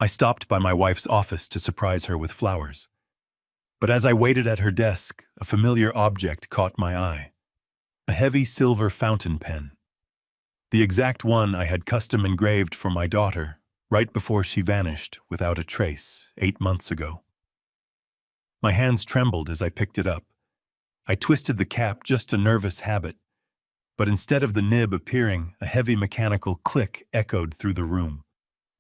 I stopped by my wife's office to surprise her with flowers. But as I waited at her desk, a familiar object caught my eye. A heavy silver fountain pen. The exact one I had custom engraved for my daughter right before she vanished without a trace 8 months ago. My hands trembled as I picked it up. I twisted the cap, just a nervous habit, but instead of the nib appearing, a heavy mechanical click echoed through the room.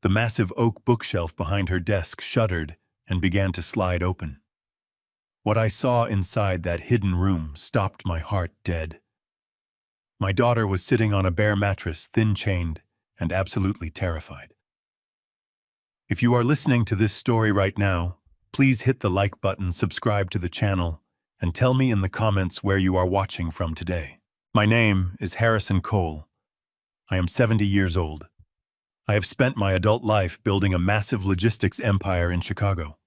The massive oak bookshelf behind her desk shuddered and began to slide open. What I saw inside that hidden room stopped my heart dead. My daughter was sitting on a bare mattress, thin-chained and absolutely terrified. If you are listening to this story right now, please hit the like button, subscribe to the channel, and tell me in the comments where you are watching from today. My name is Harrison Cole. I am 70 years old. I have spent my adult life building a massive logistics empire in Chicago.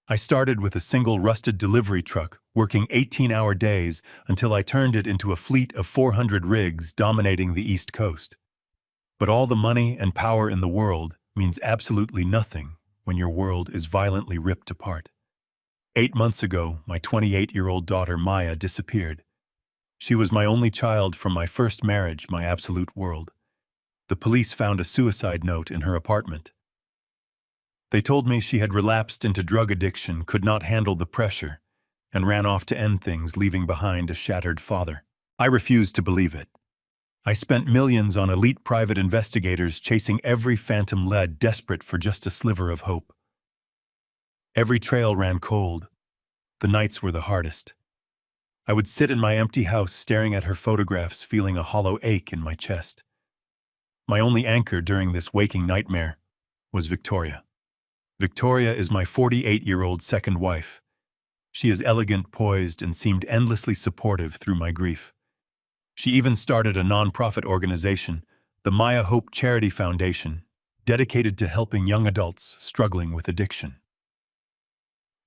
I started with a single rusted delivery truck, working 18-hour days until I turned it into a fleet of 400 rigs dominating the East Coast. But all the money and power in the world means absolutely nothing when your world is violently ripped apart. 8 months ago, my 28-year-old daughter Maya disappeared. She was my only child from my first marriage, my absolute world. The police found a suicide note in her apartment. They told me she had relapsed into drug addiction, could not handle the pressure, and ran off to end things, leaving behind a shattered father. I refused to believe it. I spent millions on elite private investigators chasing every phantom lead, desperate for just a sliver of hope. Every trail ran cold. The nights were the hardest. I would sit in my empty house staring at her photographs, feeling a hollow ache in my chest. My only anchor during this waking nightmare was Victoria. Victoria is my 48-year-old second wife. She is elegant, poised, and seemed endlessly supportive through my grief. She even started a nonprofit organization, the Maya Hope Charity Foundation, dedicated to helping young adults struggling with addiction.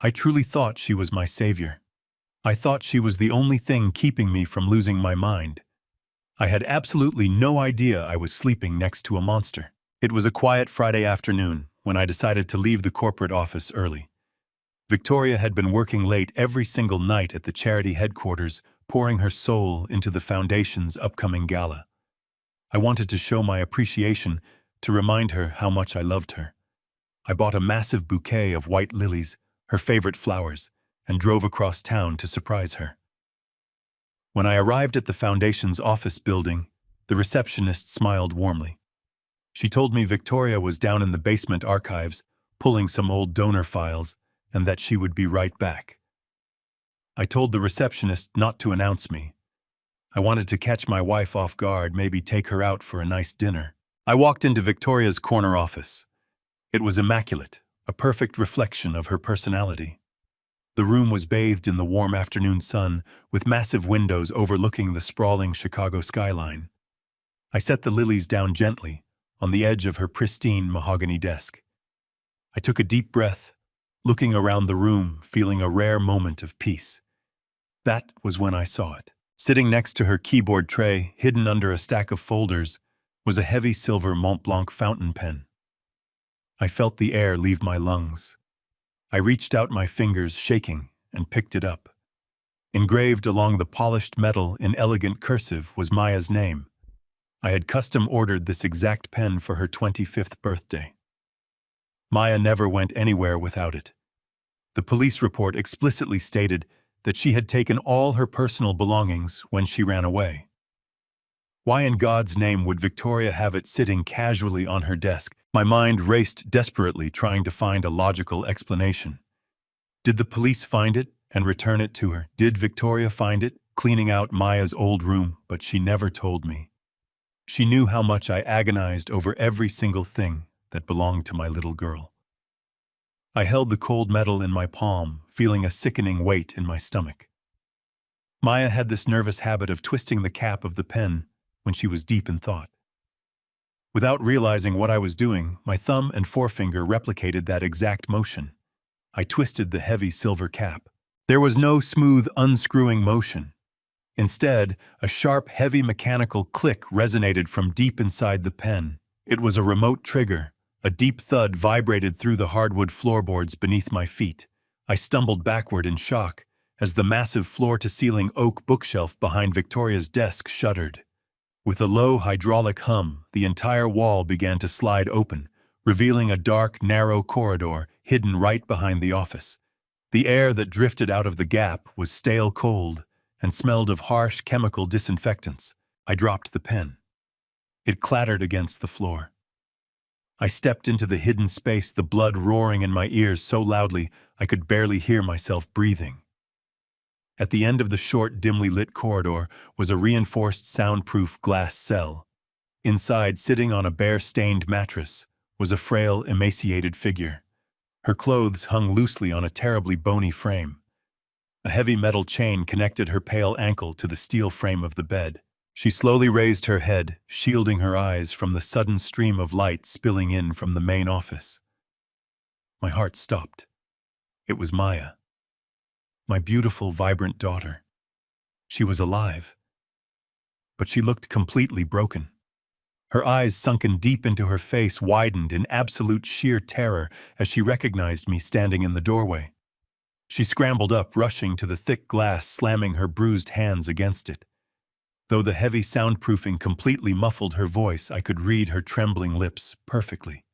I truly thought she was my savior. I thought she was the only thing keeping me from losing my mind. I had absolutely no idea I was sleeping next to a monster. It was a quiet Friday afternoon when I decided to leave the corporate office early. Victoria had been working late every single night at the charity headquarters, pouring her soul into the foundation's upcoming gala. I wanted to show my appreciation, to remind her how much I loved her. I bought a massive bouquet of white lilies, her favorite flowers, and drove across town to surprise her. When I arrived at the foundation's office building, the receptionist smiled warmly. She told me Victoria was down in the basement archives, pulling some old donor files, and that she would be right back. I told the receptionist not to announce me. I wanted to catch my wife off guard, maybe take her out for a nice dinner. I walked into Victoria's corner office. It was immaculate, a perfect reflection of her personality. The room was bathed in the warm afternoon sun, with massive windows overlooking the sprawling Chicago skyline. I set the lilies down gently, on the edge of her pristine mahogany desk. I took a deep breath, looking around the room, feeling a rare moment of peace. That was when I saw it. Sitting next to her keyboard tray, hidden under a stack of folders, was a heavy silver Mont Blanc fountain pen. I felt the air leave my lungs. I reached out my fingers, shaking, and picked it up. Engraved along the polished metal in elegant cursive was Maya's name. I had custom ordered this exact pen for her 25th birthday. Maya never went anywhere without it. The police report explicitly stated that she had taken all her personal belongings when she ran away. Why in God's name would Victoria have it sitting casually on her desk? My mind raced desperately, trying to find a logical explanation. Did the police find it and return it to her? Did Victoria find it, cleaning out Maya's old room? But she never told me. She knew how much I agonized over every single thing that belonged to my little girl. I held the cold metal in my palm, feeling a sickening weight in my stomach. Maya had this nervous habit of twisting the cap of the pen when she was deep in thought. Without realizing what I was doing, my thumb and forefinger replicated that exact motion. I twisted the heavy silver cap. There was no smooth unscrewing motion. Instead, a sharp, heavy mechanical click resonated from deep inside the pen. It was a remote trigger, A deep thud vibrated through the hardwood floorboards beneath my feet. I stumbled backward in shock as the massive floor-to-ceiling oak bookshelf behind Victoria's desk shuddered. With a low hydraulic hum, the entire wall began to slide open, revealing a dark, narrow corridor hidden right behind the office. The air that drifted out of the gap was stale cold and smelled of harsh chemical disinfectants. I dropped the pen. It clattered against the floor. I stepped into the hidden space, the blood roaring in my ears so loudly I could barely hear myself breathing. At the end of the short, dimly lit corridor was a reinforced soundproof glass cell. Inside, sitting on a bare-stained mattress, was a frail, emaciated figure. Her clothes hung loosely on a terribly bony frame. A heavy metal chain connected her pale ankle to the steel frame of the bed. She slowly raised her head, shielding her eyes from the sudden stream of light spilling in from the main office. My heart stopped. It was Maya. My beautiful, vibrant daughter. She was alive. But she looked completely broken. Her eyes, sunken deep into her face, widened in absolute sheer terror as she recognized me standing in the doorway. She scrambled up, rushing to the thick glass, slamming her bruised hands against it. Though the heavy soundproofing completely muffled her voice, I could read her trembling lips perfectly.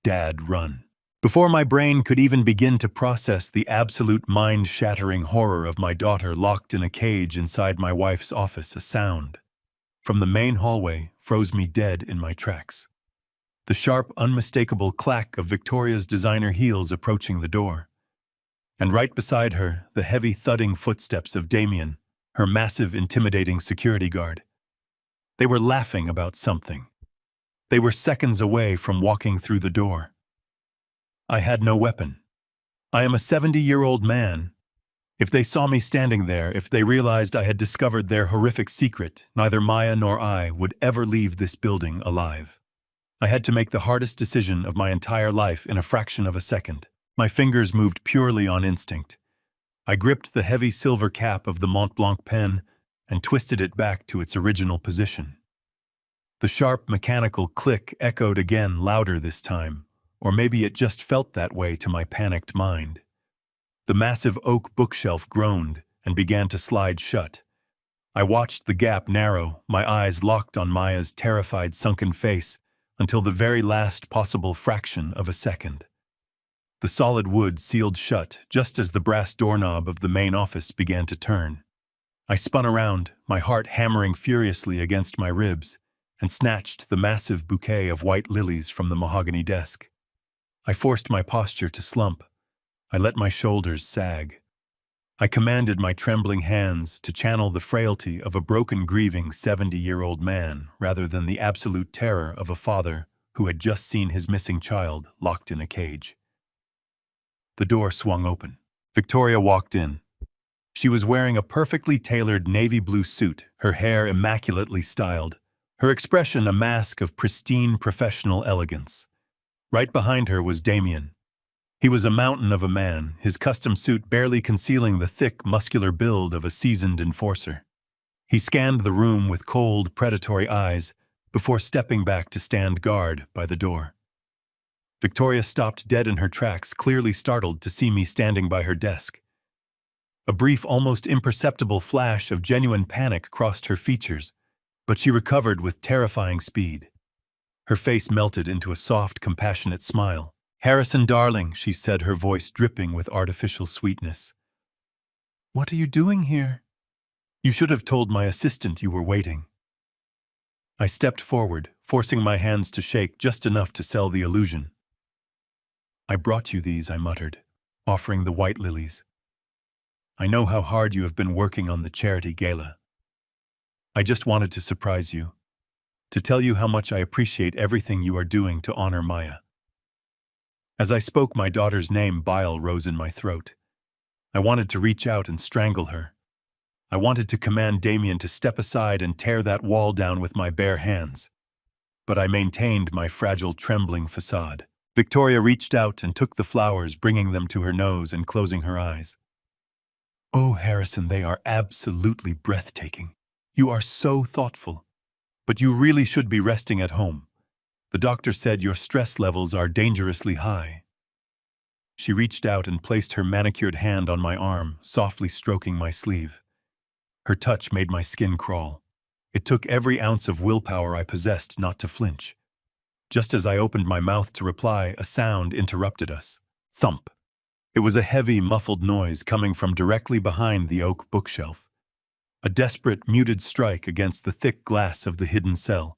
"Dad, run." Before my brain could even begin to process the absolute mind-shattering horror of my daughter locked in a cage inside my wife's office, a sound from the main hallway froze me dead in my tracks. The sharp, unmistakable clack of Victoria's designer heels approaching the door. And right beside her, the heavy thudding footsteps of Damien, her massive, intimidating security guard. They were laughing about something. They were seconds away from walking through the door. I had no weapon. I am a 70-year-old man. If they saw me standing there, if they realized I had discovered their horrific secret, neither Maya nor I would ever leave this building alive. I had to make the hardest decision of my entire life in a fraction of a second. My fingers moved purely on instinct. I gripped the heavy silver cap of the Mont Blanc pen and twisted it back to its original position. The sharp mechanical click echoed again, louder this time, or maybe it just felt that way to my panicked mind. The massive oak bookshelf groaned and began to slide shut. I watched the gap narrow, my eyes locked on Maya's terrified, sunken face, until the very last possible fraction of a second. The solid wood sealed shut just as the brass doorknob of the main office began to turn. I spun around, my heart hammering furiously against my ribs, and snatched the massive bouquet of white lilies from the mahogany desk. I forced my posture to slump. I let my shoulders sag. I commanded my trembling hands to channel the frailty of a broken, grieving 70-year-old man rather than the absolute terror of a father who had just seen his missing child locked in a cage. The door swung open. Victoria walked in. She was wearing a perfectly tailored navy blue suit, her hair immaculately styled, her expression a mask of pristine professional elegance. Right behind her was Damien. He was a mountain of a man, his custom suit barely concealing the thick, muscular build of a seasoned enforcer. He scanned the room with cold, predatory eyes before stepping back to stand guard by the door. Victoria stopped dead in her tracks, clearly startled to see me standing by her desk. A brief, almost imperceptible flash of genuine panic crossed her features, but she recovered with terrifying speed. Her face melted into a soft, compassionate smile. "Harrison, darling," she said, her voice dripping with artificial sweetness. "What are you doing here? You should have told my assistant you were waiting." I stepped forward, forcing my hands to shake just enough to sell the illusion. "I brought you these," I muttered, offering the white lilies. "I know how hard you have been working on the charity gala. I just wanted to surprise you, to tell you how much I appreciate everything you are doing to honor Maya." As I spoke my daughter's name, bile rose in my throat. I wanted to reach out and strangle her. I wanted to command Damien to step aside and tear that wall down with my bare hands. But I maintained my fragile, trembling facade. Victoria reached out and took the flowers, bringing them to her nose and closing her eyes. "Oh, Harrison, they are absolutely breathtaking. You are so thoughtful. But you really should be resting at home. The doctor said your stress levels are dangerously high. She reached out and placed her manicured hand on my arm, softly stroking my sleeve. Her touch made my skin crawl. It took every ounce of willpower I possessed not to flinch. Just as I opened my mouth to reply, a sound interrupted us. Thump. It was a heavy, muffled noise coming from directly behind the oak bookshelf. A desperate, muted strike against the thick glass of the hidden cell.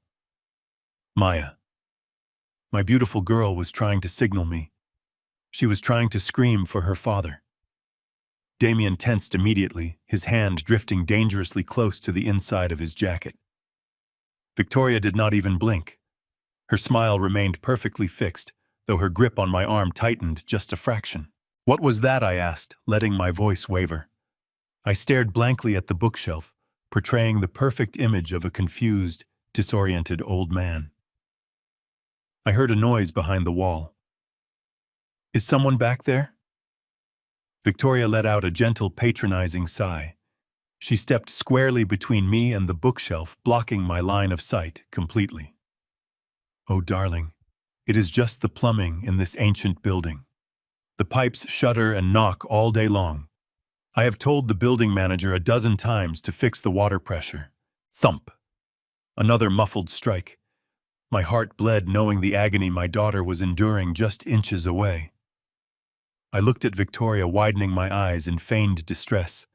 Maya. My beautiful girl was trying to signal me. She was trying to scream for her father. Damien tensed immediately, his hand drifting dangerously close to the inside of his jacket. Victoria did not even blink. Her smile remained perfectly fixed, though her grip on my arm tightened just a fraction. What was that? I asked, letting my voice waver. I stared blankly at the bookshelf, portraying the perfect image of a confused, disoriented old man. I heard a noise behind the wall. Is someone back there? Victoria let out a gentle, patronizing sigh. She stepped squarely between me and the bookshelf, blocking my line of sight completely. Oh, darling, it is just the plumbing in this ancient building. The pipes shudder and knock all day long. I have told the building manager a dozen times to fix the water pressure. Thump. Another muffled strike. My heart bled knowing the agony my daughter was enduring just inches away. I looked at Victoria, widening my eyes in feigned distress.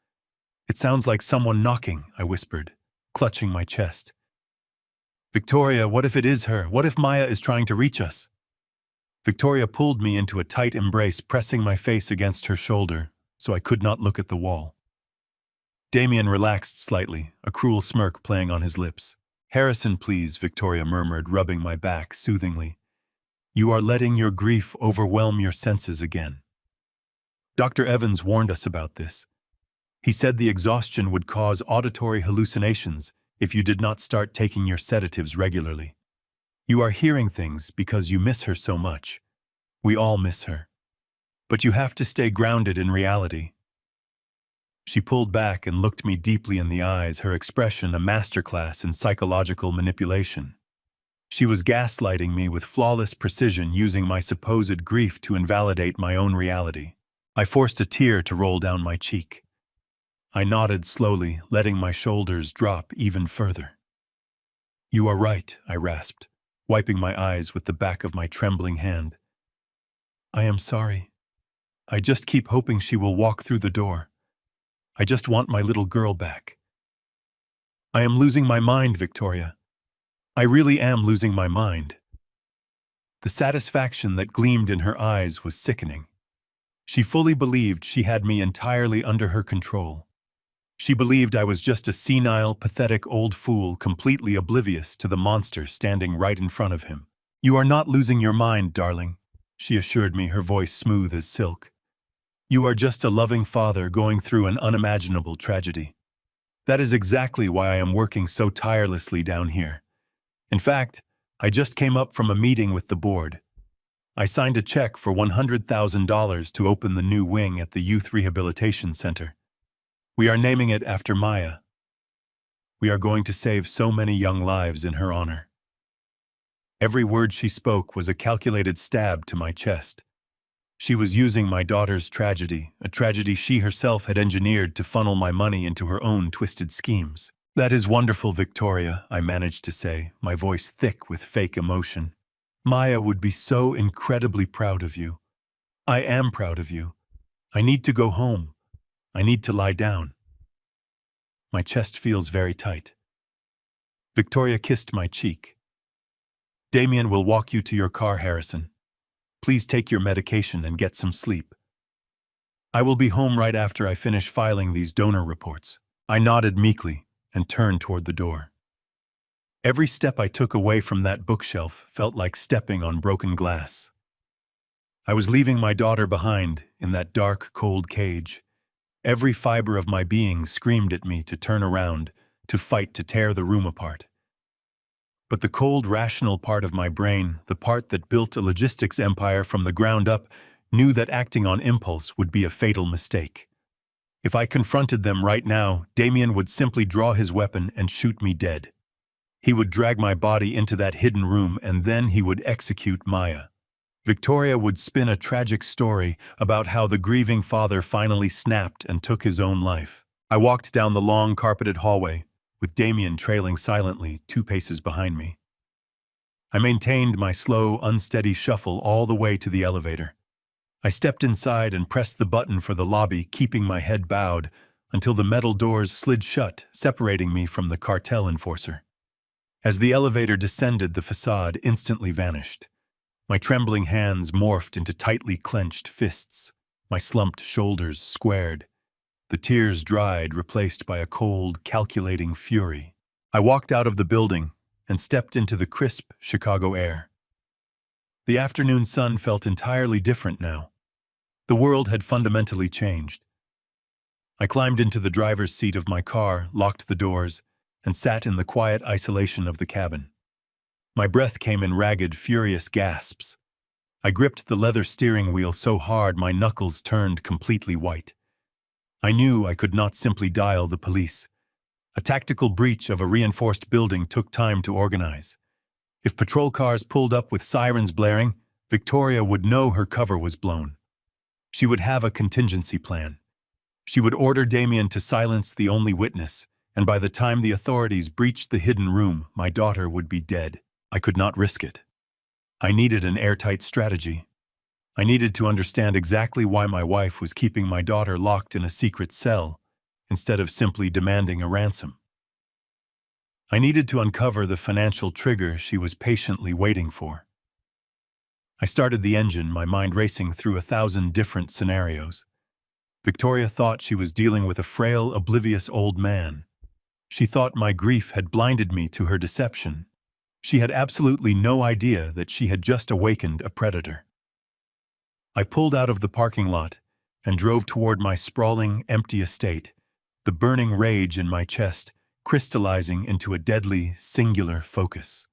It sounds like someone knocking, I whispered, clutching my chest. Victoria, what if it is her? What if Maya is trying to reach us? Victoria pulled me into a tight embrace, pressing my face against her shoulder, so I could not look at the wall. Damien relaxed slightly, a cruel smirk playing on his lips. Harrison, please, Victoria murmured, rubbing my back soothingly. You are letting your grief overwhelm your senses again. Dr. Evans warned us about this. He said the exhaustion would cause auditory hallucinations if you did not start taking your sedatives regularly. You are hearing things because you miss her so much. We all miss her. But you have to stay grounded in reality. She pulled back and looked me deeply in the eyes, her expression a masterclass in psychological manipulation. She was gaslighting me with flawless precision, using my supposed grief to invalidate my own reality. I forced a tear to roll down my cheek. I nodded slowly, letting my shoulders drop even further. You are right, I rasped, wiping my eyes with the back of my trembling hand. I am sorry. I just keep hoping she will walk through the door. I just want my little girl back. I am losing my mind, Victoria. I really am losing my mind. The satisfaction that gleamed in her eyes was sickening. She fully believed she had me entirely under her control. She believed I was just a senile, pathetic old fool, completely oblivious to the monster standing right in front of him. You are not losing your mind, darling, she assured me, her voice smooth as silk. You are just a loving father going through an unimaginable tragedy. That is exactly why I am working so tirelessly down here. In fact, I just came up from a meeting with the board. I signed a check for $100,000 to open the new wing at the Youth Rehabilitation Center. We are naming it after Maya. We are going to save so many young lives in her honor. Every word she spoke was a calculated stab to my chest. She was using my daughter's tragedy, a tragedy she herself had engineered to funnel my money into her own twisted schemes. That is wonderful, Victoria, I managed to say, my voice thick with fake emotion. Maya would be so incredibly proud of you. I am proud of you. I need to go home. I need to lie down. My chest feels very tight. Victoria kissed my cheek. Damien will walk you to your car, Harrison. Please take your medication and get some sleep. I will be home right after I finish filing these donor reports. I nodded meekly and turned toward the door. Every step I took away from that bookshelf felt like stepping on broken glass. I was leaving my daughter behind in that dark, cold cage. Every fiber of my being screamed at me to turn around, to fight to tear the room apart. But the cold, rational part of my brain, the part that built a logistics empire from the ground up, knew that acting on impulse would be a fatal mistake. If I confronted them right now, Damien would simply draw his weapon and shoot me dead. He would drag my body into that hidden room, and then he would execute Maya. Victoria would spin a tragic story about how the grieving father finally snapped and took his own life. I walked down the long carpeted hallway, with Damien trailing silently 2 paces behind me. I maintained my slow, unsteady shuffle all the way to the elevator. I stepped inside and pressed the button for the lobby, keeping my head bowed until the metal doors slid shut, separating me from the cartel enforcer. As the elevator descended, the facade instantly vanished. My trembling hands morphed into tightly clenched fists. My slumped shoulders squared. The tears dried, replaced by a cold, calculating fury. I walked out of the building and stepped into the crisp Chicago air. The afternoon sun felt entirely different now. The world had fundamentally changed. I climbed into the driver's seat of my car, locked the doors, and sat in the quiet isolation of the cabin. My breath came in ragged, furious gasps. I gripped the leather steering wheel so hard my knuckles turned completely white. I knew I could not simply dial the police. A tactical breach of a reinforced building took time to organize. If patrol cars pulled up with sirens blaring, Victoria would know her cover was blown. She would have a contingency plan. She would order Damien to silence the only witness, and by the time the authorities breached the hidden room, my daughter would be dead. I could not risk it. I needed an airtight strategy. I needed to understand exactly why my wife was keeping my daughter locked in a secret cell, instead of simply demanding a ransom. I needed to uncover the financial trigger she was patiently waiting for. I started the engine, my mind racing through 1,000 different scenarios. Victoria thought she was dealing with a frail, oblivious old man. She thought my grief had blinded me to her deception. She had absolutely no idea that she had just awakened a predator. I pulled out of the parking lot and drove toward my sprawling, empty estate, the burning rage in my chest crystallizing into a deadly, singular focus.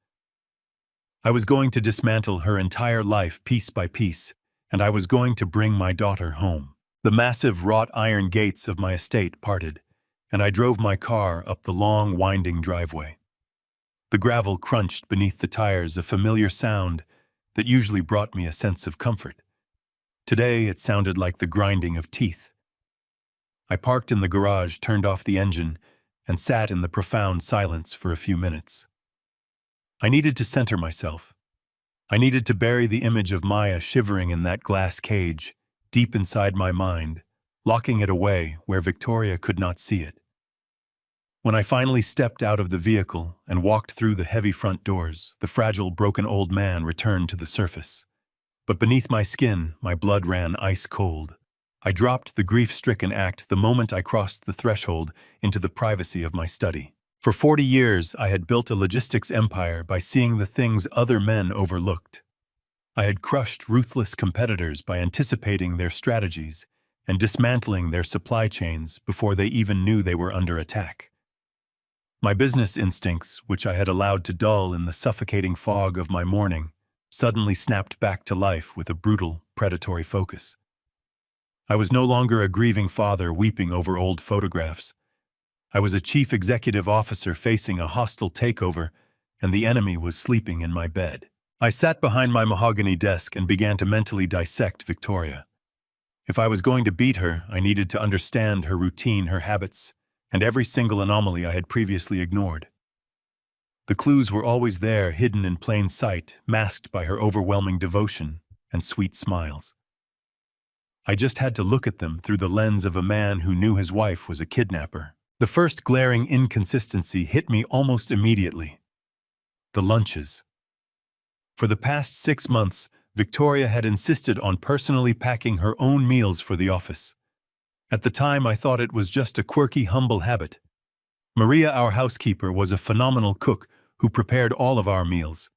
I was going to dismantle her entire life piece by piece, and I was going to bring my daughter home. The massive wrought iron gates of my estate parted, and I drove my car up the long, winding driveway. The gravel crunched beneath the tires, a familiar sound that usually brought me a sense of comfort. Today, it sounded like the grinding of teeth. I parked in the garage, turned off the engine, and sat in the profound silence for a few minutes. I needed to center myself. I needed to bury the image of Maya shivering in that glass cage, deep inside my mind, locking it away where Victoria could not see it. When I finally stepped out of the vehicle and walked through the heavy front doors, the fragile, broken old man returned to the surface. But beneath my skin, my blood ran ice cold. I dropped the grief-stricken act the moment I crossed the threshold into the privacy of my study. For 40 years, I had built a logistics empire by seeing the things other men overlooked. I had crushed ruthless competitors by anticipating their strategies and dismantling their supply chains before they even knew they were under attack. My business instincts, which I had allowed to dull in the suffocating fog of my morning, suddenly snapped back to life with a brutal, predatory focus. I was no longer a grieving father weeping over old photographs. I was a chief executive officer facing a hostile takeover, and the enemy was sleeping in my bed. I sat behind my mahogany desk and began to mentally dissect Victoria. If I was going to beat her, I needed to understand her routine, her habits, and every single anomaly I had previously ignored. The clues were always there, hidden in plain sight, masked by her overwhelming devotion and sweet smiles. I just had to look at them through the lens of a man who knew his wife was a kidnapper. The first glaring inconsistency hit me almost immediately. The lunches. For the past 6 months, Victoria had insisted on personally packing her own meals for the office. At the time, I thought it was just a quirky, humble habit. Maria, our housekeeper, was a phenomenal cook who prepared all of our meals.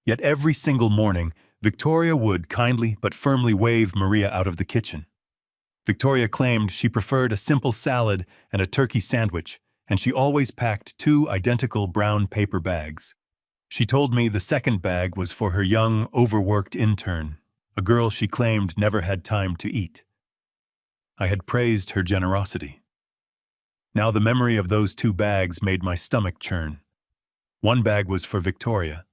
Yet every single morning, Victoria would kindly but firmly wave Maria out of the kitchen. Victoria claimed she preferred a simple salad and a turkey sandwich, and she always packed 2 identical brown paper bags. She told me the second bag was for her young, overworked intern, a girl she claimed never had time to eat. I had praised her generosity. Now the memory of those 2 bags made my stomach churn. One bag was for Victoria.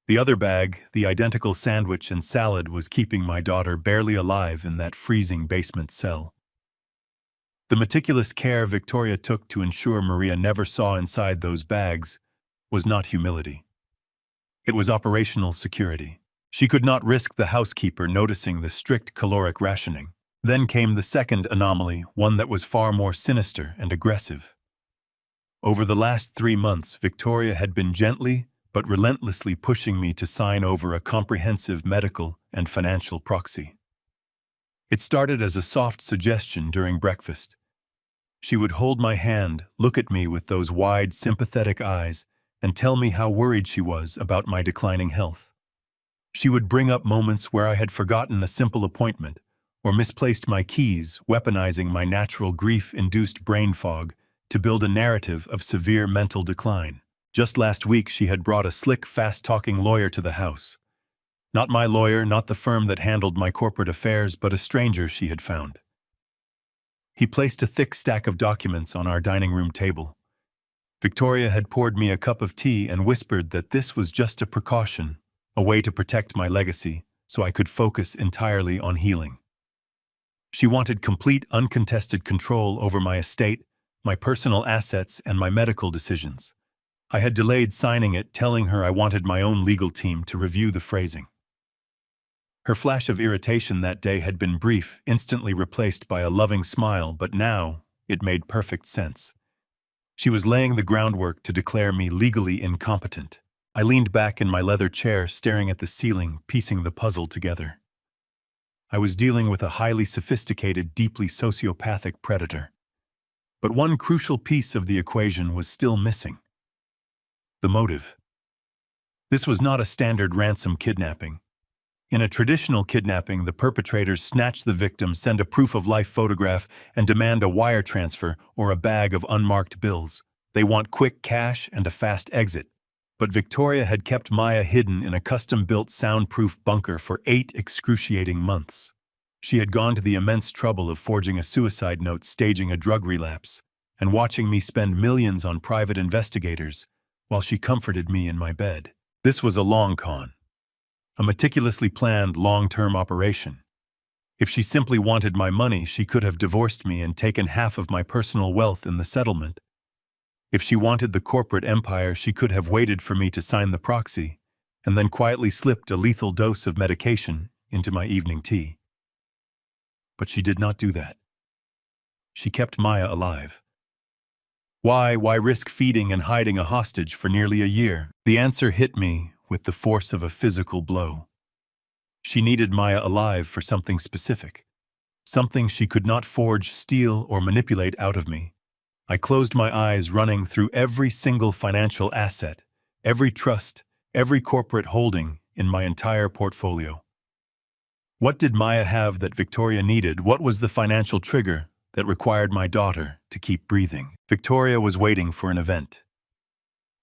The other bag, the identical sandwich and salad, was keeping my daughter barely alive in that freezing basement cell. The meticulous care Victoria took to ensure Maria never saw inside those bags was not humility. It was operational security. She could not risk the housekeeper noticing the strict caloric rationing. Then came the second anomaly, one that was far more sinister and aggressive. Over the last 3 months, Victoria had been gently but relentlessly pushing me to sign over a comprehensive medical and financial proxy. It started as a soft suggestion during breakfast. She would hold my hand, look at me with those wide, sympathetic eyes, and tell me how worried she was about my declining health. She would bring up moments where I had forgotten a simple appointment or misplaced my keys, weaponizing my natural grief-induced brain fog to build a narrative of severe mental decline. Just last week, she had brought a slick, fast-talking lawyer to the house. Not my lawyer, not the firm that handled my corporate affairs, but a stranger she had found. He placed a thick stack of documents on our dining room table. Victoria had poured me a cup of tea and whispered that this was just a precaution, a way to protect my legacy, so I could focus entirely on healing. She wanted complete, uncontested control over my estate, my personal assets, and my medical decisions. I had delayed signing it, telling her I wanted my own legal team to review the phrasing. Her flash of irritation that day had been brief, instantly replaced by a loving smile, but now it made perfect sense. She was laying the groundwork to declare me legally incompetent. I leaned back in my leather chair, staring at the ceiling, piecing the puzzle together. I was dealing with a highly sophisticated, deeply sociopathic predator. But one crucial piece of the equation was still missing. The motive. This was not a standard ransom kidnapping. In a traditional kidnapping, the perpetrators snatch the victim, send a proof-of-life photograph, and demand a wire transfer or a bag of unmarked bills. They want quick cash and a fast exit. But Victoria had kept Maya hidden in a custom-built soundproof bunker for 8 excruciating months. She had gone to the immense trouble of forging a suicide note, staging a drug relapse, and watching me spend millions on private investigators while she comforted me in my bed. This was a long con. A meticulously planned long-term operation. If she simply wanted my money, she could have divorced me and taken half of my personal wealth in the settlement. If she wanted the corporate empire, she could have waited for me to sign the proxy and then quietly slipped a lethal dose of medication into my evening tea. But she did not do that. She kept Maya alive. Why risk feeding and hiding a hostage for nearly a year? The answer hit me with the force of a physical blow. She needed Maya alive for something specific, something she could not forge, steal, or manipulate out of me. I closed my eyes, running through every single financial asset, every trust, every corporate holding in my entire portfolio. What did Maya have that Victoria needed? What was the financial trigger that required my daughter to keep breathing? Victoria was waiting for an event.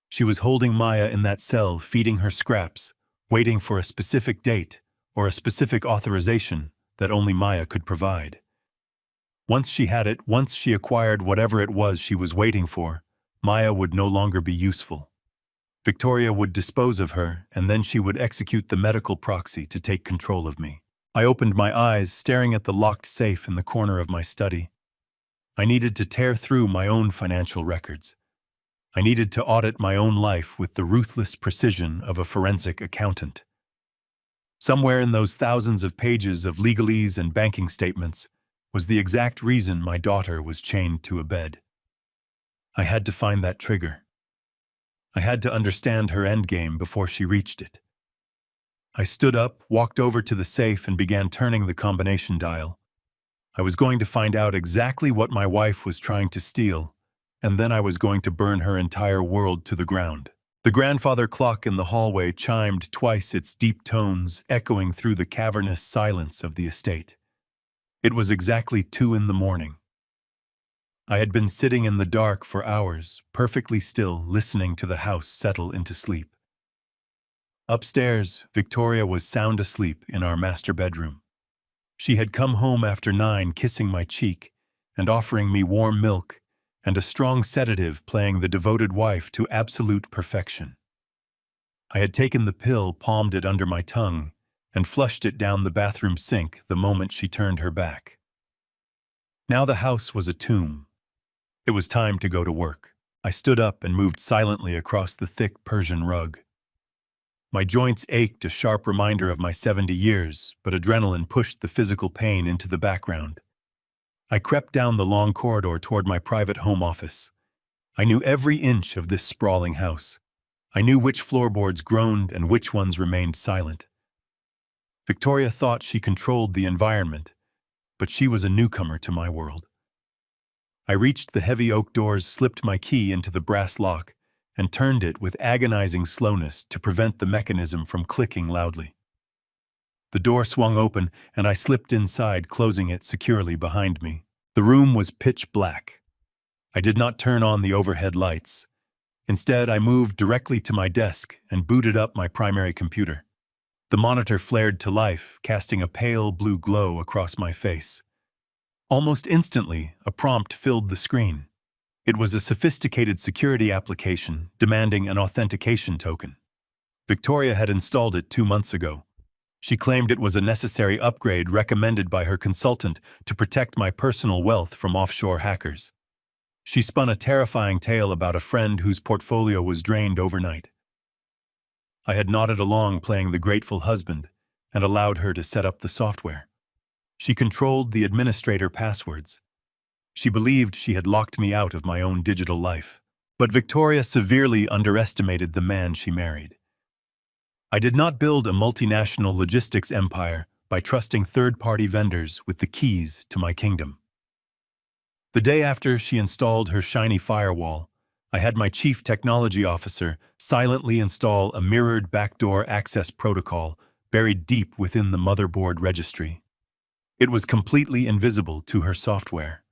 She was holding Maya in that cell, feeding her scraps, waiting for a specific date or a specific authorization that only Maya could provide. Once she had it, once she acquired whatever it was she was waiting for, Maya would no longer be useful. Victoria would dispose of her, and then she would execute the medical proxy to take control of me. I opened my eyes, staring at the locked safe in the corner of my study. I needed to tear through my own financial records. I needed to audit my own life with the ruthless precision of a forensic accountant. Somewhere in those thousands of pages of legalese and banking statements was the exact reason my daughter was chained to a bed. I had to find that trigger. I had to understand her endgame before she reached it. I stood up, walked over to the safe, and began turning the combination dial. I was going to find out exactly what my wife was trying to steal, and then I was going to burn her entire world to the ground. The grandfather clock in the hallway chimed twice, its deep tones echoing through the cavernous silence of the estate. It was exactly 2 a.m. I had been sitting in the dark for hours, perfectly still, listening to the house settle into sleep. Upstairs, Victoria was sound asleep in our master bedroom. She had come home after 9, kissing my cheek and offering me warm milk and a strong sedative playing the devoted wife to absolute perfection. I had taken the pill, palmed it under my tongue, and flushed it down the bathroom sink the moment she turned her back. Now the house was a tomb. It was time to go to work. I stood up and moved silently across the thick Persian rug. My joints ached, a sharp reminder of my 70 years, but adrenaline pushed the physical pain into the background. I crept down the long corridor toward my private home office. I knew every inch of this sprawling house. I knew which floorboards groaned and which ones remained silent. Victoria thought she controlled the environment, but she was a newcomer to my world. I reached the heavy oak doors, slipped my key into the brass lock, and turned it with agonizing slowness to prevent the mechanism from clicking loudly. The door swung open, and I slipped inside, closing it securely behind me. The room was pitch black. I did not turn on the overhead lights. Instead, I moved directly to my desk and booted up my primary computer. The monitor flared to life, casting a pale blue glow across my face. Almost instantly, a prompt filled the screen. It was a sophisticated security application demanding an authentication token. Victoria had installed it 2 months ago. She claimed it was a necessary upgrade recommended by her consultant to protect my personal wealth from offshore hackers. She spun a terrifying tale about a friend whose portfolio was drained overnight. I had nodded along, playing the grateful husband, and allowed her to set up the software. She controlled the administrator passwords. She believed she had locked me out of my own digital life. But Victoria severely underestimated the man she married. I did not build a multinational logistics empire by trusting third-party vendors with the keys to my kingdom. The day after she installed her shiny firewall, I had my chief technology officer silently install a mirrored backdoor access protocol buried deep within the motherboard registry. It was completely invisible to her software.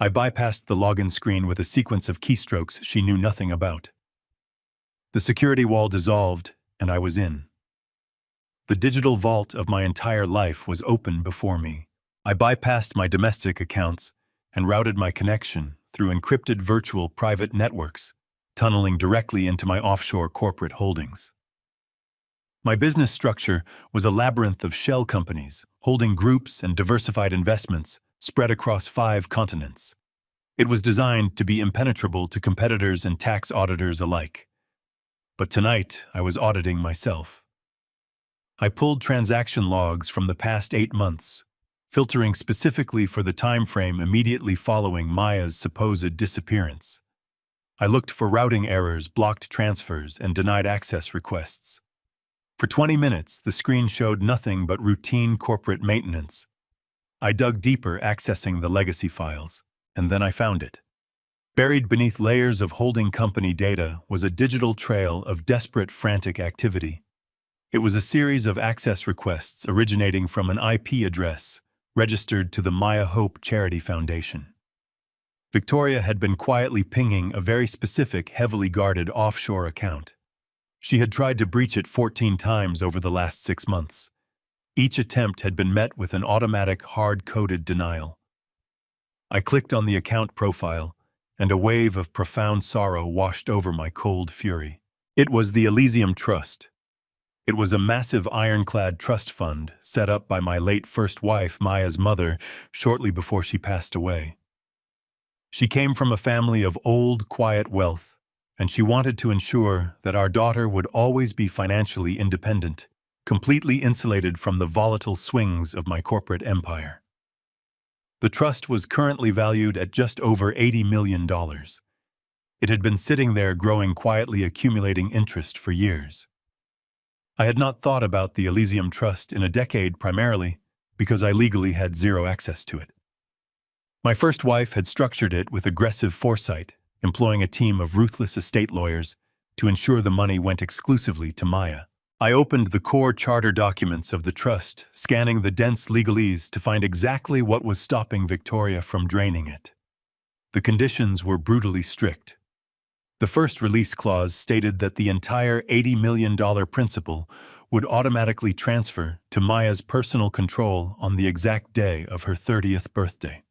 I bypassed the login screen with a sequence of keystrokes she knew nothing about. The security wall dissolved, and I was in. The digital vault of my entire life was open before me. I bypassed my domestic accounts and routed my connection through encrypted virtual private networks, tunneling directly into my offshore corporate holdings. My business structure was a labyrinth of shell companies, holding groups and diversified investments spread across 5 continents. It was designed to be impenetrable to competitors and tax auditors alike. But tonight, I was auditing myself. I pulled transaction logs from the past 8 months, filtering specifically for the time frame immediately following Maya's supposed disappearance. I looked for routing errors, blocked transfers, and denied access requests. For 20 minutes, the screen showed nothing but routine corporate maintenance. I dug deeper, accessing the legacy files, and then I found it. Buried beneath layers of holding company data was a digital trail of desperate, frantic activity. It was a series of access requests originating from an IP address registered to the Maya Hope Charity Foundation. Victoria had been quietly pinging a very specific, heavily guarded offshore account. She had tried to breach it 14 times over the last 6 months. Each attempt had been met with an automatic, hard-coded denial. I clicked on the account profile, and a wave of profound sorrow washed over my cold fury. It was the Elysium Trust. It was a massive ironclad trust fund set up by my late first wife, Maya's mother, shortly before she passed away. She came from a family of old, quiet wealth, and she wanted to ensure that our daughter would always be financially independent, completely insulated from the volatile swings of my corporate empire. The trust was currently valued at just over $80 million. It had been sitting there growing quietly, accumulating interest for years. I had not thought about the Elysium Trust in a decade, primarily because I legally had zero access to it. My first wife had structured it with aggressive foresight, employing a team of ruthless estate lawyers to ensure the money went exclusively to Maya. I opened the core charter documents of the trust, scanning the dense legalese to find exactly what was stopping Victoria from draining it. The conditions were brutally strict. The first release clause stated that the entire $80 million principal would automatically transfer to Maya's personal control on the exact day of her 30th birthday.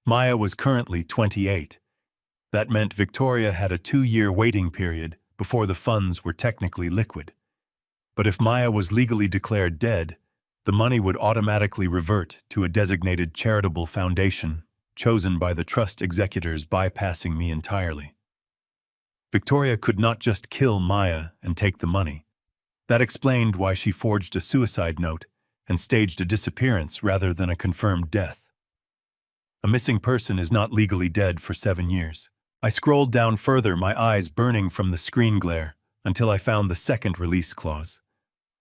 Maya was currently 28. That meant Victoria had a 2-year waiting period before the funds were technically liquid. But if Maya was legally declared dead, the money would automatically revert to a designated charitable foundation chosen by the trust executors, bypassing me entirely. Victoria could not just kill Maya and take the money. That explained why she forged a suicide note and staged a disappearance rather than a confirmed death. A missing person is not legally dead for 7 years. I scrolled down further, my eyes burning from the screen glare, until I found the second release clause.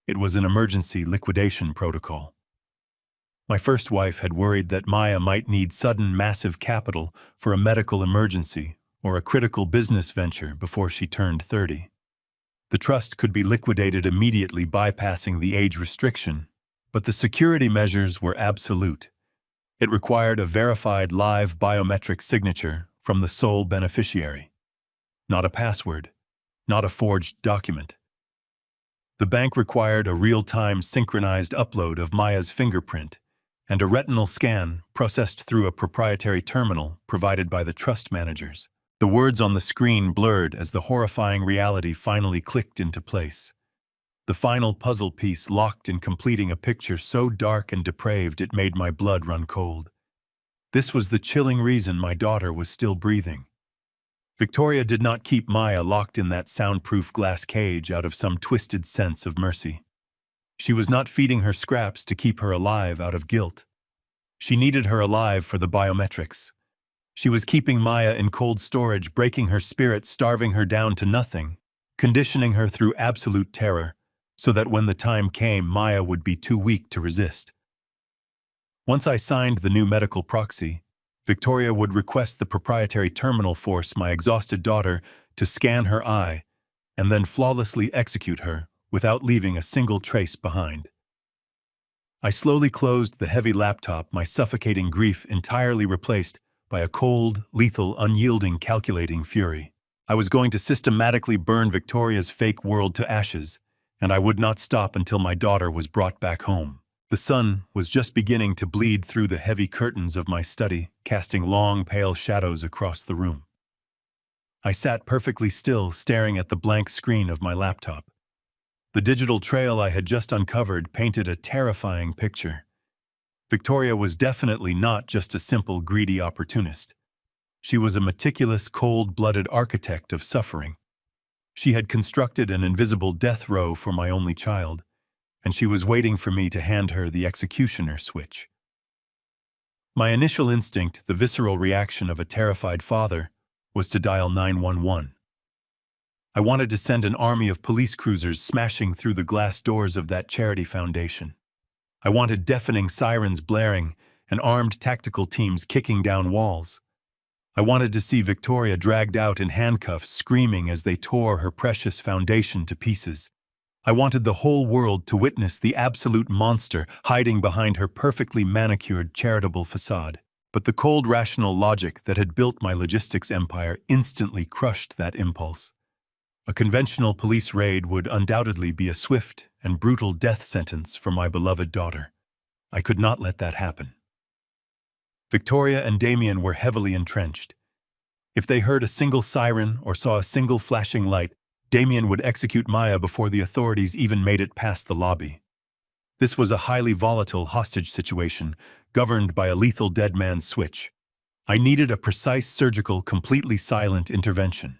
It was an emergency liquidation protocol. My first wife had worried that Maya might need sudden massive capital for a medical emergency or a critical business venture before she turned 30. The trust could be liquidated immediately, bypassing the age restriction, but the security measures were absolute. It required a verified live biometric signature from the sole beneficiary. Not a password, not a forged document. The bank required a real-time synchronized upload of Maya's fingerprint and a retinal scan processed through a proprietary terminal provided by the trust managers. The words on the screen blurred as the horrifying reality finally clicked into place. The final puzzle piece locked in completing a picture so dark and depraved it made my blood run cold. This was the chilling reason my daughter was still breathing. Victoria did not keep Maya locked in that soundproof glass cage out of some twisted sense of mercy. She was not feeding her scraps to keep her alive out of guilt. She needed her alive for the biometrics. She was keeping Maya in cold storage, breaking her spirit, starving her down to nothing, conditioning her through absolute terror, so that when the time came, Maya would be too weak to resist. Once I signed the new medical proxy, Victoria would request the proprietary terminal force my exhausted daughter to scan her eye and then flawlessly execute her without leaving a single trace behind. I slowly closed the heavy laptop, my suffocating grief entirely replaced by a cold, lethal, unyielding, calculating fury. I was going to systematically burn Victoria's fake world to ashes, and I would not stop until my daughter was brought back home. The sun was just beginning to bleed through the heavy curtains of my study, casting long, pale shadows across the room. I sat perfectly still, staring at the blank screen of my laptop. The digital trail I had just uncovered painted a terrifying picture. Victoria was definitely not just a simple, greedy opportunist. She was a meticulous, cold-blooded architect of suffering. She had constructed an invisible death row for my only child, and she was waiting for me to hand her the executioner switch. My initial instinct, the visceral reaction of a terrified father, was to dial 911. I wanted to send an army of police cruisers smashing through the glass doors of that charity foundation. I wanted deafening sirens blaring and armed tactical teams kicking down walls. I wanted to see Victoria dragged out in handcuffs, screaming as they tore her precious foundation to pieces. I wanted the whole world to witness the absolute monster hiding behind her perfectly manicured charitable facade. But the cold, rational logic that had built my logistics empire instantly crushed that impulse. A conventional police raid would undoubtedly be a swift and brutal death sentence for my beloved daughter. I could not let that happen. Victoria and Damien were heavily entrenched. If they heard a single siren or saw a single flashing light, Damien would execute Maya before the authorities even made it past the lobby. This was a highly volatile hostage situation, governed by a lethal dead man's switch. I needed a precise, surgical, completely silent intervention.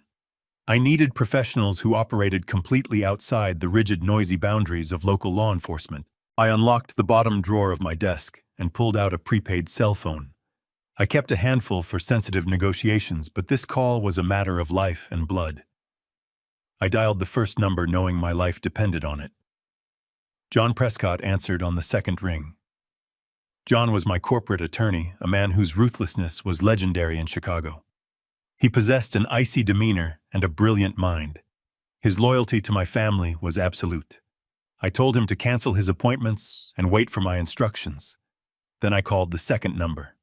I needed professionals who operated completely outside the rigid, noisy boundaries of local law enforcement. I unlocked the bottom drawer of my desk and pulled out a prepaid cell phone. I kept a handful for sensitive negotiations, but this call was a matter of life and blood. I dialed the first number knowing my life depended on it. John Prescott answered on the second ring. John was my corporate attorney, a man whose ruthlessness was legendary in Chicago. He possessed an icy demeanor and a brilliant mind. His loyalty to my family was absolute. I told him to cancel his appointments and wait for my instructions. Then I called the second number.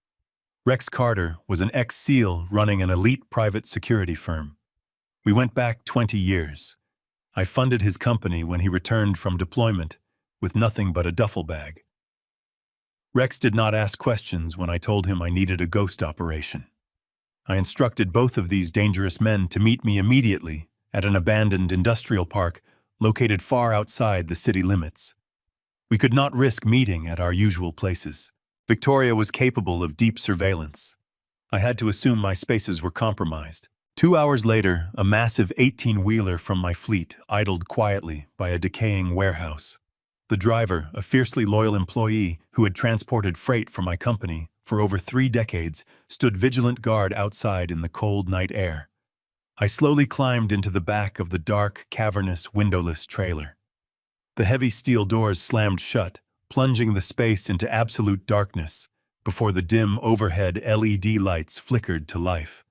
Rex Carter was an ex-SEAL running an elite private security firm. We went back 20 years. I funded his company when he returned from deployment with nothing but a duffel bag. Rex did not ask questions when I told him I needed a ghost operation. I instructed both of these dangerous men to meet me immediately at an abandoned industrial park located far outside the city limits. We could not risk meeting at our usual places. Victoria was capable of deep surveillance. I had to assume my spaces were compromised. 2 hours later, a massive 18-wheeler from my fleet idled quietly by a decaying warehouse. The driver, a fiercely loyal employee who had transported freight for my company for over 3 decades, stood vigilant guard outside in the cold night air. I slowly climbed into the back of the dark, cavernous, windowless trailer. The heavy steel doors slammed shut, plunging the space into absolute darkness before the dim overhead LED lights flickered to life.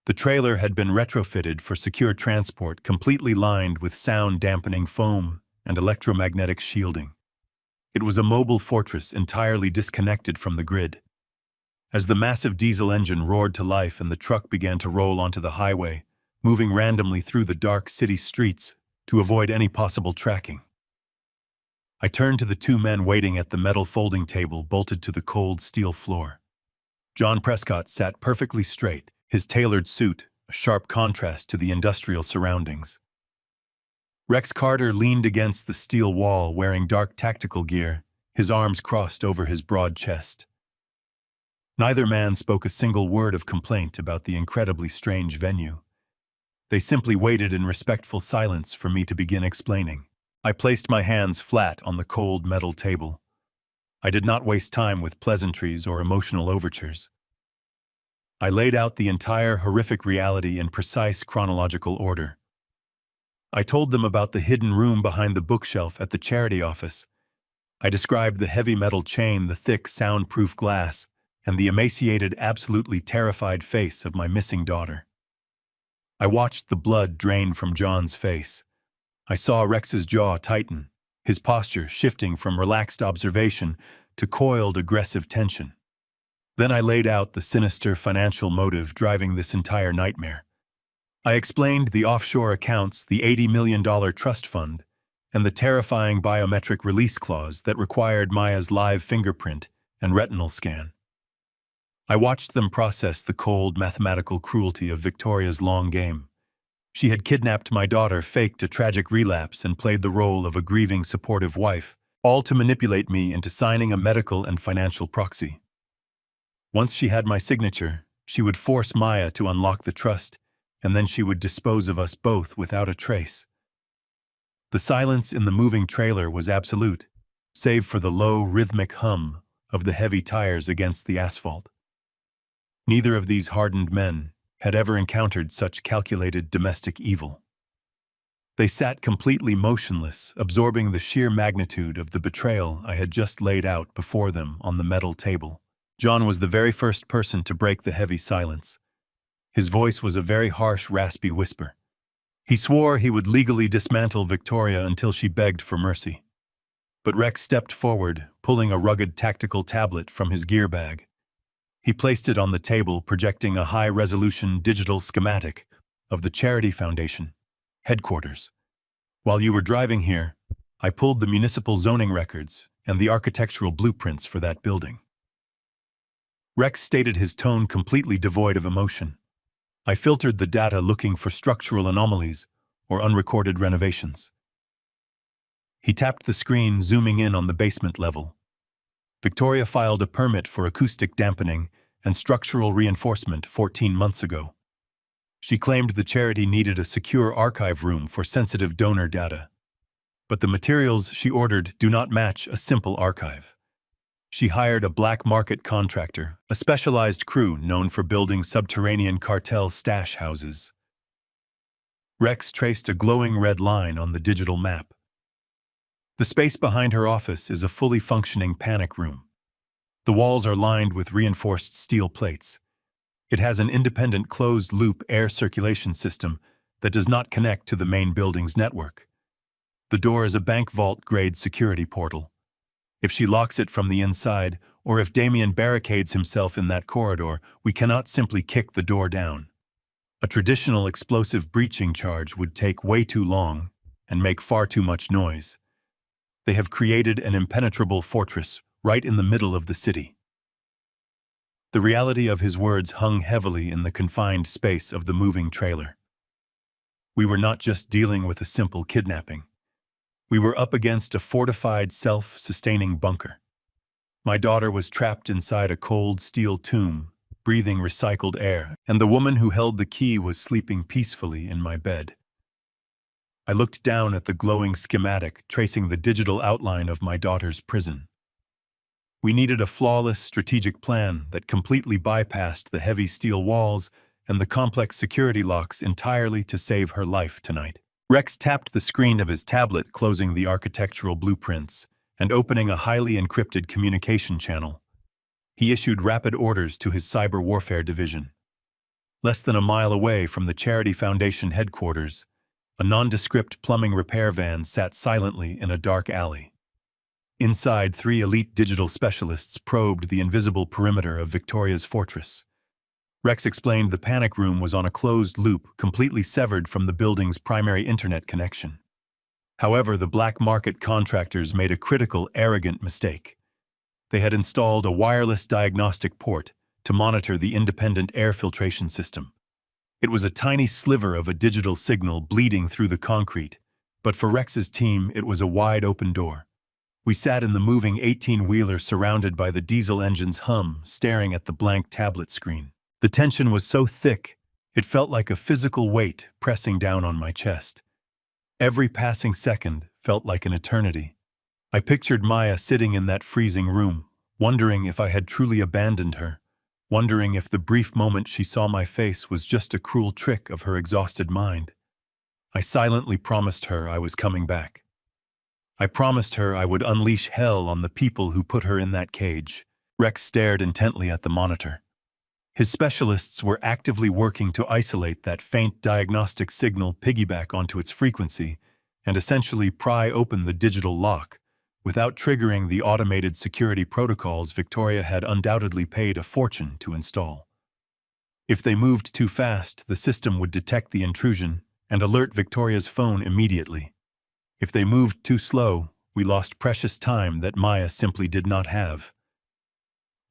The trailer had been retrofitted for secure transport, completely lined with sound-dampening foam and electromagnetic shielding. It was a mobile fortress entirely disconnected from the grid. As the massive diesel engine roared to life and the truck began to roll onto the highway, moving randomly through the dark city streets to avoid any possible tracking, I turned to the 2 men waiting at the metal folding table bolted to the cold steel floor. John Prescott sat perfectly straight, his tailored suit a sharp contrast to the industrial surroundings. Rex Carter leaned against the steel wall wearing dark tactical gear, his arms crossed over his broad chest. Neither man spoke a single word of complaint about the incredibly strange venue. They simply waited in respectful silence for me to begin explaining. I placed my hands flat on the cold metal table. I did not waste time with pleasantries or emotional overtures. I laid out the entire horrific reality in precise chronological order. I told them about the hidden room behind the bookshelf at the charity office. I described the heavy metal chain, the thick, soundproof glass, and the emaciated, absolutely terrified face of my missing daughter. I watched the blood drain from John's face. I saw Rex's jaw tighten, his posture shifting from relaxed observation to coiled, aggressive tension. Then I laid out the sinister financial motive driving this entire nightmare. I explained the offshore accounts, the $80 million trust fund, and the terrifying biometric release clause that required Maya's live fingerprint and retinal scan. I watched them process the cold, mathematical cruelty of Victoria's long game. She had kidnapped my daughter, faked a tragic relapse, and played the role of a grieving, supportive wife, all to manipulate me into signing a medical and financial proxy. Once she had my signature, she would force Maya to unlock the trust, and then she would dispose of us both without a trace. The silence in the moving trailer was absolute, save for the low, rhythmic hum of the heavy tires against the asphalt. Neither of these hardened men had ever encountered such calculated domestic evil. They sat completely motionless, absorbing the sheer magnitude of the betrayal I had just laid out before them on the metal table. John was the very first person to break the heavy silence. His voice was a very harsh, raspy whisper. He swore he would legally dismantle Victoria until she begged for mercy. But Rex stepped forward, pulling a rugged tactical tablet from his gear bag. He placed it on the table, projecting a high-resolution digital schematic of the Charity Foundation headquarters. While you were driving here, I pulled the municipal zoning records and the architectural blueprints for that building. Rex stated, his tone completely devoid of emotion. I filtered the data looking for structural anomalies or unrecorded renovations. He tapped the screen, zooming in on the basement level. Victoria filed a permit for acoustic dampening and structural reinforcement 14 months ago. She claimed the charity needed a secure archive room for sensitive donor data. But the materials she ordered do not match a simple archive. She hired a black market contractor, a specialized crew known for building subterranean cartel stash houses. Rex traced a glowing red line on the digital map. The space behind her office is a fully functioning panic room. The walls are lined with reinforced steel plates. It has an independent closed-loop air circulation system that does not connect to the main building's network. The door is a bank vault-grade security portal. If she locks it from the inside, or if Damien barricades himself in that corridor, we cannot simply kick the door down. A traditional explosive breaching charge would take way too long and make far too much noise. They have created an impenetrable fortress right in the middle of the city. The reality of his words hung heavily in the confined space of the moving trailer. We were not just dealing with a simple kidnapping. We were up against a fortified, self-sustaining bunker. My daughter was trapped inside a cold steel tomb, breathing recycled air, and the woman who held the key was sleeping peacefully in my bed. I looked down at the glowing schematic tracing the digital outline of my daughter's prison. We needed a flawless strategic plan that completely bypassed the heavy steel walls and the complex security locks entirely to save her life tonight. Rex tapped the screen of his tablet, closing the architectural blueprints and opening a highly encrypted communication channel. He issued rapid orders to his cyber warfare division. Less than a mile away from the Charity Foundation headquarters, a nondescript plumbing repair van sat silently in a dark alley. Inside, 3 elite digital specialists probed the invisible perimeter of Victoria's fortress. Rex explained the panic room was on a closed loop, completely severed from the building's primary internet connection. However, the black market contractors made a critical, arrogant mistake. They had installed a wireless diagnostic port to monitor the independent air filtration system. It was a tiny sliver of a digital signal bleeding through the concrete, but for Rex's team, it was a wide-open door. We sat in the moving 18-wheeler surrounded by the diesel engine's hum, staring at the blank tablet screen. The tension was so thick, it felt like a physical weight pressing down on my chest. Every passing second felt like an eternity. I pictured Maya sitting in that freezing room, wondering if I had truly abandoned her, wondering if the brief moment she saw my face was just a cruel trick of her exhausted mind. I silently promised her I was coming back. I promised her I would unleash hell on the people who put her in that cage. Rex stared intently at the monitor. His specialists were actively working to isolate that faint diagnostic signal, piggyback onto its frequency, and essentially pry open the digital lock, without triggering the automated security protocols Victoria had undoubtedly paid a fortune to install. If they moved too fast, the system would detect the intrusion and alert Victoria's phone immediately. If they moved too slow, we lost precious time that Maya simply did not have.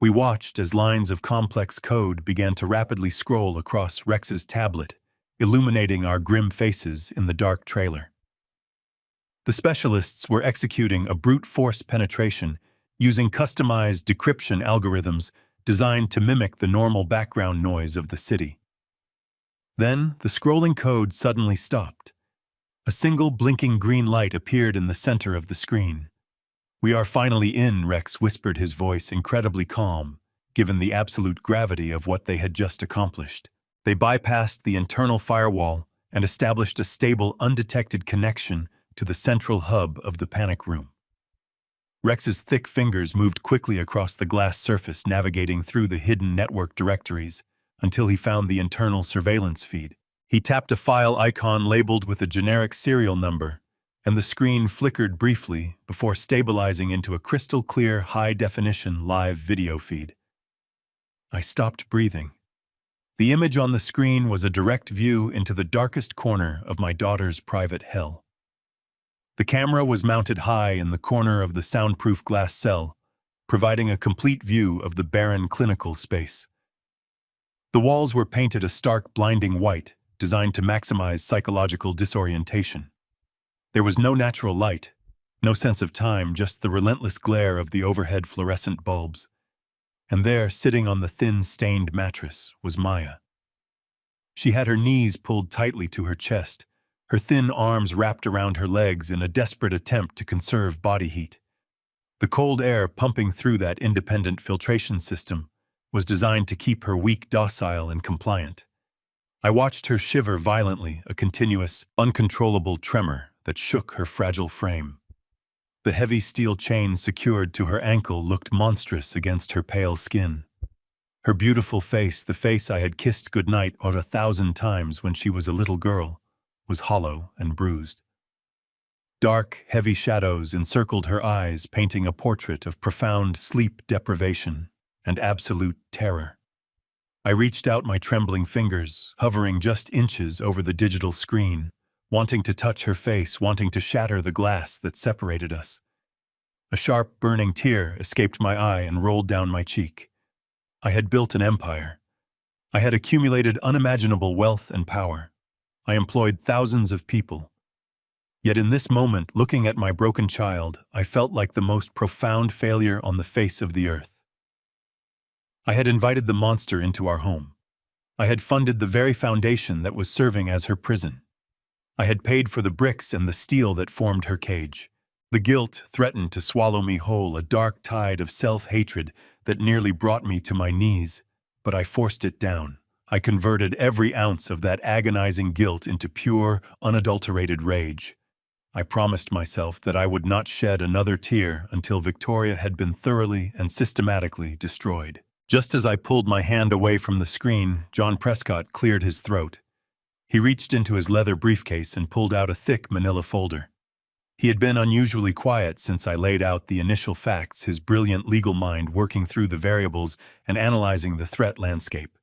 We watched as lines of complex code began to rapidly scroll across Rex's tablet, illuminating our grim faces in the dark trailer. The specialists were executing a brute force penetration using customized decryption algorithms designed to mimic the normal background noise of the city. Then, the scrolling code suddenly stopped. A single blinking green light appeared in the center of the screen. "We are finally in," Rex whispered, his voice incredibly calm, given the absolute gravity of what they had just accomplished. They bypassed the internal firewall and established a stable, undetected connection to the central hub of the panic room. Rex's thick fingers moved quickly across the glass surface, navigating through the hidden network directories until he found the internal surveillance feed. He tapped a file icon labeled with a generic serial number, and the screen flickered briefly before stabilizing into a crystal-clear, high-definition live video feed. I stopped breathing. The image on the screen was a direct view into the darkest corner of my daughter's private hell. The camera was mounted high in the corner of the soundproof glass cell, providing a complete view of the barren clinical space. The walls were painted a stark, blinding white, designed to maximize psychological disorientation. There was no natural light, no sense of time, just the relentless glare of the overhead fluorescent bulbs. And there, sitting on the thin, stained mattress, was Maya. She had her knees pulled tightly to her chest, her thin arms wrapped around her legs in a desperate attempt to conserve body heat. The cold air pumping through that independent filtration system was designed to keep her weak docile and compliant. I watched her shiver violently, a continuous, uncontrollable tremor that shook her fragile frame. The heavy steel chain secured to her ankle looked monstrous against her pale skin. Her beautiful face, the face I had kissed goodnight 1,000 times when she was a little girl, was hollow and bruised. Dark, heavy shadows encircled her eyes, painting a portrait of profound sleep deprivation and absolute terror. I reached out my trembling fingers, hovering just inches over the digital screen, wanting to touch her face, wanting to shatter the glass that separated us. A sharp, burning tear escaped my eye and rolled down my cheek. I had built an empire. I had accumulated unimaginable wealth and power. I employed thousands of people. Yet in this moment, looking at my broken child, I felt like the most profound failure on the face of the earth. I had invited the monster into our home. I had funded the very foundation that was serving as her prison. I had paid for the bricks and the steel that formed her cage. The guilt threatened to swallow me whole, a dark tide of self-hatred that nearly brought me to my knees, but I forced it down. I converted every ounce of that agonizing guilt into pure, unadulterated rage. I promised myself that I would not shed another tear until Victoria had been thoroughly and systematically destroyed. Just as I pulled my hand away from the screen, John Prescott cleared his throat. He reached into his leather briefcase and pulled out a thick manila folder. He had been unusually quiet since I laid out the initial facts, his brilliant legal mind working through the variables and analyzing the threat landscape.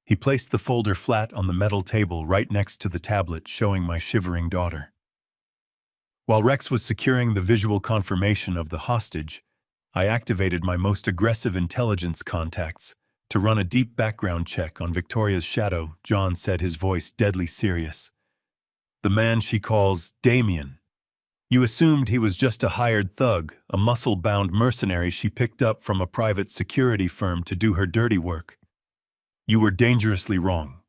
He placed the folder flat on the metal table right next to the tablet showing my shivering daughter. While Rex was securing the visual confirmation of the hostage, I activated my most aggressive intelligence contacts to run a deep background check on Victoria's shadow. John said, his voice deadly serious. The man she calls Damien. You assumed he was just a hired thug, a muscle-bound mercenary she picked up from a private security firm to do her dirty work. You were dangerously wrong.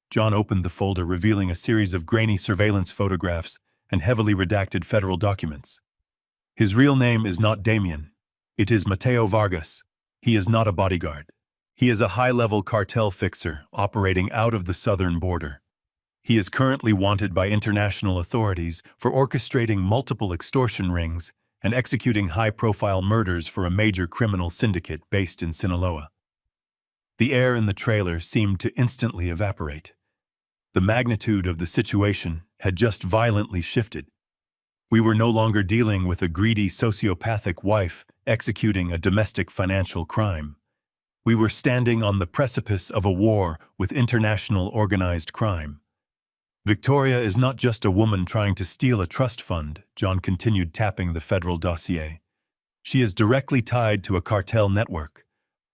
John opened the folder, revealing a series of grainy surveillance photographs and heavily redacted federal documents. His real name is not Damien. It is Mateo Vargas. He is not a bodyguard. He is a high-level cartel fixer operating out of the southern border. He is currently wanted by international authorities for orchestrating multiple extortion rings and executing high-profile murders for a major criminal syndicate based in Sinaloa. The air in the trailer seemed to instantly evaporate. The magnitude of the situation had just violently shifted. We were no longer dealing with a greedy sociopathic wife executing a domestic financial crime. We were standing on the precipice of a war with international organized crime. Victoria is not just a woman trying to steal a trust fund, John continued, tapping the federal dossier. She is directly tied to a cartel network.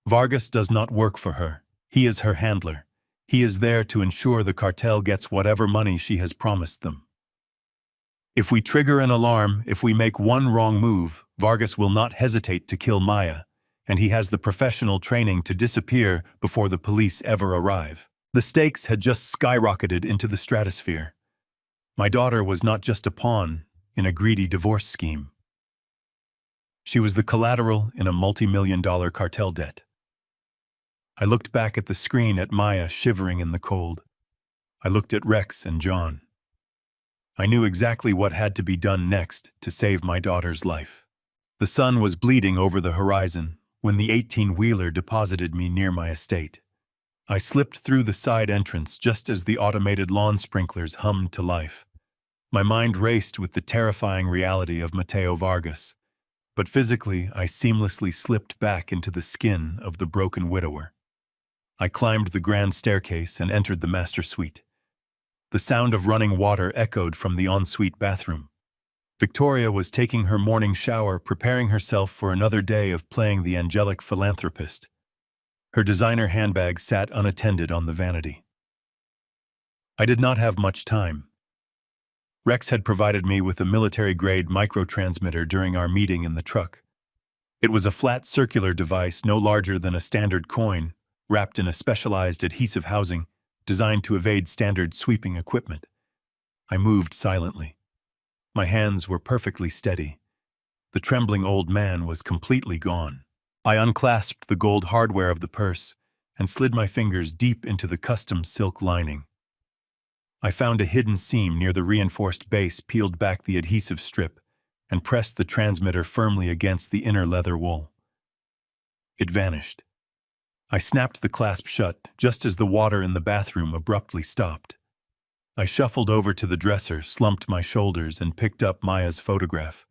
Vargas does not work for her. He is her handler. He is there to ensure the cartel gets whatever money she has promised them. If we trigger an alarm, if we make one wrong move, Vargas will not hesitate to kill Maya, and he has the professional training to disappear before the police ever arrive. The stakes had just skyrocketed into the stratosphere. My daughter was not just a pawn in a greedy divorce scheme. She was the collateral in a multi-million-dollar cartel debt. I looked back at the screen at Maya shivering in the cold. I looked at Rex and John. I knew exactly what had to be done next to save my daughter's life. The sun was bleeding over the horizon when the 18-wheeler deposited me near my estate. I slipped through the side entrance just as the automated lawn sprinklers hummed to life. My mind raced with the terrifying reality of Mateo Vargas, but physically I seamlessly slipped back into the skin of the broken widower. I climbed the grand staircase and entered the master suite. The sound of running water echoed from the ensuite bathroom. Victoria was taking her morning shower, preparing herself for another day of playing the angelic philanthropist. Her designer handbag sat unattended on the vanity. I did not have much time. Rex had provided me with a military-grade microtransmitter during our meeting in the truck. It was a flat circular device no larger than a standard coin, wrapped in a specialized adhesive housing designed to evade standard sweeping equipment. I moved silently. My hands were perfectly steady. The trembling old man was completely gone. I unclasped the gold hardware of the purse and slid my fingers deep into the custom silk lining. I found a hidden seam near the reinforced base, peeled back the adhesive strip, and pressed the transmitter firmly against the inner leather wool. It vanished. I snapped the clasp shut just as the water in the bathroom abruptly stopped. I shuffled over to the dresser, slumped my shoulders, and picked up Maya's photograph.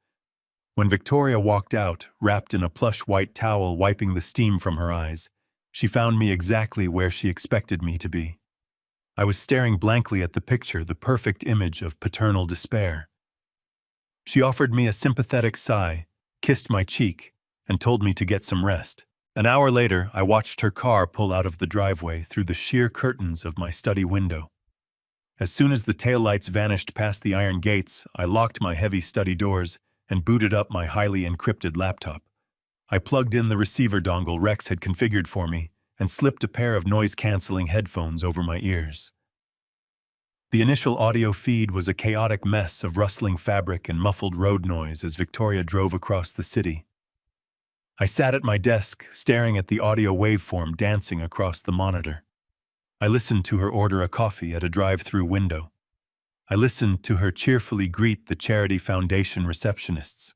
When Victoria walked out, wrapped in a plush white towel wiping the steam from her eyes, she found me exactly where she expected me to be. I was staring blankly at the picture, the perfect image of paternal despair. She offered me a sympathetic sigh, kissed my cheek, and told me to get some rest. An hour later, I watched her car pull out of the driveway through the sheer curtains of my study window. As soon as the taillights vanished past the iron gates, I locked my heavy study doors and booted up my highly encrypted laptop. I plugged in the receiver dongle Rex had configured for me and slipped a pair of noise-canceling headphones over my ears. The initial audio feed was a chaotic mess of rustling fabric and muffled road noise as Victoria drove across the city. I sat at my desk, staring at the audio waveform dancing across the monitor. I listened to her order a coffee at a drive-through window. I listened to her cheerfully greet the Charity Foundation receptionists.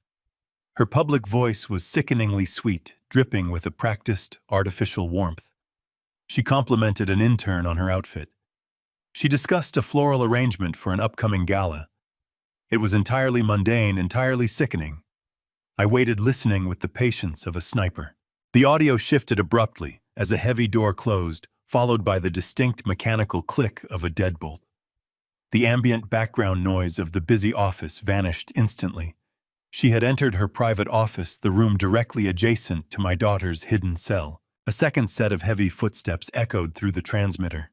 Her public voice was sickeningly sweet, dripping with a practiced, artificial warmth. She complimented an intern on her outfit. She discussed a floral arrangement for an upcoming gala. It was entirely mundane, entirely sickening. I waited listening with the patience of a sniper. The audio shifted abruptly as a heavy door closed, followed by the distinct mechanical click of a deadbolt. The ambient background noise of the busy office vanished instantly. She had entered her private office, the room directly adjacent to my daughter's hidden cell. A second set of heavy footsteps echoed through the transmitter.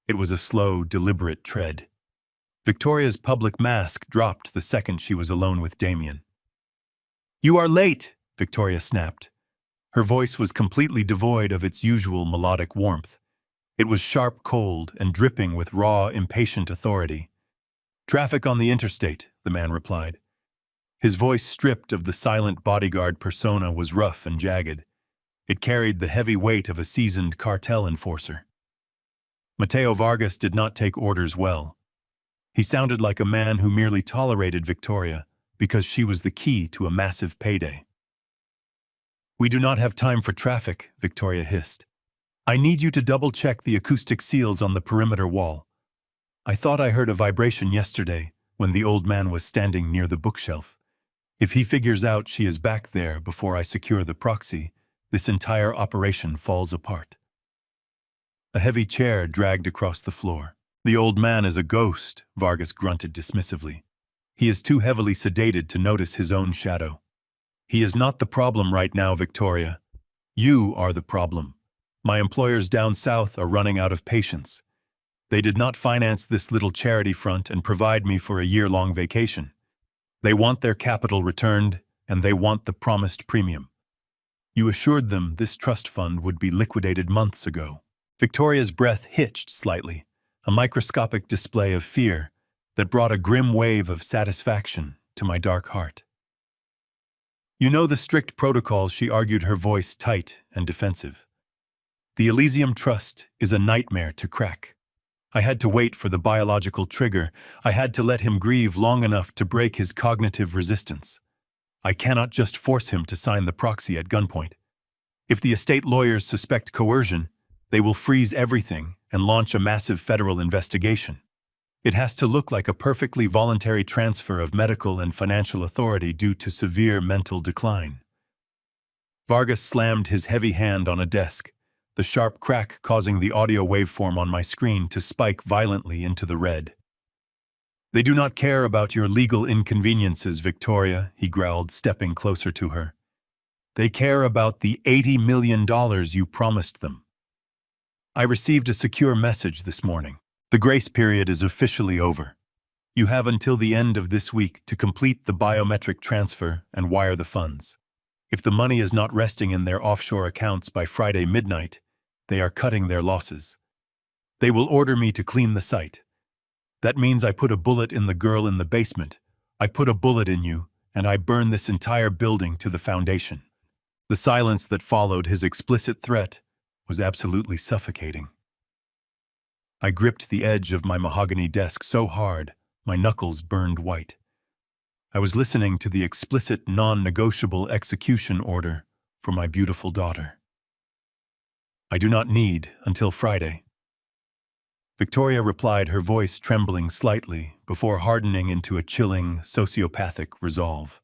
It was a slow, deliberate tread. Victoria's public mask dropped the second she was alone with Damien. "You are late," Victoria snapped. Her voice was completely devoid of its usual melodic warmth. It was sharp, cold, and dripping with raw, impatient authority. "Traffic on the interstate," the man replied. His voice, stripped of the silent bodyguard persona, was rough and jagged. It carried the heavy weight of a seasoned cartel enforcer. Mateo Vargas did not take orders well. He sounded like a man who merely tolerated Victoria because she was the key to a massive payday. "We do not have time for traffic," Victoria hissed. "I need you to double-check the acoustic seals on the perimeter wall. I thought I heard a vibration yesterday when the old man was standing near the bookshelf. If he figures out she is back there before I secure the proxy, this entire operation falls apart." A heavy chair dragged across the floor. "The old man is a ghost," Vargas grunted dismissively. "He is too heavily sedated to notice his own shadow." "He is not the problem right now, Victoria. You are the problem. My employers down south are running out of patience. They did not finance this little charity front and provide me for a year-long vacation. They want their capital returned, and they want the promised premium. You assured them this trust fund would be liquidated months ago." Victoria's breath hitched slightly, a microscopic display of fear that brought a grim wave of satisfaction to my dark heart. "You know the strict protocols," she argued, her voice tight and defensive. "The Elysium Trust is a nightmare to crack. I had to wait for the biological trigger. I had to let him grieve long enough to break his cognitive resistance. I cannot just force him to sign the proxy at gunpoint. If the estate lawyers suspect coercion, they will freeze everything and launch a massive federal investigation. It has to look like a perfectly voluntary transfer of medical and financial authority due to severe mental decline." Vargas slammed his heavy hand on a desk, the sharp crack causing the audio waveform on my screen to spike violently into the red. "They do not care about your legal inconveniences, Victoria," he growled, stepping closer to her. "They care about the $80 million you promised them. I received a secure message this morning. The grace period is officially over. You have until the end of this week to complete the biometric transfer and wire the funds. If the money is not resting in their offshore accounts by Friday midnight, they are cutting their losses. They will order me to clean the site. That means I put a bullet in the girl in the basement. I put a bullet in you, and I burn this entire building to the foundation." The silence that followed his explicit threat was absolutely suffocating. I gripped the edge of my mahogany desk so hard, my knuckles burned white. I was listening to the explicit, non-negotiable execution order for my beautiful daughter. "I do not need until Friday." Victoria replied, her voice trembling slightly before hardening into a chilling, sociopathic resolve.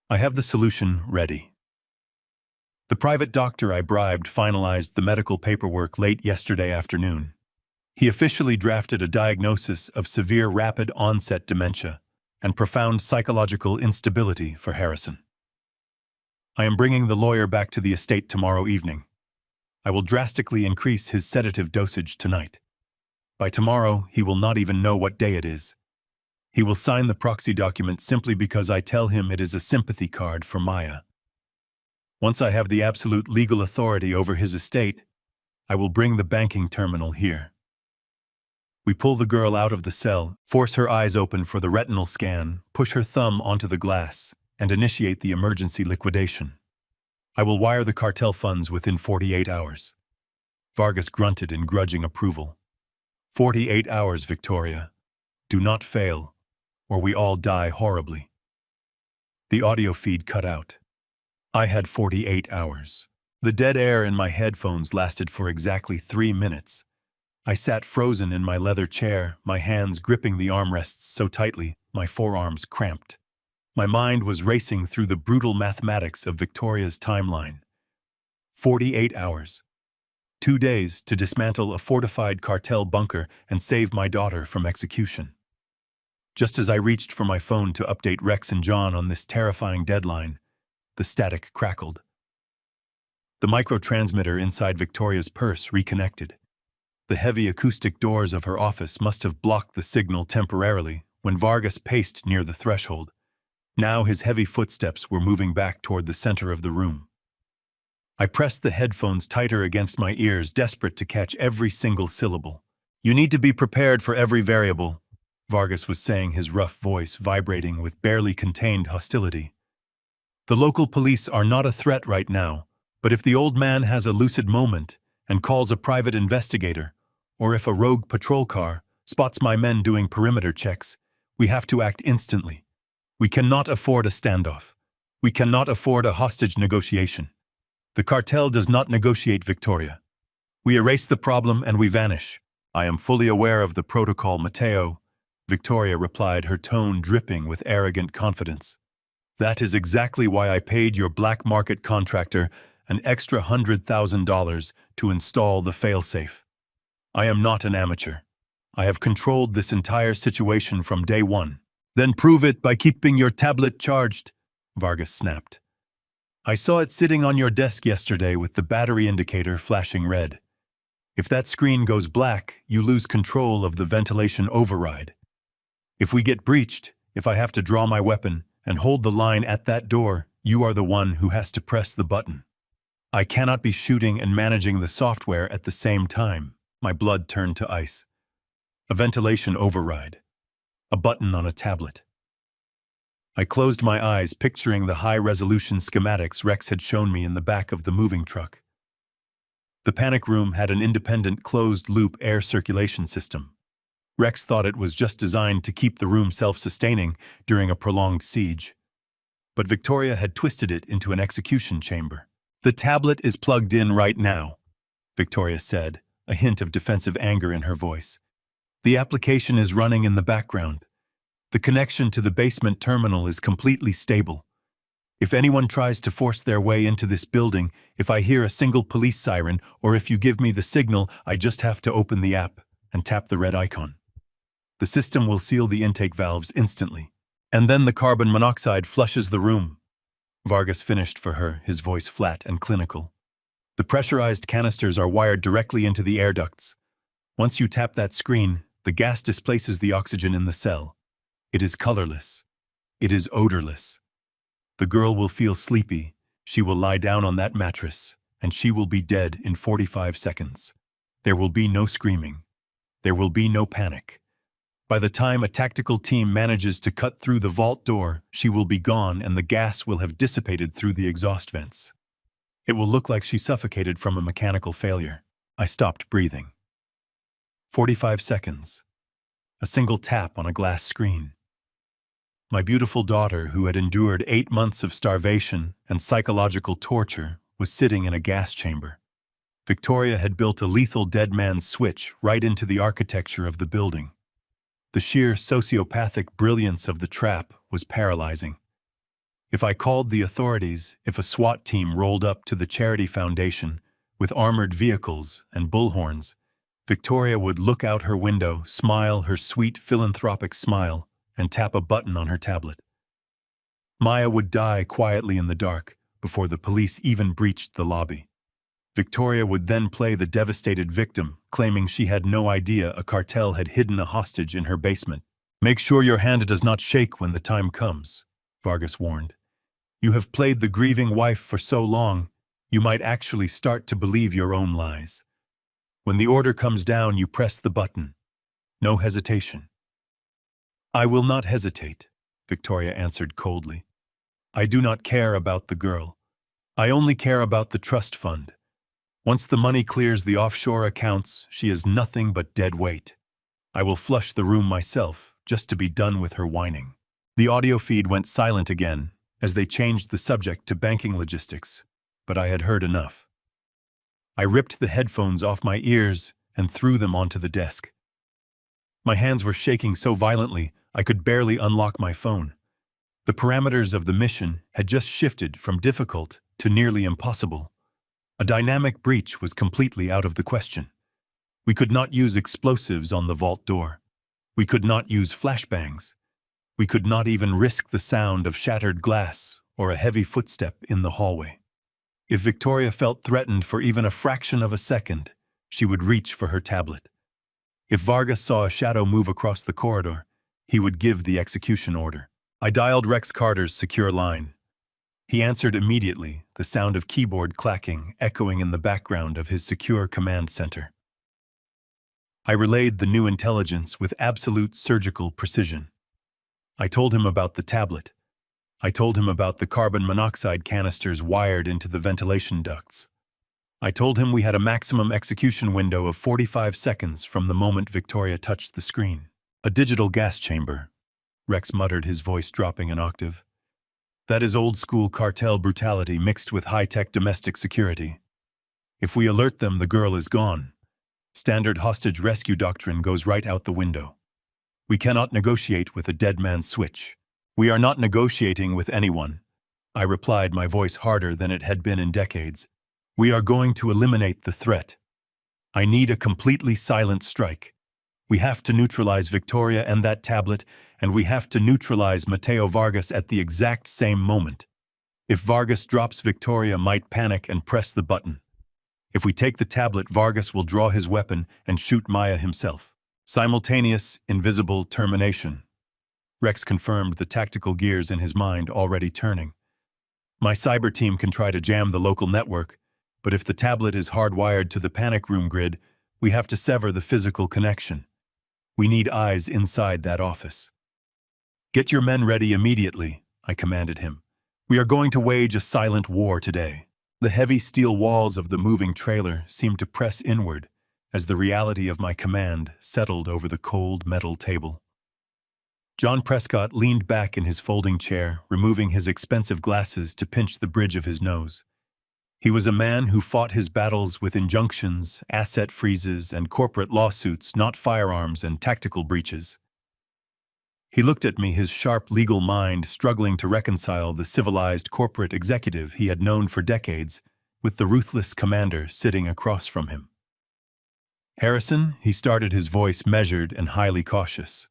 "I have the solution ready." The private doctor I bribed finalized the medical paperwork late yesterday afternoon. He officially drafted a diagnosis of severe rapid-onset dementia and profound psychological instability for Harrison. I am bringing the lawyer back to the estate tomorrow evening. I will drastically increase his sedative dosage tonight. By tomorrow, he will not even know what day it is. He will sign the proxy document simply because I tell him it is a sympathy card for Maya. Once I have the absolute legal authority over his estate, I will bring the banking terminal here. We pull the girl out of the cell, force her eyes open for the retinal scan, push her thumb onto the glass, and initiate the emergency liquidation. I will wire the cartel funds within 48 hours. Vargas grunted in grudging approval. 48 hours, Victoria. Do not fail, or we all die horribly. The audio feed cut out. I had 48 hours. The dead air in my headphones lasted for exactly 3 minutes. I sat frozen in my leather chair, my hands gripping the armrests so tightly, my forearms cramped. My mind was racing through the brutal mathematics of Victoria's timeline. 48 hours. 2 days to dismantle a fortified cartel bunker and save my daughter from execution. Just as I reached for my phone to update Rex and John on this terrifying deadline, the static crackled. The microtransmitter inside Victoria's purse reconnected. The heavy acoustic doors of her office must have blocked the signal temporarily when Vargas paced near the threshold. Now his heavy footsteps were moving back toward the center of the room. I pressed the headphones tighter against my ears, desperate to catch every single syllable. You need to be prepared for every variable, Vargas was saying, his rough voice vibrating with barely contained hostility. The local police are not a threat right now, but if the old man has a lucid moment and calls a private investigator, or if a rogue patrol car spots my men doing perimeter checks, we have to act instantly. We cannot afford a standoff. We cannot afford a hostage negotiation. The cartel does not negotiate, Victoria. We erase the problem and we vanish. I am fully aware of the protocol, Mateo, Victoria replied, her tone dripping with arrogant confidence. That is exactly why I paid your black market contractor an extra $100,000 to install the failsafe. I am not an amateur. I have controlled this entire situation from day one. Then prove it by keeping your tablet charged, Vargas snapped. I saw it sitting on your desk yesterday with the battery indicator flashing red. If that screen goes black, you lose control of the ventilation override. If we get breached, if I have to draw my weapon and hold the line at that door, you are the one who has to press the button. I cannot be shooting and managing the software at the same time. My blood turned to ice. A ventilation override. A button on a tablet. I closed my eyes, picturing the high-resolution schematics Rex had shown me in the back of the moving truck. The panic room had an independent closed-loop air circulation system. Rex thought it was just designed to keep the room self-sustaining during a prolonged siege. But Victoria had twisted it into an execution chamber. The tablet is plugged in right now, Victoria said, a hint of defensive anger in her voice. The application is running in the background. The connection to the basement terminal is completely stable. If anyone tries to force their way into this building, if I hear a single police siren, or if you give me the signal, I just have to open the app and tap the red icon. The system will seal the intake valves instantly, and then the carbon monoxide flushes the room. Vargas finished for her, his voice flat and clinical. The pressurized canisters are wired directly into the air ducts. Once you tap that screen, the gas displaces the oxygen in the cell. It is colorless. It is odorless. The girl will feel sleepy. She will lie down on that mattress, and she will be dead in 45 seconds. There will be no screaming. There will be no panic. By the time a tactical team manages to cut through the vault door, she will be gone and the gas will have dissipated through the exhaust vents. It will look like she suffocated from a mechanical failure. I stopped breathing. 45 seconds. A single tap on a glass screen. My beautiful daughter, who had endured 8 months of starvation and psychological torture, was sitting in a gas chamber. Victoria had built a lethal dead man's switch right into the architecture of the building. The sheer sociopathic brilliance of the trap was paralyzing. If I called the authorities, if a SWAT team rolled up to the charity foundation with armored vehicles and bullhorns, Victoria would look out her window, smile her sweet philanthropic smile, and tap a button on her tablet. Maya would die quietly in the dark, before the police even breached the lobby. Victoria would then play the devastated victim, claiming she had no idea a cartel had hidden a hostage in her basement. "Make sure your hand does not shake when the time comes," Vargas warned. "You have played the grieving wife for so long, you might actually start to believe your own lies. When the order comes down, you press the button. No hesitation." "I will not hesitate," Victoria answered coldly. "I do not care about the girl. I only care about the trust fund. Once the money clears the offshore accounts, she is nothing but dead weight. I will flush the room myself, just to be done with her whining." The audio feed went silent again as they changed the subject to banking logistics, but I had heard enough. I ripped the headphones off my ears and threw them onto the desk. My hands were shaking so violently I could barely unlock my phone. The parameters of the mission had just shifted from difficult to nearly impossible. A dynamic breach was completely out of the question. We could not use explosives on the vault door. We could not use flashbangs. We could not even risk the sound of shattered glass or a heavy footstep in the hallway. If Victoria felt threatened for even a fraction of a second, she would reach for her tablet. If Vargas saw a shadow move across the corridor, he would give the execution order. I dialed Rex Carter's secure line. He answered immediately, the sound of keyboard clacking echoing in the background of his secure command center. I relayed the new intelligence with absolute surgical precision. I told him about the tablet. I told him about the carbon monoxide canisters wired into the ventilation ducts. I told him we had a maximum execution window of 45 seconds from the moment Victoria touched the screen. "A digital gas chamber," Rex muttered, his voice dropping an octave. "That is old-school cartel brutality mixed with high-tech domestic security. If we alert them, the girl is gone. Standard hostage rescue doctrine goes right out the window. We cannot negotiate with a dead man's switch." "We are not negotiating with anyone," I replied, my voice harder than it had been in decades. "We are going to eliminate the threat. I need a completely silent strike. We have to neutralize Victoria and that tablet, and we have to neutralize Mateo Vargas at the exact same moment. If Vargas drops, Victoria might panic and press the button. If we take the tablet, Vargas will draw his weapon and shoot Maya himself. Simultaneous, invisible termination." Rex confirmed, the tactical gears in his mind already turning. "My cyber team can try to jam the local network, but if the tablet is hardwired to the panic room grid, we have to sever the physical connection. We need eyes inside that office." "Get your men ready immediately," I commanded him. "We are going to wage a silent war today." The heavy steel walls of the moving trailer seemed to press inward as the reality of my command settled over the cold metal table. John Prescott leaned back in his folding chair, removing his expensive glasses to pinch the bridge of his nose. He was a man who fought his battles with injunctions, asset freezes, and corporate lawsuits, not firearms and tactical breaches. He looked at me, his sharp legal mind struggling to reconcile the civilized corporate executive he had known for decades with the ruthless commander sitting across from him. "Harrison," he started, his voice measured and highly cautious.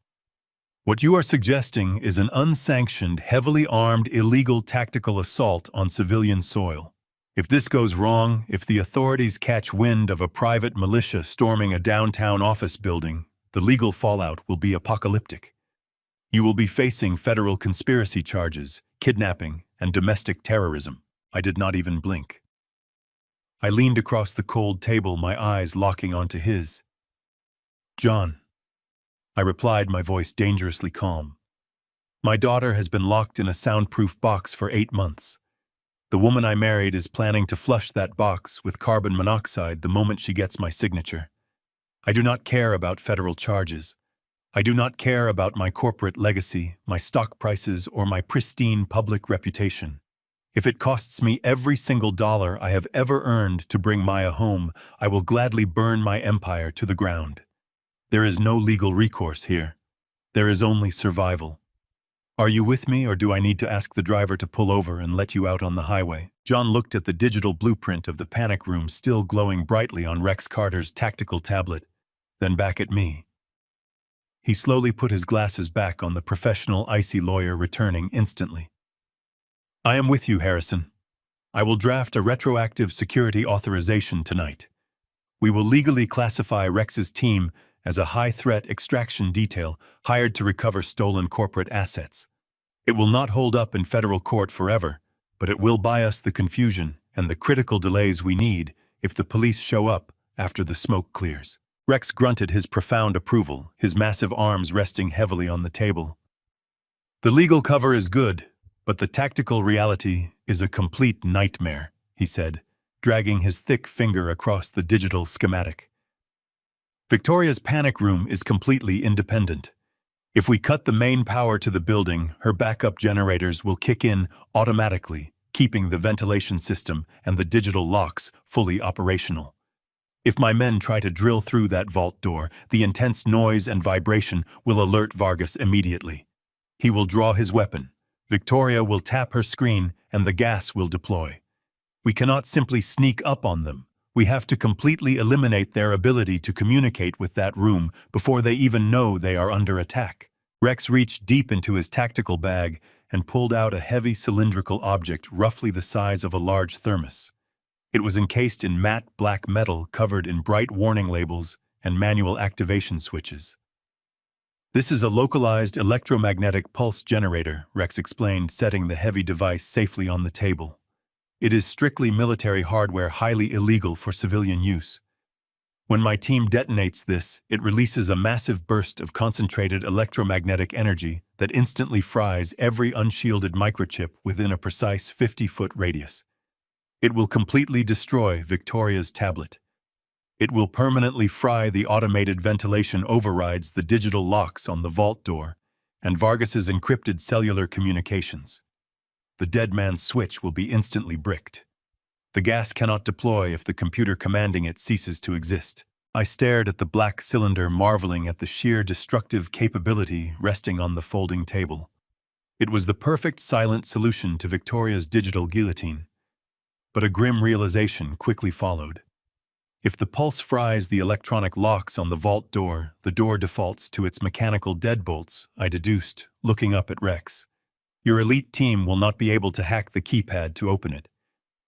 "What you are suggesting is an unsanctioned, heavily armed, illegal tactical assault on civilian soil. If this goes wrong, if the authorities catch wind of a private militia storming a downtown office building, the legal fallout will be apocalyptic. You will be facing federal conspiracy charges, kidnapping, and domestic terrorism." I did not even blink. I leaned across the cold table, my eyes locking onto his. "John," I replied, my voice dangerously calm. "My daughter has been locked in a soundproof box for 8 months. The woman I married is planning to flush that box with carbon monoxide the moment she gets my signature. I do not care about federal charges. I do not care about my corporate legacy, my stock prices, or my pristine public reputation. If it costs me every single dollar I have ever earned to bring Maya home, I will gladly burn my empire to the ground. There is no legal recourse here. There is only survival. Are you with me, or do I need to ask the driver to pull over and let you out on the highway?" John looked at the digital blueprint of the panic room still glowing brightly on Rex Carter's tactical tablet, then back at me. He slowly put his glasses back on, the professional, icy lawyer returning instantly. "I am with you, Harrison. I will draft a retroactive security authorization tonight. We will legally classify Rex's team as a high-threat extraction detail hired to recover stolen corporate assets. It will not hold up in federal court forever, but it will buy us the confusion and the critical delays we need if the police show up after the smoke clears. Rex grunted his profound approval, his massive arms resting heavily on the table. The legal cover is good, but the tactical reality is a complete nightmare, he said, dragging his thick finger across the digital schematic. Victoria's panic room is completely independent. If we cut the main power to the building, her backup generators will kick in automatically, keeping the ventilation system and the digital locks fully operational. If my men try to drill through that vault door, the intense noise and vibration will alert Vargas immediately. He will draw his weapon. Victoria will tap her screen, and the gas will deploy. We cannot simply sneak up on them. We have to completely eliminate their ability to communicate with that room before they even know they are under attack. Rex reached deep into his tactical bag and pulled out a heavy cylindrical object roughly the size of a large thermos. It was encased in matte black metal covered in bright warning labels and manual activation switches. "This is a localized electromagnetic pulse generator," Rex explained, setting the heavy device safely on the table. "It is strictly military hardware, highly illegal for civilian use. When my team detonates this, it releases a massive burst of concentrated electromagnetic energy that instantly fries every unshielded microchip within a precise 50-foot radius. It will completely destroy Victoria's tablet. It will permanently fry the automated ventilation overrides, the digital locks on the vault door, and Vargas's encrypted cellular communications. The dead man's switch will be instantly bricked. The gas cannot deploy if the computer commanding it ceases to exist." I stared at the black cylinder, marveling at the sheer destructive capability resting on the folding table. It was the perfect silent solution to Victoria's digital guillotine. But a grim realization quickly followed. If the pulse fries the electronic locks on the vault door, the door defaults to its mechanical deadbolts, I deduced, looking up at Rex. "Your elite team will not be able to hack the keypad to open it.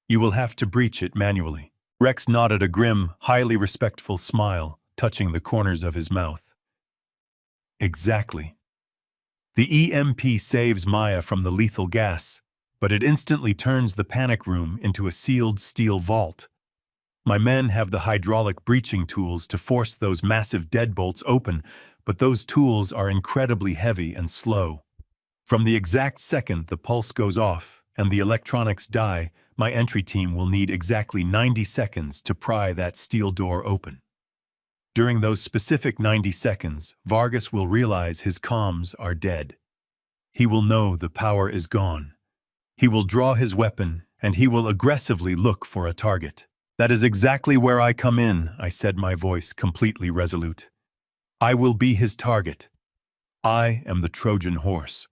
You will have to breach it manually." Rex nodded, a grim, highly respectful smile touching the corners of his mouth. "Exactly. The EMP saves Maya from the lethal gas, but it instantly turns the panic room into a sealed steel vault. My men have the hydraulic breaching tools to force those massive deadbolts open, but those tools are incredibly heavy and slow. From the exact second the pulse goes off and the electronics die, my entry team will need exactly 90 seconds to pry that steel door open. During those specific 90 seconds, Vargas will realize his comms are dead. He will know the power is gone. He will draw his weapon, and he will aggressively look for a target. "That is exactly where I come in," I said, my voice completely resolute. "I will be his target. I am the Trojan horse."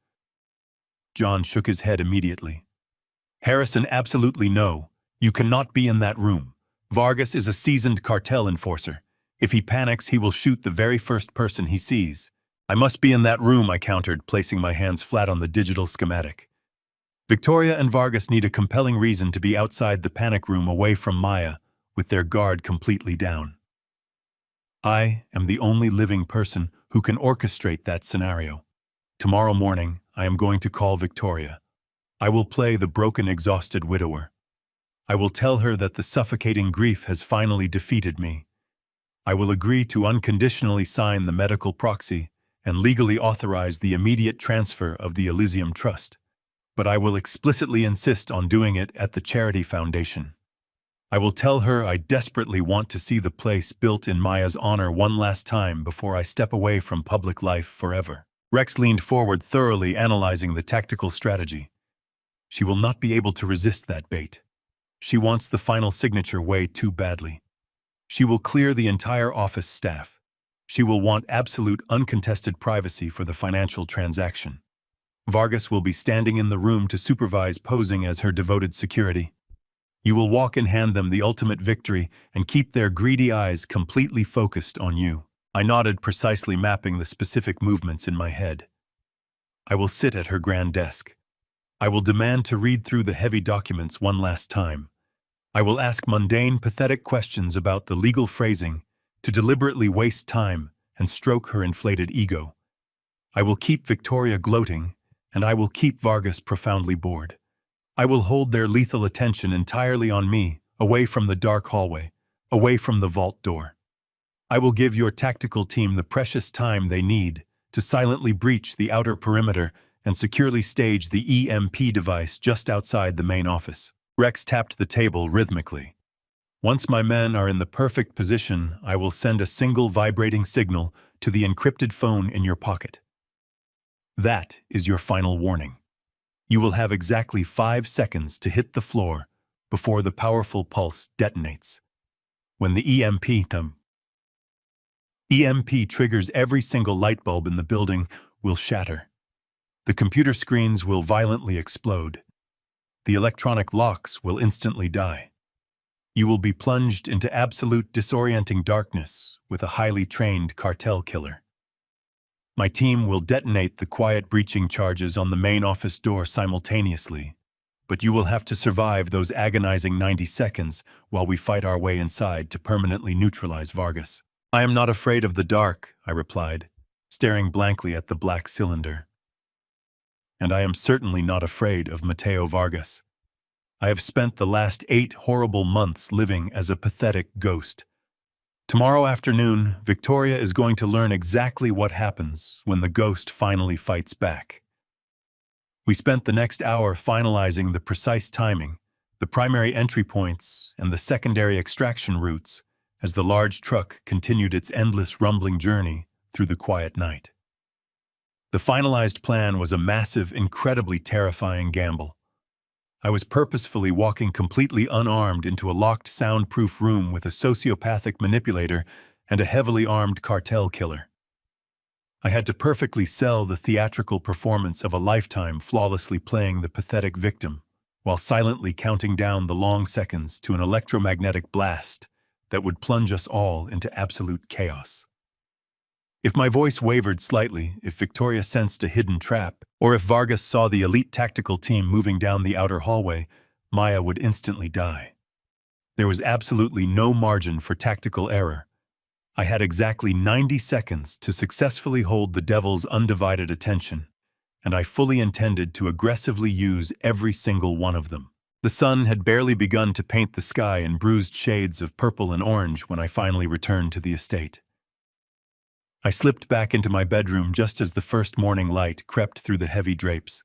John shook his head immediately. "Harrison, absolutely no. You cannot be in that room. Vargas is a seasoned cartel enforcer. If he panics, he will shoot the very first person he sees." "I must be in that room," I countered, placing my hands flat on the digital schematic. "Victoria and Vargas need a compelling reason to be outside the panic room, away from Maya, with their guard completely down. I am the only living person who can orchestrate that scenario. Tomorrow morning, I am going to call Victoria. I will play the broken, exhausted widower. I will tell her that the suffocating grief has finally defeated me. I will agree to unconditionally sign the medical proxy and legally authorize the immediate transfer of the Elysium Trust. But I will explicitly insist on doing it at the Charity Foundation. I will tell her I desperately want to see the place built in Maya's honor one last time before I step away from public life forever." Rex leaned forward, thoroughly analyzing the tactical strategy. She will not be able to resist that bait. She wants the final signature way too badly. She will clear the entire office staff. She will want absolute, uncontested privacy for the financial transaction. Vargas will be standing in the room to supervise, posing as her devoted security. You will walk and hand them the ultimate victory and keep their greedy eyes completely focused on you. I nodded, precisely mapping the specific movements in my head. I will sit at her grand desk. I will demand to read through the heavy documents one last time. I will ask mundane, pathetic questions about the legal phrasing to deliberately waste time and stroke her inflated ego. I will keep Victoria gloating, and I will keep Vargas profoundly bored. I will hold their lethal attention entirely on me, away from the dark hallway, away from the vault door. I will give your tactical team the precious time they need to silently breach the outer perimeter and securely stage the EMP device just outside the main office. Rex tapped the table rhythmically. Once my men are in the perfect position, I will send a single vibrating signal to the encrypted phone in your pocket. That is your final warning. You will have exactly 5 seconds to hit the floor before the powerful pulse detonates. When the EMP triggers, every single light bulb in the building will shatter. The computer screens will violently explode. The electronic locks will instantly die. You will be plunged into absolute disorienting darkness with a highly trained cartel killer. My team will detonate the quiet breaching charges on the main office door simultaneously, but you will have to survive those agonizing 90 seconds while we fight our way inside to permanently neutralize Vargas. I am not afraid of the dark, I replied, staring blankly at the black cylinder. And I am certainly not afraid of Mateo Vargas. I have spent the last 8 horrible months living as a pathetic ghost. Tomorrow afternoon, Victoria is going to learn exactly what happens when the ghost finally fights back. We spent the next hour finalizing the precise timing, the primary entry points, and the secondary extraction routes as the large truck continued its endless rumbling journey through the quiet night. The finalized plan was a massive, incredibly terrifying gamble. I was purposefully walking completely unarmed into a locked, soundproof room with a sociopathic manipulator and a heavily armed cartel killer. I had to perfectly sell the theatrical performance of a lifetime flawlessly playing the pathetic victim, while silently counting down the long seconds to an electromagnetic blast that would plunge us all into absolute chaos. If my voice wavered slightly, if Victoria sensed a hidden trap, or if Vargas saw the elite tactical team moving down the outer hallway, Maya would instantly die. There was absolutely no margin for tactical error. I had exactly 90 seconds to successfully hold the devil's undivided attention, and I fully intended to aggressively use every single one of them. The sun had barely begun to paint the sky in bruised shades of purple and orange when I finally returned to the estate. I slipped back into my bedroom just as the first morning light crept through the heavy drapes.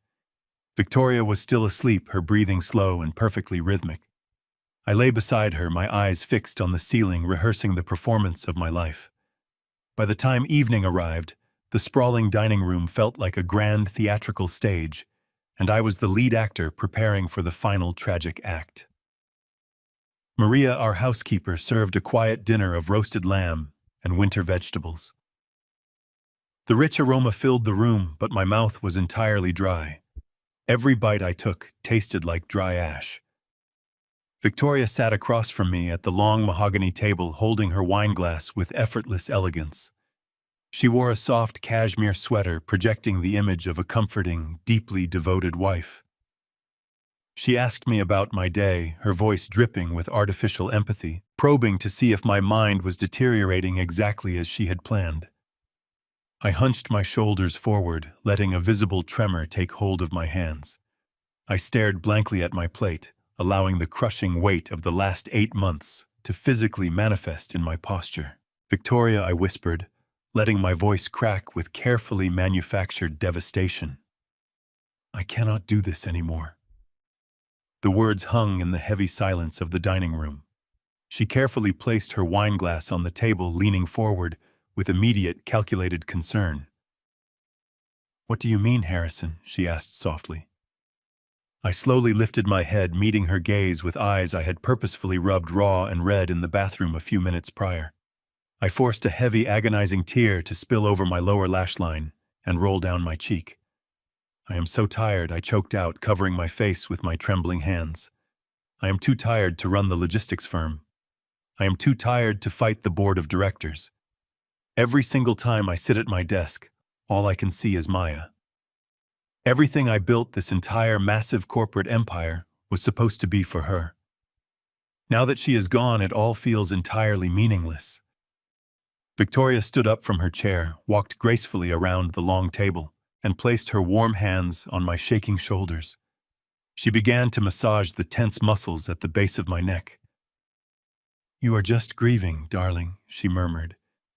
Victoria was still asleep, her breathing slow and perfectly rhythmic. I lay beside her, my eyes fixed on the ceiling, rehearsing the performance of my life. By the time evening arrived, the sprawling dining room felt like a grand theatrical stage, and I was the lead actor preparing for the final tragic act. Maria, our housekeeper, served a quiet dinner of roasted lamb and winter vegetables. The rich aroma filled the room, but my mouth was entirely dry. Every bite I took tasted like dry ash. Victoria sat across from me at the long mahogany table, holding her wineglass with effortless elegance. She wore a soft cashmere sweater, projecting the image of a comforting, deeply devoted wife. She asked me about my day, her voice dripping with artificial empathy, probing to see if my mind was deteriorating exactly as she had planned. I hunched my shoulders forward, letting a visible tremor take hold of my hands. I stared blankly at my plate, allowing the crushing weight of the last 8 months to physically manifest in my posture. "Victoria," I whispered, letting my voice crack with carefully manufactured devastation. "I cannot do this anymore." The words hung in the heavy silence of the dining room. She carefully placed her wineglass on the table, leaning forward with immediate, calculated concern. "What do you mean, Harrison?" she asked softly. I slowly lifted my head, meeting her gaze with eyes I had purposefully rubbed raw and red in the bathroom a few minutes prior. I forced a heavy, agonizing tear to spill over my lower lash line and roll down my cheek. "I am so tired," I choked out, covering my face with my trembling hands. "I am too tired to run the logistics firm. I am too tired to fight the board of directors. Every single time I sit at my desk, all I can see is Maya. Everything I built, this entire massive corporate empire, was supposed to be for her. Now that she is gone, it all feels entirely meaningless. Victoria stood up from her chair, walked gracefully around the long table, and placed her warm hands on my shaking shoulders. She began to massage the tense muscles at the base of my neck. "You are just grieving, darling," she murmured,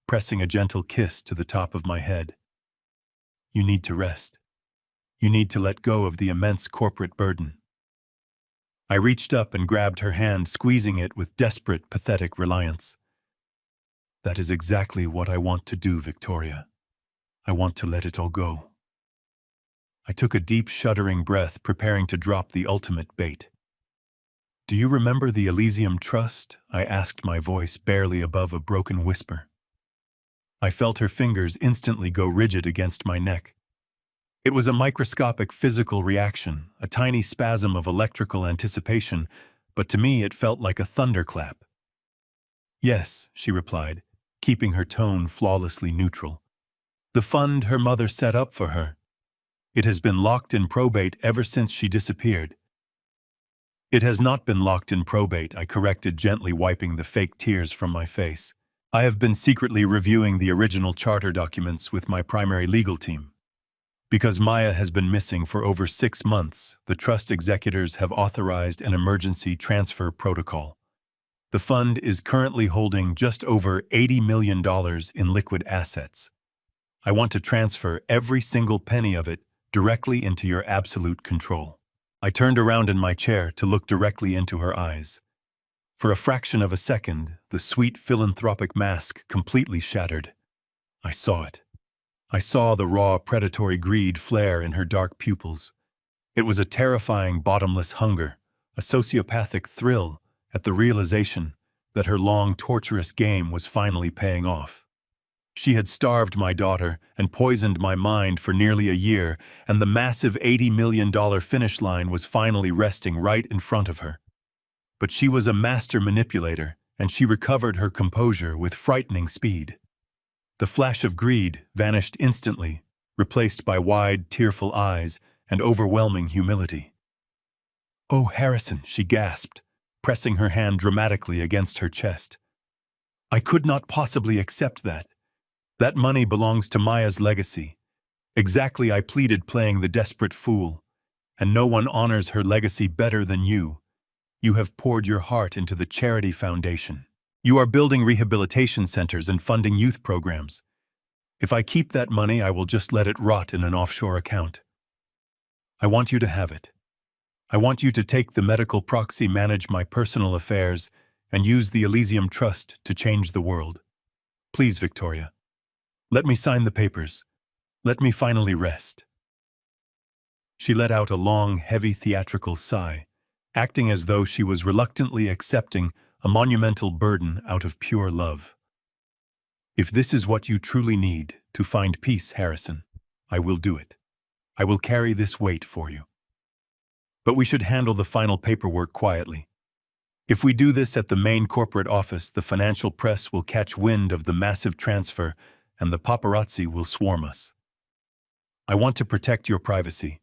pressing a gentle kiss to the top of my head. "You need to rest. You need to let go of the immense corporate burden." I reached up and grabbed her hand, squeezing it with desperate, pathetic reliance. "That is exactly what I want to do, Victoria. I want to let it all go." I took a deep, shuddering breath, preparing to drop the ultimate bait. "Do you remember the Elysium Trust?" I asked, my voice barely above a broken whisper. I felt her fingers instantly go rigid against my neck. It was a microscopic physical reaction, a tiny spasm of electrical anticipation, but to me it felt like a thunderclap. "Yes," she replied, keeping her tone flawlessly neutral. "The fund her mother set up for her. It has been locked in probate ever since she disappeared." "It has not been locked in probate," I corrected, gently wiping the fake tears from my face. "I have been secretly reviewing the original charter documents with my primary legal team. Because Maya has been missing for over 6 months, the trust executors have authorized an emergency transfer protocol. The fund is currently holding just over $80 million in liquid assets. I want to transfer every single penny of it directly into your absolute control." I turned around in my chair to look directly into her eyes. For a fraction of a second, the sweet philanthropic mask completely shattered. I saw it. I saw the raw, predatory greed flare in her dark pupils. It was a terrifying, bottomless hunger, a sociopathic thrill at the realization that her long, torturous game was finally paying off. She had starved my daughter and poisoned my mind for nearly a year, and the massive $80 million finish line was finally resting right in front of her. But she was a master manipulator, and she recovered her composure with frightening speed. The flash of greed vanished instantly, replaced by wide, tearful eyes and overwhelming humility. "Oh, Harrison," she gasped, pressing her hand dramatically against her chest. "I could not possibly accept that. That money belongs to Maya's legacy. Exactly, I pleaded, playing the desperate fool. And no one honors her legacy better than you. You have poured your heart into the charity foundation. You are building rehabilitation centers and funding youth programs. If I keep that money, I will just let it rot in an offshore account. I want you to have it. I want you to take the medical proxy, manage my personal affairs, and use the Elysium Trust to change the world. Please, Victoria. Let me sign the papers. Let me finally rest." She let out a long, heavy theatrical sigh, acting as though she was reluctantly accepting a monumental burden out of pure love. "If this is what you truly need to find peace, Harrison, I will do it. I will carry this weight for you. But we should handle the final paperwork quietly. If we do this at the main corporate office, the financial press will catch wind of the massive transfer and the paparazzi will swarm us. I want to protect your privacy.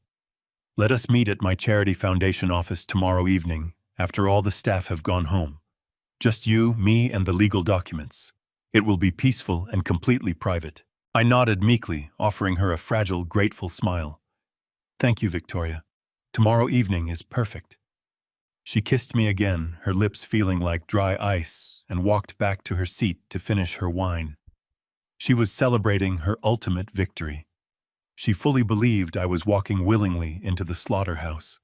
Let us meet at my charity foundation office tomorrow evening, after all the staff have gone home. Just you, me, and the legal documents. It will be peaceful and completely private." I nodded meekly, offering her a fragile, grateful smile. "Thank you, Victoria. Tomorrow evening is perfect." She kissed me again, her lips feeling like dry ice, and walked back to her seat to finish her wine. She was celebrating her ultimate victory. She fully believed I was walking willingly into the slaughterhouse.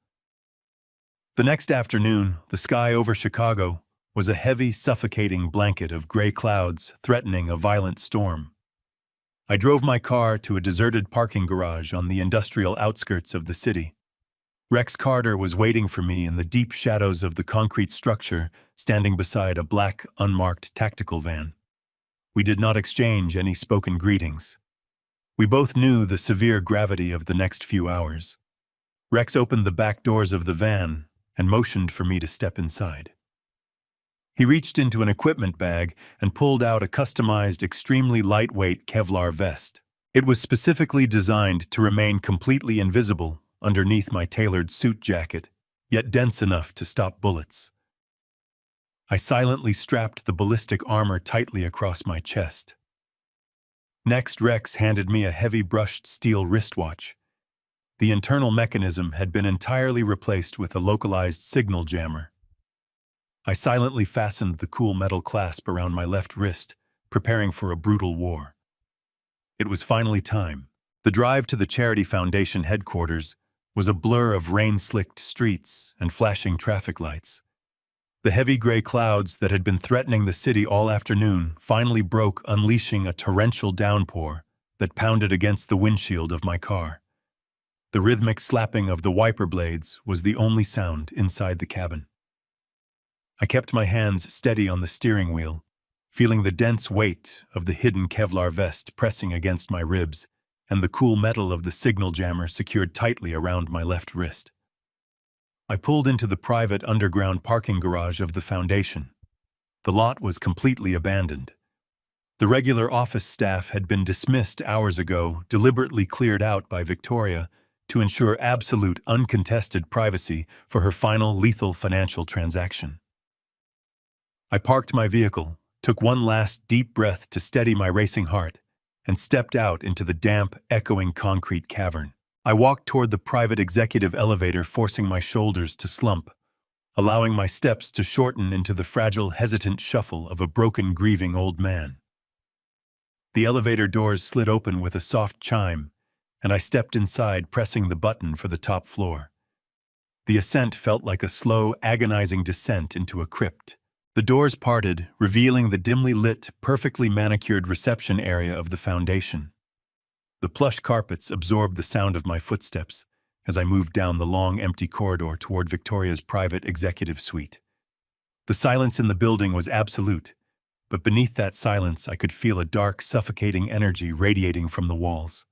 The next afternoon, the sky over Chicago was a heavy, suffocating blanket of gray clouds threatening a violent storm. I drove my car to a deserted parking garage on the industrial outskirts of the city. Rex Carter was waiting for me in the deep shadows of the concrete structure, standing beside a black, unmarked tactical van. We did not exchange any spoken greetings. We both knew the severe gravity of the next few hours. Rex opened the back doors of the van and motioned for me to step inside. He reached into an equipment bag and pulled out a customized, extremely lightweight Kevlar vest. It was specifically designed to remain completely invisible underneath my tailored suit jacket, yet dense enough to stop bullets. I silently strapped the ballistic armor tightly across my chest. Next, Rex handed me a heavy brushed steel wristwatch. The internal mechanism had been entirely replaced with a localized signal jammer. I silently fastened the cool metal clasp around my left wrist, preparing for a brutal war. It was finally time. The drive to the Charity Foundation headquarters was a blur of rain-slicked streets and flashing traffic lights. The heavy gray clouds that had been threatening the city all afternoon finally broke, unleashing a torrential downpour that pounded against the windshield of my car. The rhythmic slapping of the wiper blades was the only sound inside the cabin. I kept my hands steady on the steering wheel, feeling the dense weight of the hidden Kevlar vest pressing against my ribs and the cool metal of the signal jammer secured tightly around my left wrist. I pulled into the private underground parking garage of the foundation. The lot was completely abandoned. The regular office staff had been dismissed hours ago, deliberately cleared out by Victoria to ensure absolute, uncontested privacy for her final lethal financial transaction. I parked my vehicle, took one last deep breath to steady my racing heart, and stepped out into the damp, echoing concrete cavern. I walked toward the private executive elevator, forcing my shoulders to slump, allowing my steps to shorten into the fragile, hesitant shuffle of a broken, grieving old man. The elevator doors slid open with a soft chime, and I stepped inside, pressing the button for the top floor. The ascent felt like a slow, agonizing descent into a crypt. The doors parted, revealing the dimly lit, perfectly manicured reception area of the foundation. The plush carpets absorbed the sound of my footsteps as I moved down the long, empty corridor toward Victoria's private executive suite. The silence in the building was absolute, but beneath that silence I could feel a dark, suffocating energy radiating from the walls.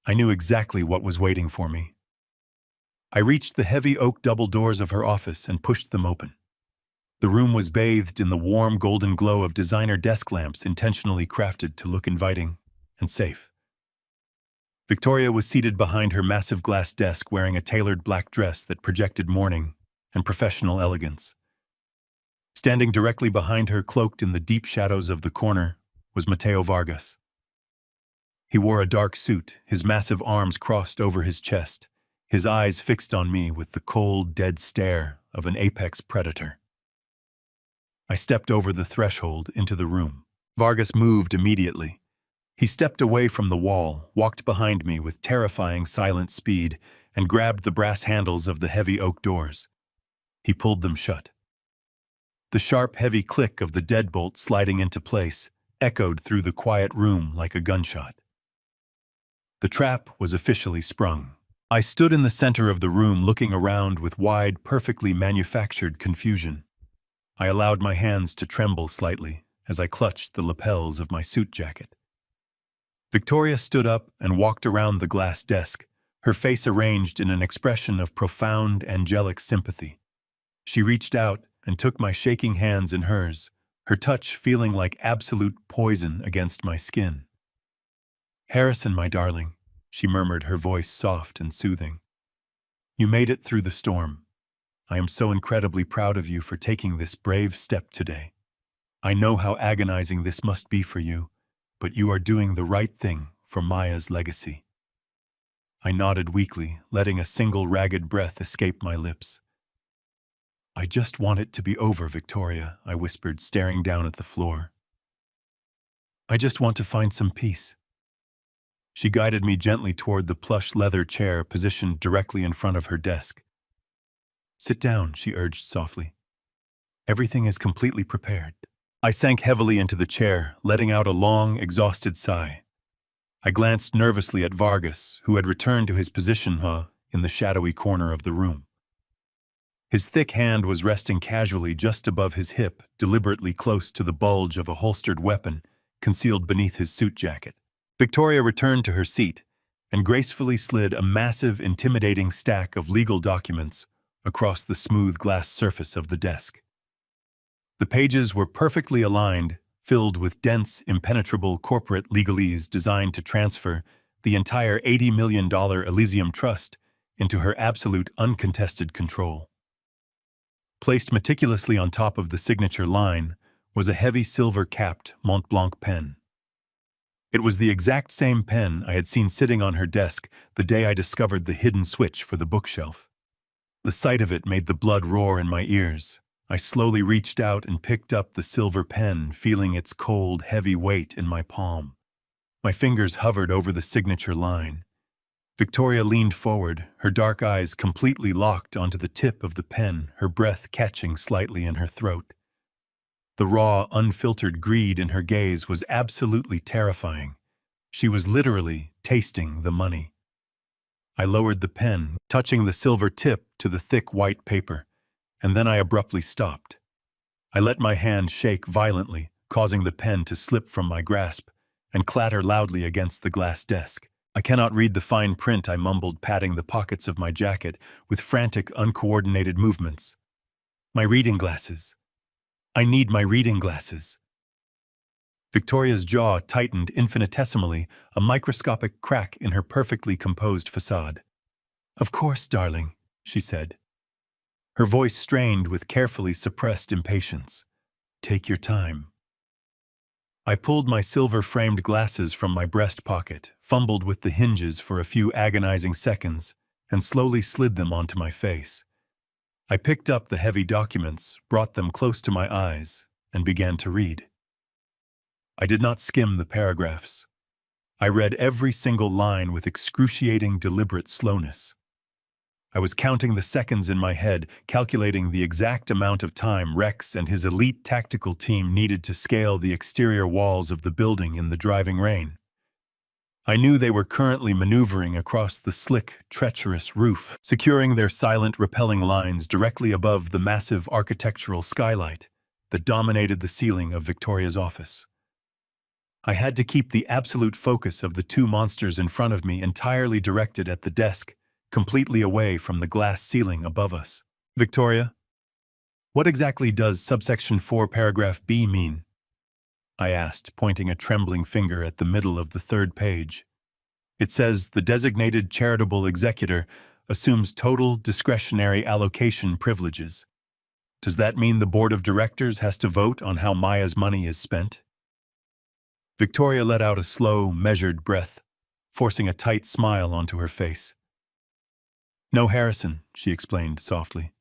I knew exactly what was waiting for me. I reached the heavy oak double doors of her office and pushed them open. The room was bathed in the warm golden glow of designer desk lamps intentionally crafted to look inviting and safe. Victoria was seated behind her massive glass desk wearing a tailored black dress that projected mourning and professional elegance. Standing directly behind her, cloaked in the deep shadows of the corner, was Mateo Vargas. He wore a dark suit, his massive arms crossed over his chest, his eyes fixed on me with the cold, dead stare of an apex predator. I stepped over the threshold into the room. Vargas moved immediately. He stepped away from the wall, walked behind me with terrifying silent speed, and grabbed the brass handles of the heavy oak doors. He pulled them shut. The sharp, heavy click of the deadbolt sliding into place echoed through the quiet room like a gunshot. The trap was officially sprung. I stood in the center of the room looking around with wide, perfectly manufactured confusion. I allowed my hands to tremble slightly as I clutched the lapels of my suit jacket. Victoria stood up and walked around the glass desk, her face arranged in an expression of profound, angelic sympathy. She reached out and took my shaking hands in hers, her touch feeling like absolute poison against my skin. "Harrison, my darling," she murmured, her voice soft and soothing. "You made it through the storm. I am so incredibly proud of you for taking this brave step today. I know how agonizing this must be for you, but you are doing the right thing for Maya's legacy." I nodded weakly, letting a single ragged breath escape my lips. "I just want it to be over, Victoria," I whispered, staring down at the floor. "I just want to find some peace." She guided me gently toward the plush leather chair positioned directly in front of her desk. "Sit down," she urged softly. "Everything is completely prepared." I sank heavily into the chair, letting out a long, exhausted sigh. I glanced nervously at Vargas, who had returned to his position in the shadowy corner of the room. His thick hand was resting casually just above his hip, deliberately close to the bulge of a holstered weapon concealed beneath his suit jacket. Victoria returned to her seat and gracefully slid a massive, intimidating stack of legal documents across the smooth glass surface of the desk. The pages were perfectly aligned, filled with dense, impenetrable corporate legalese designed to transfer the entire $80 million Elysium Trust into her absolute uncontested control. Placed meticulously on top of the signature line was a heavy silver-capped Mont Blanc pen. It was the exact same pen I had seen sitting on her desk the day I discovered the hidden switch for the bookshelf. The sight of it made the blood roar in my ears. I slowly reached out and picked up the silver pen, feeling its cold, heavy weight in my palm. My fingers hovered over the signature line. Victoria leaned forward, her dark eyes completely locked onto the tip of the pen, her breath catching slightly in her throat. The raw, unfiltered greed in her gaze was absolutely terrifying. She was literally tasting the money. I lowered the pen, touching the silver tip to the thick white paper, and then I abruptly stopped. I let my hand shake violently, causing the pen to slip from my grasp and clatter loudly against the glass desk. "I cannot read the fine print," I mumbled, patting the pockets of my jacket with frantic, uncoordinated movements. "My reading glasses. I need my reading glasses." Victoria's jaw tightened infinitesimally, a microscopic crack in her perfectly composed facade. "Of course, darling," she said. Her voice strained with carefully suppressed impatience. "Take your time." I pulled my silver-framed glasses from my breast pocket, fumbled with the hinges for a few agonizing seconds, and slowly slid them onto my face. I picked up the heavy documents, brought them close to my eyes, and began to read. I did not skim the paragraphs. I read every single line with excruciating, deliberate slowness. I was counting the seconds in my head, calculating the exact amount of time Rex and his elite tactical team needed to scale the exterior walls of the building in the driving rain. I knew they were currently maneuvering across the slick, treacherous roof, securing their silent, repelling lines directly above the massive architectural skylight that dominated the ceiling of Victoria's office. I had to keep the absolute focus of the two monsters in front of me entirely directed at the desk, completely away from the glass ceiling above us. "Victoria, what exactly does subsection 4 paragraph B mean?" I asked, pointing a trembling finger at the middle of the third page. "It says the designated charitable executor assumes total discretionary allocation privileges. Does that mean the board of directors has to vote on how Maya's money is spent?" Victoria let out a slow, measured breath, forcing a tight smile onto her face. "No, Harrison," she explained softly.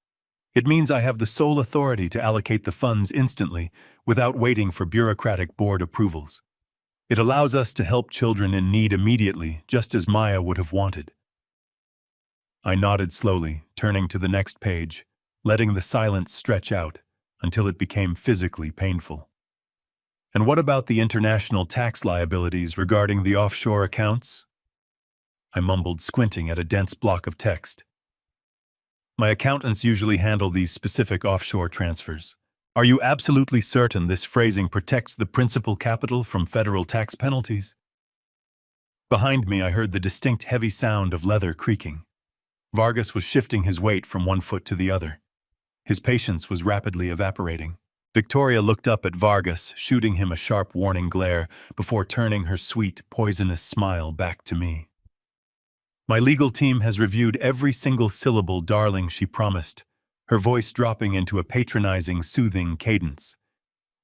"It means I have the sole authority to allocate the funds instantly, without waiting for bureaucratic board approvals. It allows us to help children in need immediately, just as Maya would have wanted." I nodded slowly, turning to the next page, letting the silence stretch out until it became physically painful. "And what about the international tax liabilities regarding the offshore accounts?" I mumbled, squinting at a dense block of text. "My accountants usually handle these specific offshore transfers. Are you absolutely certain this phrasing protects the principal capital from federal tax penalties?" Behind me, I heard the distinct heavy sound of leather creaking. Vargas was shifting his weight from one foot to the other. His patience was rapidly evaporating. Victoria looked up at Vargas, shooting him a sharp warning glare before turning her sweet, poisonous smile back to me. "My legal team has reviewed every single syllable, darling," she promised, her voice dropping into a patronizing, soothing cadence.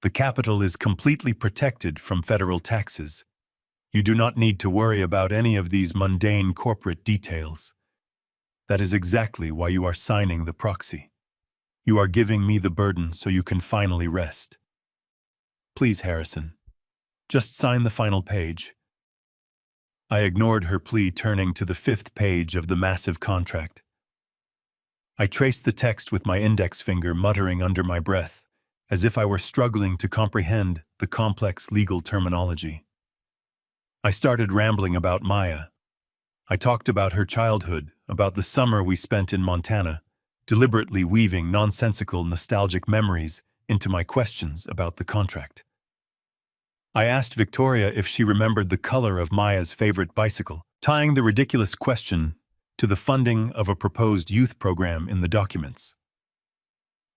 "The capital is completely protected from federal taxes. You do not need to worry about any of these mundane corporate details. That is exactly why you are signing the proxy. You are giving me the burden so you can finally rest. Please, Harrison, just sign the final page." I ignored her plea, turning to the 5th page of the massive contract. I traced the text with my index finger, muttering under my breath, as if I were struggling to comprehend the complex legal terminology. I started rambling about Maya. I talked about her childhood, about the summer we spent in Montana, deliberately weaving nonsensical, nostalgic memories into my questions about the contract. I asked Victoria if she remembered the color of Maya's favorite bicycle, tying the ridiculous question to the funding of a proposed youth program in the documents.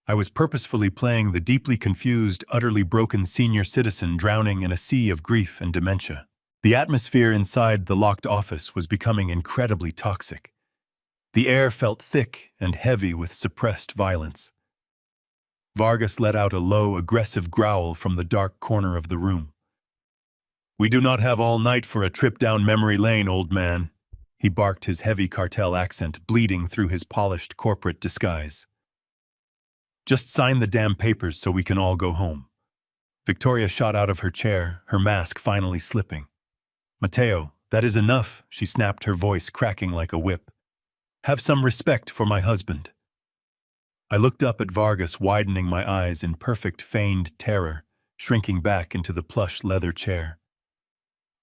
I was purposefully playing the deeply confused, utterly broken senior citizen drowning in a sea of grief and dementia. The atmosphere inside the locked office was becoming incredibly toxic. The air felt thick and heavy with suppressed violence. Vargas let out a low, aggressive growl from the dark corner of the room. "We do not have all night for a trip down memory lane, old man," he barked, his heavy cartel accent bleeding through his polished corporate disguise. "Just sign the damn papers so we can all go home." Victoria shot out of her chair, her mask finally slipping. "Mateo, that is enough," she snapped, her voice cracking like a whip. "Have some respect for my husband." I looked up at Vargas, widening my eyes in perfect feigned terror, shrinking back into the plush leather chair.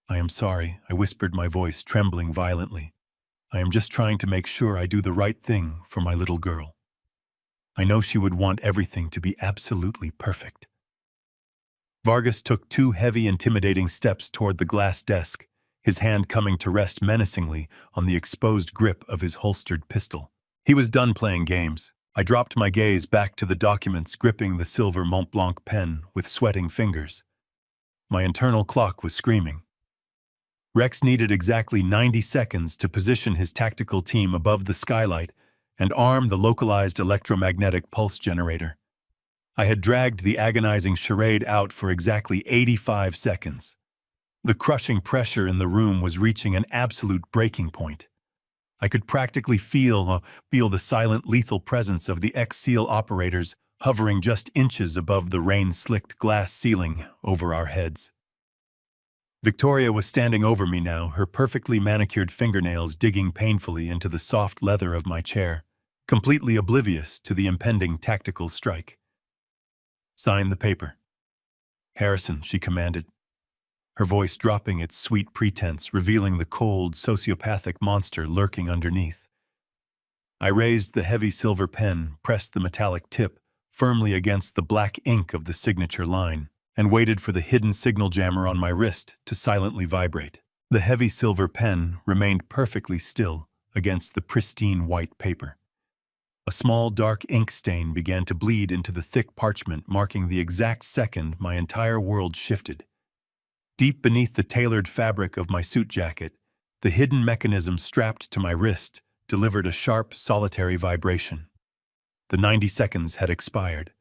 "I am sorry," I whispered, my voice trembling violently. "I am just trying to make sure I do the right thing for my little girl. I know she would want everything to be absolutely perfect." Vargas took 2 heavy, intimidating steps toward the glass desk, his hand coming to rest menacingly on the exposed grip of his holstered pistol. He was done playing games. I dropped my gaze back to the documents, gripping the silver Montblanc pen with sweating fingers. My internal clock was screaming. Rex needed exactly 90 seconds to position his tactical team above the skylight and arm the localized electromagnetic pulse generator. I had dragged the agonizing charade out for exactly 85 seconds. The crushing pressure in the room was reaching an absolute breaking point. I could practically feel the silent, lethal presence of the ex-SEAL operators hovering just inches above the rain-slicked glass ceiling over our heads. Victoria was standing over me now, her perfectly manicured fingernails digging painfully into the soft leather of my chair, completely oblivious to the impending tactical strike. "Sign the paper." "Harrison," she commanded, her voice dropping its sweet pretense, revealing the cold, sociopathic monster lurking underneath. I raised the heavy silver pen, pressed the metallic tip firmly against the black ink of the signature line, and waited for the hidden signal jammer on my wrist to silently vibrate. The heavy silver pen remained perfectly still against the pristine white paper. A small dark ink stain began to bleed into the thick parchment, marking the exact second my entire world shifted. Deep beneath the tailored fabric of my suit jacket, the hidden mechanism strapped to my wrist delivered a sharp, solitary vibration. The 90 seconds had expired.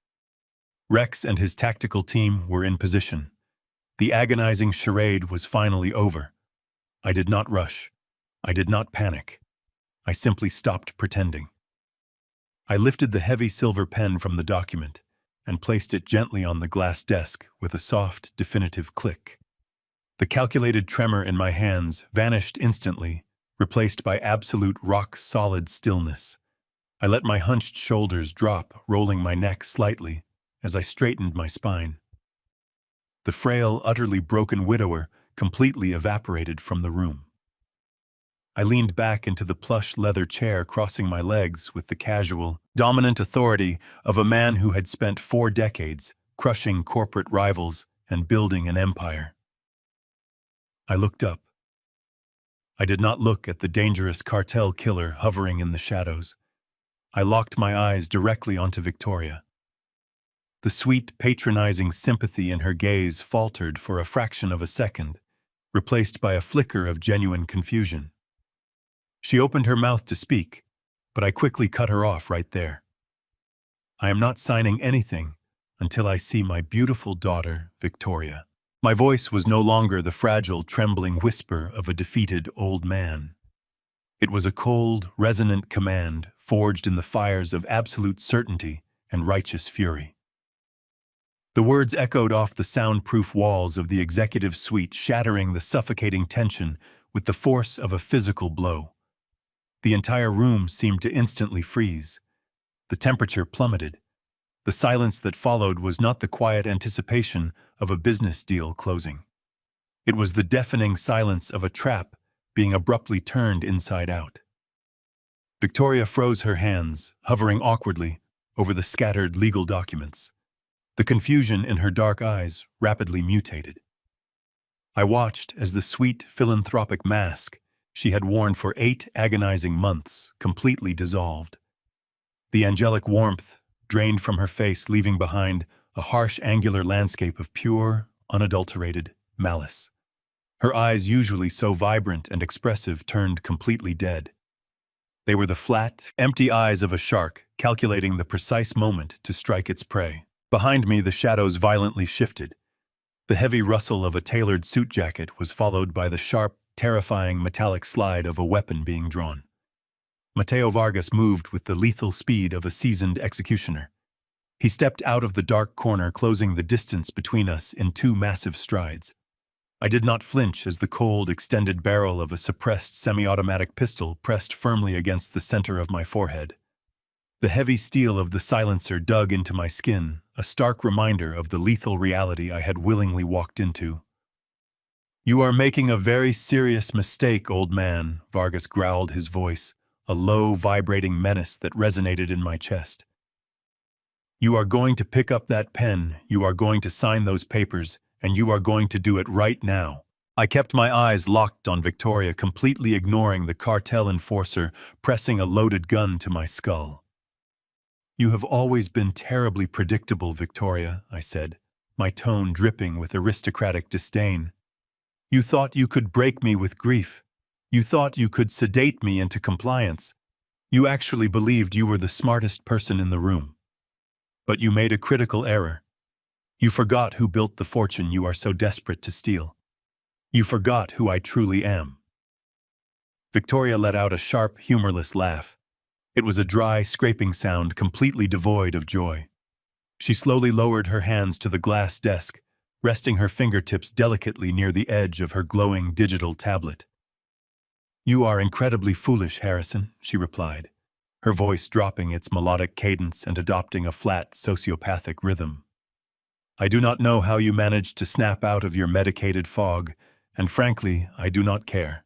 Rex and his tactical team were in position. The agonizing charade was finally over. I did not rush. I did not panic. I simply stopped pretending. I lifted the heavy silver pen from the document and placed it gently on the glass desk with a soft, definitive click. The calculated tremor in my hands vanished instantly, replaced by absolute rock-solid stillness. I let my hunched shoulders drop, rolling my neck slightly as I straightened my spine. The frail, utterly broken widower completely evaporated from the room. I leaned back into the plush leather chair, crossing my legs with the casual, dominant authority of a man who had spent 4 decades crushing corporate rivals and building an empire. I looked up. I did not look at the dangerous cartel killer hovering in the shadows. I locked my eyes directly onto Victoria. The sweet, patronizing sympathy in her gaze faltered for a fraction of a second, replaced by a flicker of genuine confusion. She opened her mouth to speak, but I quickly cut her off right there. "I am not signing anything until I see my beautiful daughter, Victoria." My voice was no longer the fragile, trembling whisper of a defeated old man. It was a cold, resonant command forged in the fires of absolute certainty and righteous fury. The words echoed off the soundproof walls of the executive suite, shattering the suffocating tension with the force of a physical blow. The entire room seemed to instantly freeze. The temperature plummeted. The silence that followed was not the quiet anticipation of a business deal closing. It was the deafening silence of a trap being abruptly turned inside out. Victoria froze her hands, hovering awkwardly over the scattered legal documents. The confusion in her dark eyes rapidly mutated. I watched as the sweet, philanthropic mask she had worn for 8 agonizing months completely dissolved. The angelic warmth drained from her face, leaving behind a harsh, angular landscape of pure, unadulterated malice. Her eyes, usually so vibrant and expressive, turned completely dead. They were the flat, empty eyes of a shark, calculating the precise moment to strike its prey. Behind me, the shadows violently shifted. The heavy rustle of a tailored suit jacket was followed by the sharp, terrifying metallic slide of a weapon being drawn. Mateo Vargas moved with the lethal speed of a seasoned executioner. He stepped out of the dark corner, closing the distance between us in 2 massive strides. I did not flinch as the cold, extended barrel of a suppressed semi-automatic pistol pressed firmly against the center of my forehead. The heavy steel of the silencer dug into my skin, a stark reminder of the lethal reality I had willingly walked into. "You are making a very serious mistake, old man," Vargas growled, his voice, a low, vibrating menace that resonated in my chest. "You are going to pick up that pen, you are going to sign those papers, and you are going to do it right now." I kept my eyes locked on Victoria, completely ignoring the cartel enforcer pressing a loaded gun to my skull. "You have always been terribly predictable, Victoria," I said, my tone dripping with aristocratic disdain. "You thought you could break me with grief. You thought you could sedate me into compliance. You actually believed you were the smartest person in the room. But you made a critical error. You forgot who built the fortune you are so desperate to steal. You forgot who I truly am." Victoria let out a sharp, humorless laugh. It was a dry, scraping sound completely devoid of joy. She slowly lowered her hands to the glass desk, resting her fingertips delicately near the edge of her glowing digital tablet. "You are incredibly foolish, Harrison," she replied, her voice dropping its melodic cadence and adopting a flat, sociopathic rhythm. "I do not know how you managed to snap out of your medicated fog, and frankly, I do not care.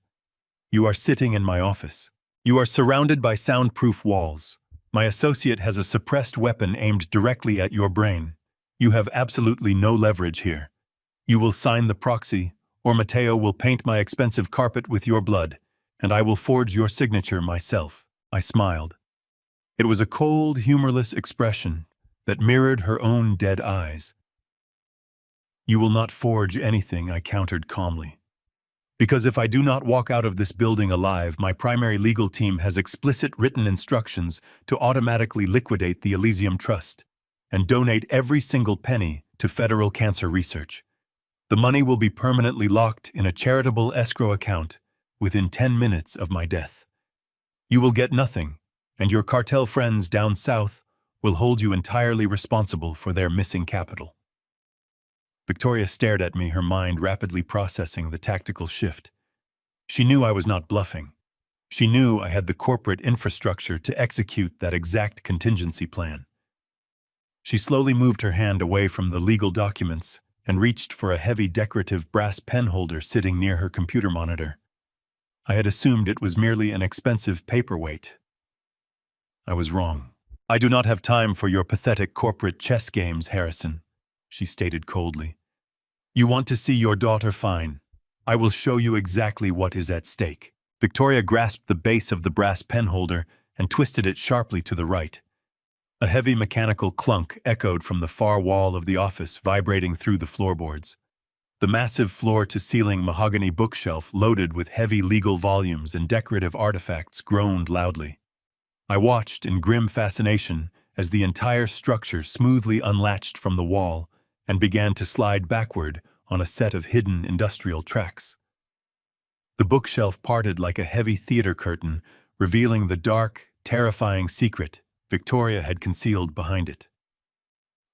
You are sitting in my office. You are surrounded by soundproof walls. My associate has a suppressed weapon aimed directly at your brain. You have absolutely no leverage here. You will sign the proxy, or Mateo will paint my expensive carpet with your blood, and I will forge your signature myself." I smiled. It was a cold, humorless expression that mirrored her own dead eyes. "You will not forge anything," I countered calmly. "Because if I do not walk out of this building alive, my primary legal team has explicit written instructions to automatically liquidate the Elysium Trust and donate every single penny to federal cancer research. The money will be permanently locked in a charitable escrow account within 10 minutes of my death. You will get nothing, and your cartel friends down south will hold you entirely responsible for their missing capital." Victoria stared at me, her mind rapidly processing the tactical shift. She knew I was not bluffing. She knew I had the corporate infrastructure to execute that exact contingency plan. She slowly moved her hand away from the legal documents and reached for a heavy decorative brass pen holder sitting near her computer monitor. I had assumed it was merely an expensive paperweight. I was wrong. "I do not have time for your pathetic corporate chess games, Harrison," she stated coldly. "You want to see your daughter fine. I will show you exactly what is at stake." Victoria grasped the base of the brass penholder and twisted it sharply to the right. A heavy mechanical clunk echoed from the far wall of the office, vibrating through the floorboards. The massive floor-to-ceiling mahogany bookshelf, loaded with heavy legal volumes and decorative artifacts, groaned loudly. I watched in grim fascination as the entire structure smoothly unlatched from the wall and began to slide backward on a set of hidden industrial tracks. The bookshelf parted like a heavy theater curtain, revealing the dark, terrifying secret Victoria had concealed behind it.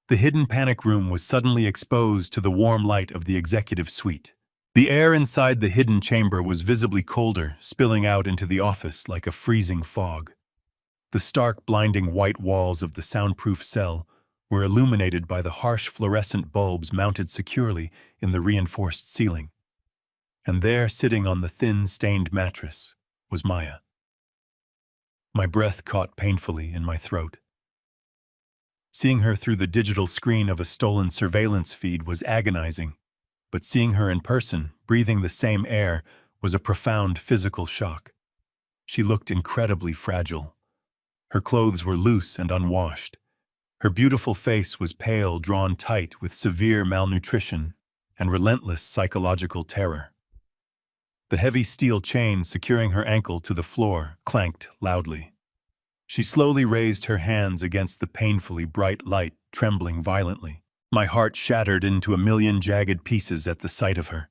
The hidden panic room was suddenly exposed to the warm light of the executive suite. The air inside the hidden chamber was visibly colder, spilling out into the office like a freezing fog. The stark, blinding white walls of the soundproof cell were illuminated by the harsh fluorescent bulbs mounted securely in the reinforced ceiling. And there, sitting on the thin, stained mattress, was Maya. My breath caught painfully in my throat. Seeing her through the digital screen of a stolen surveillance feed was agonizing, but seeing her in person, breathing the same air, was a profound physical shock. She looked incredibly fragile. Her clothes were loose and unwashed. Her beautiful face was pale, drawn tight with severe malnutrition and relentless psychological terror. The heavy steel chain securing her ankle to the floor clanked loudly. She slowly raised her hands against the painfully bright light, trembling violently. My heart shattered into a million jagged pieces at the sight of her.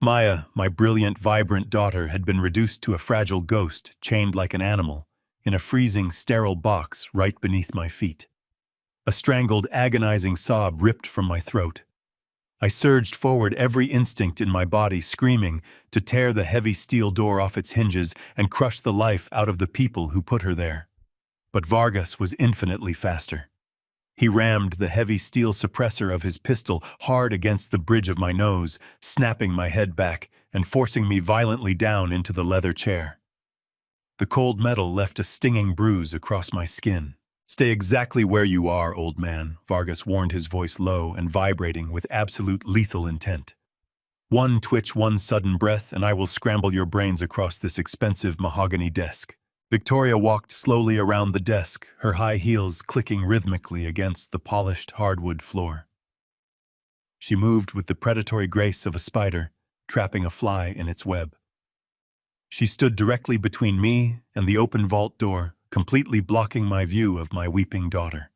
Maya, my brilliant, vibrant daughter, had been reduced to a fragile ghost, chained like an animal, in a freezing, sterile box right beneath my feet. A strangled, agonizing sob ripped from my throat. I surged forward, every instinct in my body screaming to tear the heavy steel door off its hinges and crush the life out of the people who put her there. But Vargas was infinitely faster. He rammed the heavy steel suppressor of his pistol hard against the bridge of my nose, snapping my head back and forcing me violently down into the leather chair. The cold metal left a stinging bruise across my skin. "Stay exactly where you are, old man," Vargas warned, his voice low and vibrating with absolute lethal intent. "One twitch, one sudden breath, and I will scramble your brains across this expensive mahogany desk." Victoria walked slowly around the desk, her high heels clicking rhythmically against the polished hardwood floor. She moved with the predatory grace of a spider, trapping a fly in its web. She stood directly between me and the open vault door, completely blocking my view of my weeping daughter.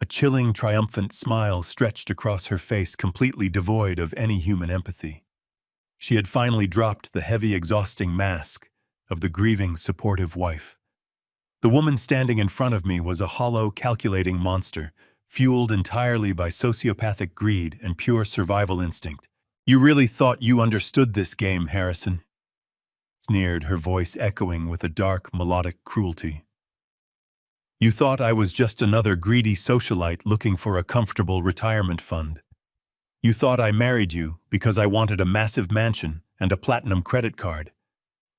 A chilling, triumphant smile stretched across her face, completely devoid of any human empathy. She had finally dropped the heavy, exhausting mask of the grieving, supportive wife. The woman standing in front of me was a hollow, calculating monster, fueled entirely by sociopathic greed and pure survival instinct. "You really thought you understood this game, Harrison?" sneered, her voice echoing with a dark, melodic cruelty. "You thought I was just another greedy socialite looking for a comfortable retirement fund. You thought I married you because I wanted a massive mansion and a platinum credit card.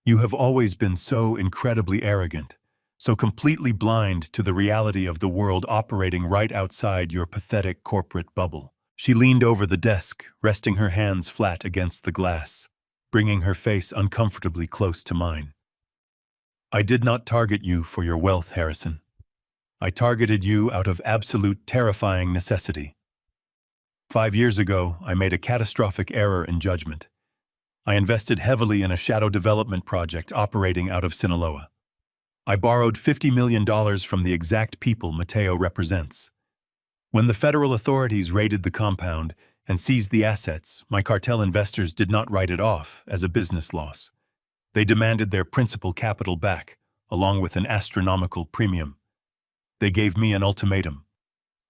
You have always been so incredibly arrogant, so completely blind to the reality of the world operating right outside your pathetic corporate bubble." She leaned over the desk, resting her hands flat against the glass, bringing her face uncomfortably close to mine. "I did not target you for your wealth, Harrison. I targeted you out of absolute terrifying necessity. 5 years ago, I made a catastrophic error in judgment. I invested heavily in a shadow development project operating out of Sinaloa. I borrowed $50 million from the exact people Mateo represents. When the federal authorities raided the compound and seized the assets, my cartel investors did not write it off as a business loss. They demanded their principal capital back, along with an astronomical premium. They gave me an ultimatum: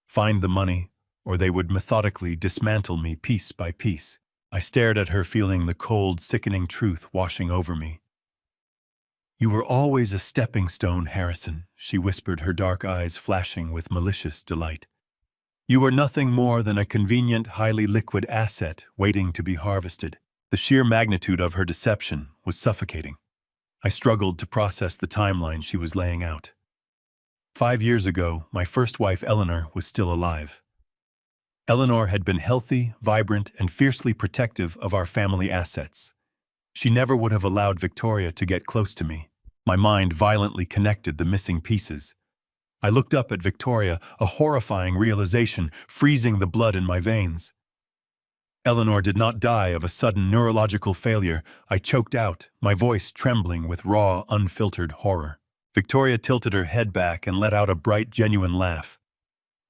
find the money, or they would methodically dismantle me piece by piece. I stared at her, feeling the cold, sickening truth washing over me. "You were always a stepping stone, Harrison," she whispered, her dark eyes flashing with malicious delight. "You were nothing more than a convenient, highly liquid asset waiting to be harvested." The sheer magnitude of her deception was suffocating. I struggled to process the timeline she was laying out. 5 years ago, my first wife, Eleanor, was still alive. Eleanor had been healthy, vibrant, and fiercely protective of our family assets. She never would have allowed Victoria to get close to me. My mind violently connected the missing pieces. I looked up at Victoria, a horrifying realization freezing the blood in my veins. Eleanor did not die of a sudden neurological failure, I choked out, my voice trembling with raw, unfiltered horror. Victoria tilted her head back and let out a bright, genuine laugh.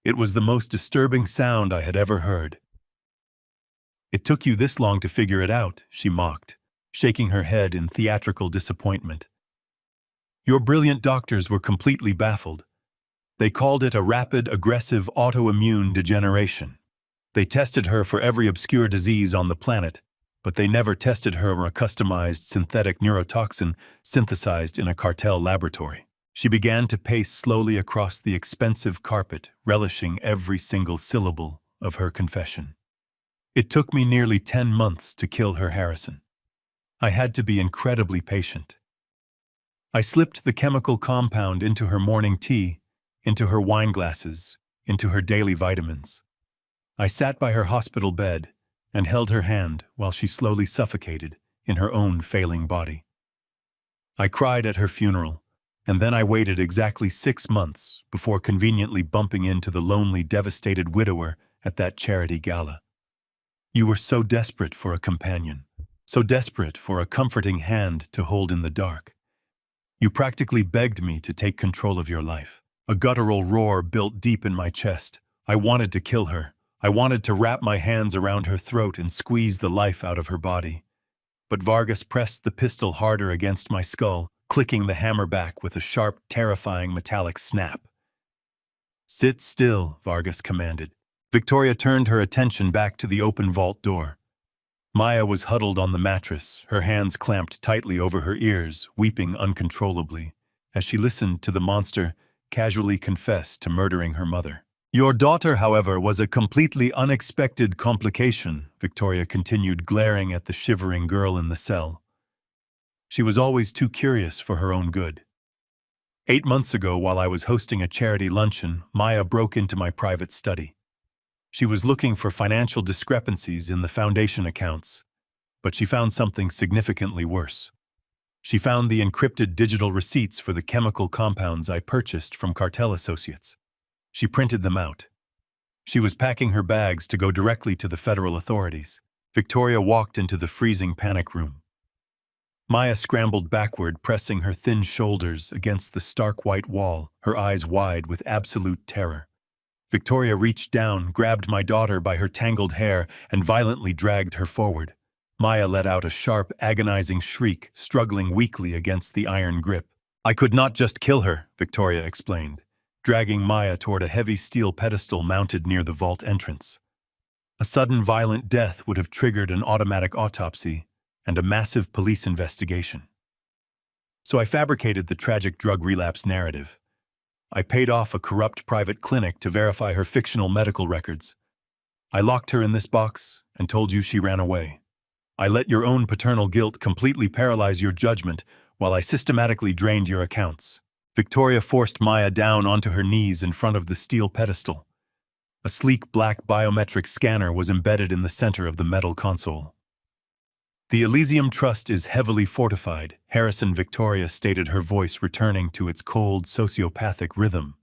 It was the most disturbing sound I had ever heard. "It took you this long to figure it out," she mocked, shaking her head in theatrical disappointment. "Your brilliant doctors were completely baffled. They called it a rapid, aggressive autoimmune degeneration. They tested her for every obscure disease on the planet, but they never tested her on a customized synthetic neurotoxin synthesized in a cartel laboratory." She began to pace slowly across the expensive carpet, relishing every single syllable of her confession. "It took me nearly 10 months to kill her, Harrison. I had to be incredibly patient. I slipped the chemical compound into her morning tea, into her wine glasses, into her daily vitamins. I sat by her hospital bed and held her hand while she slowly suffocated in her own failing body. I cried at her funeral, And then I waited exactly 6 months before conveniently bumping into the lonely, devastated widower at that charity gala. You were so desperate for a companion, so desperate for a comforting hand to hold in the dark. You practically begged me to take control of your life. A guttural roar built deep in my chest. I wanted to kill her. I wanted to wrap my hands around her throat and squeeze the life out of her body. But Vargas pressed the pistol harder against my skull, clicking the hammer back with a sharp, terrifying metallic snap. "Sit still," Vargas commanded. Victoria turned her attention back to the open vault door. Maya was huddled on the mattress, her hands clamped tightly over her ears, weeping uncontrollably, as she listened to the monster casually confess to murdering her mother. "Your daughter, however, was a completely unexpected complication," Victoria continued, glaring at the shivering girl in the cell. "She was always too curious for her own good. 8 months ago, while I was hosting a charity luncheon, Maya broke into my private study. She was looking for financial discrepancies in the foundation accounts, but she found something significantly worse. She found the encrypted digital receipts for the chemical compounds I purchased from cartel associates. She printed them out. She was packing her bags to go directly to the federal authorities. Victoria walked into the freezing panic room. Maya scrambled backward, pressing her thin shoulders against the stark white wall, her eyes wide with absolute terror. Victoria reached down, grabbed my daughter by her tangled hair, and violently dragged her forward. Maya let out a sharp, agonizing shriek, struggling weakly against the iron grip. "I could not just kill her," Victoria explained, dragging Maya toward a heavy steel pedestal mounted near the vault entrance. "A sudden violent death would have triggered an automatic autopsy and a massive police investigation. So I fabricated the tragic drug relapse narrative. I paid off a corrupt private clinic to verify her fictional medical records. I locked her in this box and told you she ran away. I let your own paternal guilt completely paralyze your judgment while I systematically drained your accounts." Victoria forced Maya down onto her knees in front of the steel pedestal. A sleek black biometric scanner was embedded in the center of the metal console. "The Elysium Trust is heavily fortified," Harrison Victoria stated, her voice returning to its cold, sociopathic rhythm.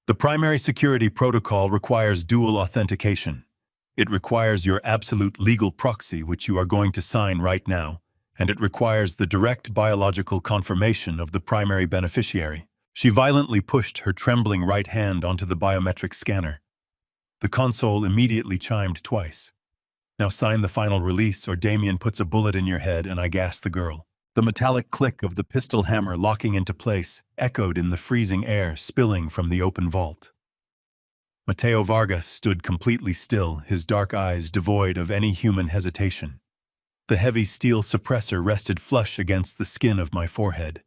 "The primary security protocol requires dual authentication. It requires your absolute legal proxy, which you are going to sign right now, and it requires the direct biological confirmation of the primary beneficiary." She violently pushed her trembling right hand onto the biometric scanner. The console immediately chimed twice. "Now sign the final release, or Damien puts a bullet in your head," and I gassed the girl. The metallic click of the pistol hammer locking into place echoed in the freezing air spilling from the open vault. Mateo Vargas stood completely still, his dark eyes devoid of any human hesitation. The heavy steel suppressor rested flush against the skin of my forehead.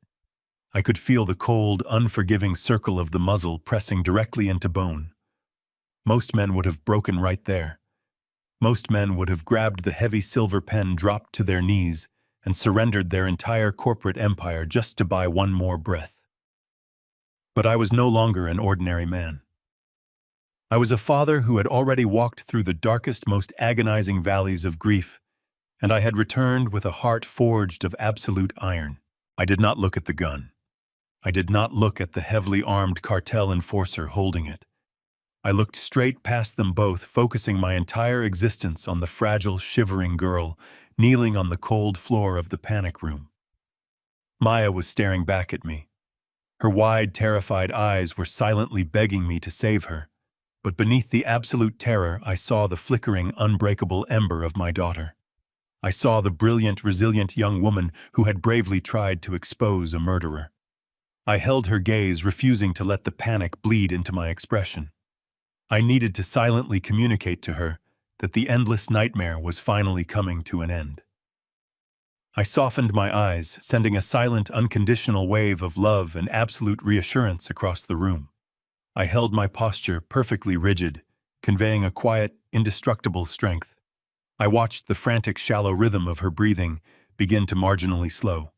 I could feel the cold, unforgiving circle of the muzzle pressing directly into bone. Most men would have broken right there. Most men would have grabbed the heavy silver pen, dropped to their knees, and surrendered their entire corporate empire just to buy one more breath. But I was no longer an ordinary man. I was a father who had already walked through the darkest, most agonizing valleys of grief, and I had returned with a heart forged of absolute iron. I did not look at the gun. I did not look at the heavily armed cartel enforcer holding it. I looked straight past them both, focusing my entire existence on the fragile, shivering girl kneeling on the cold floor of the panic room. Maya was staring back at me. Her wide, terrified eyes were silently begging me to save her. But beneath the absolute terror, I saw the flickering, unbreakable ember of my daughter. I saw the brilliant, resilient young woman who had bravely tried to expose a murderer. I held her gaze, refusing to let the panic bleed into my expression. I needed to silently communicate to her that the endless nightmare was finally coming to an end. I softened my eyes, sending a silent, unconditional wave of love and absolute reassurance across the room. I held my posture perfectly rigid, conveying a quiet, indestructible strength. I watched the frantic, shallow rhythm of her breathing begin to marginally slow.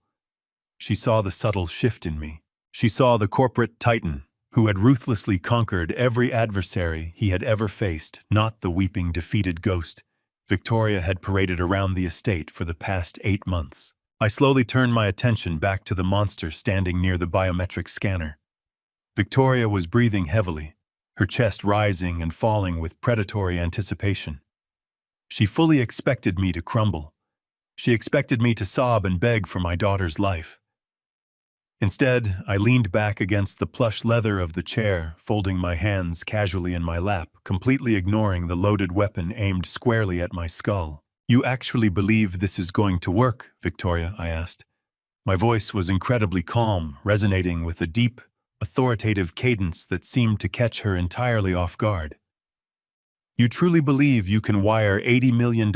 She saw the subtle shift in me. She saw the corporate titan who had ruthlessly conquered every adversary he had ever faced, not the weeping, defeated ghost Victoria had paraded around the estate for the past 8 months. I slowly turned my attention back to the monster standing near the biometric scanner. Victoria was breathing heavily, her chest rising and falling with predatory anticipation. She fully expected me to crumble. She expected me to sob and beg for my daughter's life. Instead, I leaned back against the plush leather of the chair, folding my hands casually in my lap, completely ignoring the loaded weapon aimed squarely at my skull. "You actually believe this is going to work, Victoria?" I asked. My voice was incredibly calm, resonating with a deep, authoritative cadence that seemed to catch her entirely off guard. "You truly believe you can wire $80 million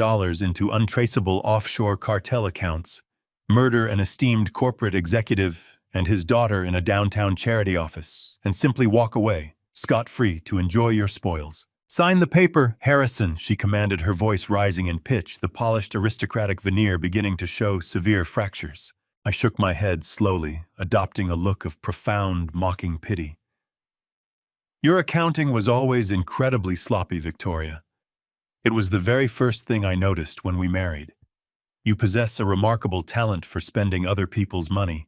into untraceable offshore cartel accounts, murder an esteemed corporate executive and his daughter in a downtown charity office, and simply walk away, scot-free, to enjoy your spoils? Sign the paper, Harrison," she commanded, her voice rising in pitch, the polished aristocratic veneer beginning to show severe fractures. I shook my head slowly, adopting a look of profound, mocking pity. "Your accounting was always incredibly sloppy, Victoria. It was the very first thing I noticed when we married. You possess a remarkable talent for spending other people's money,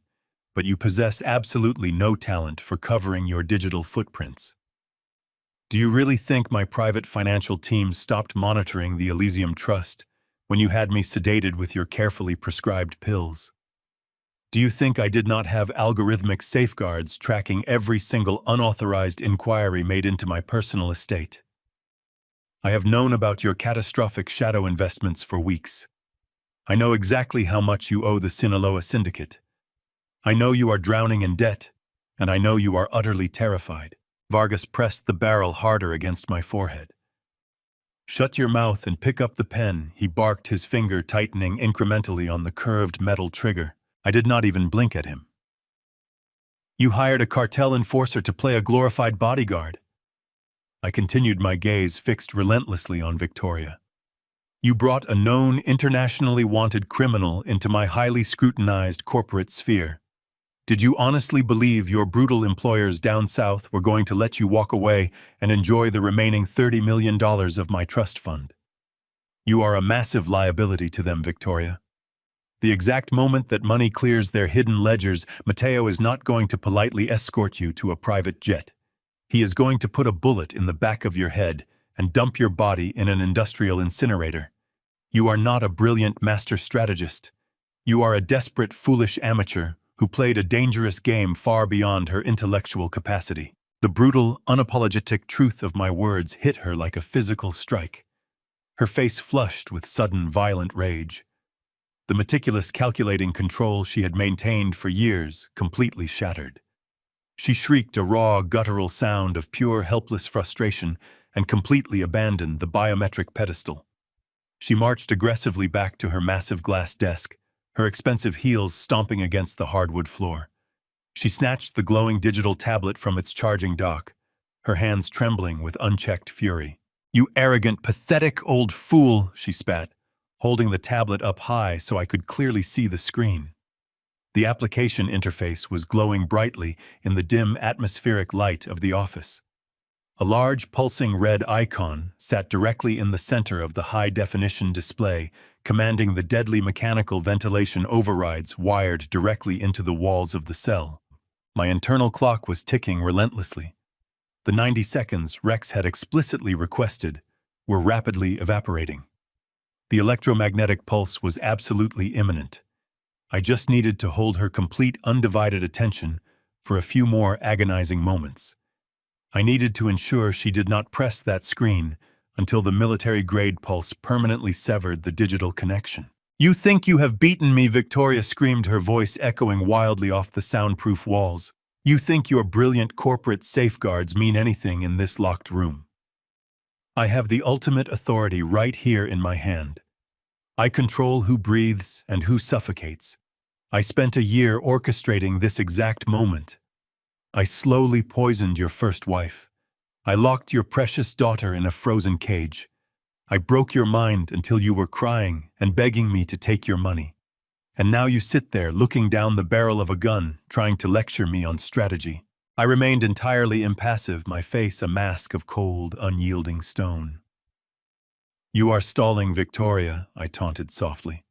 but you possess absolutely no talent for covering your digital footprints. Do you really think my private financial team stopped monitoring the Elysium Trust when you had me sedated with your carefully prescribed pills? Do you think I did not have algorithmic safeguards tracking every single unauthorized inquiry made into my personal estate? I have known about your catastrophic shadow investments for weeks. I know exactly how much you owe the Sinaloa Syndicate. I know you are drowning in debt, and I know you are utterly terrified." Vargas pressed the barrel harder against my forehead. "Shut your mouth and pick up the pen," he barked, his finger tightening incrementally on the curved metal trigger. I did not even blink at him. "You hired a cartel enforcer to play a glorified bodyguard." I continued, my gaze fixed relentlessly on Victoria. "You brought a known, internationally wanted criminal into my highly scrutinized corporate sphere. Did you honestly believe your brutal employers down south were going to let you walk away and enjoy the remaining $30 million of my trust fund? You are a massive liability to them, Victoria. The exact moment that money clears their hidden ledgers, Mateo is not going to politely escort you to a private jet. He is going to put a bullet in the back of your head and dump your body in an industrial incinerator. You are not a brilliant master strategist. You are a desperate, foolish amateur who played a dangerous game far beyond her intellectual capacity." The brutal, unapologetic truth of my words hit her like a physical strike. Her face flushed with sudden, violent rage. The meticulous, calculating control she had maintained for years completely shattered. She shrieked a raw, guttural sound of pure, helpless frustration and completely abandoned the biometric pedestal. She marched aggressively back to her massive glass desk, her expensive heels stomping against the hardwood floor. She snatched the glowing digital tablet from its charging dock, her hands trembling with unchecked fury. "You arrogant, pathetic old fool," she spat, holding the tablet up high so I could clearly see the screen. The application interface was glowing brightly in the dim atmospheric light of the office. A large, pulsing red icon sat directly in the center of the high-definition display, commanding the deadly mechanical ventilation overrides wired directly into the walls of the cell. My internal clock was ticking relentlessly. The 90 seconds Rex had explicitly requested were rapidly evaporating. The electromagnetic pulse was absolutely imminent. I just needed to hold her complete, undivided attention for a few more agonizing moments. I needed to ensure she did not press that screen until the military-grade pulse permanently severed the digital connection. "You think you have beaten me," Victoria screamed, her voice echoing wildly off the soundproof walls. "You think your brilliant corporate safeguards mean anything in this locked room. I have the ultimate authority right here in my hand. I control who breathes and who suffocates. I spent a year orchestrating this exact moment. I slowly poisoned your first wife. I locked your precious daughter in a frozen cage. I broke your mind until you were crying and begging me to take your money. And now you sit there looking down the barrel of a gun, trying to lecture me on strategy." I remained entirely impassive, my face a mask of cold, unyielding stone. "You are stalling, Victoria," I taunted softly.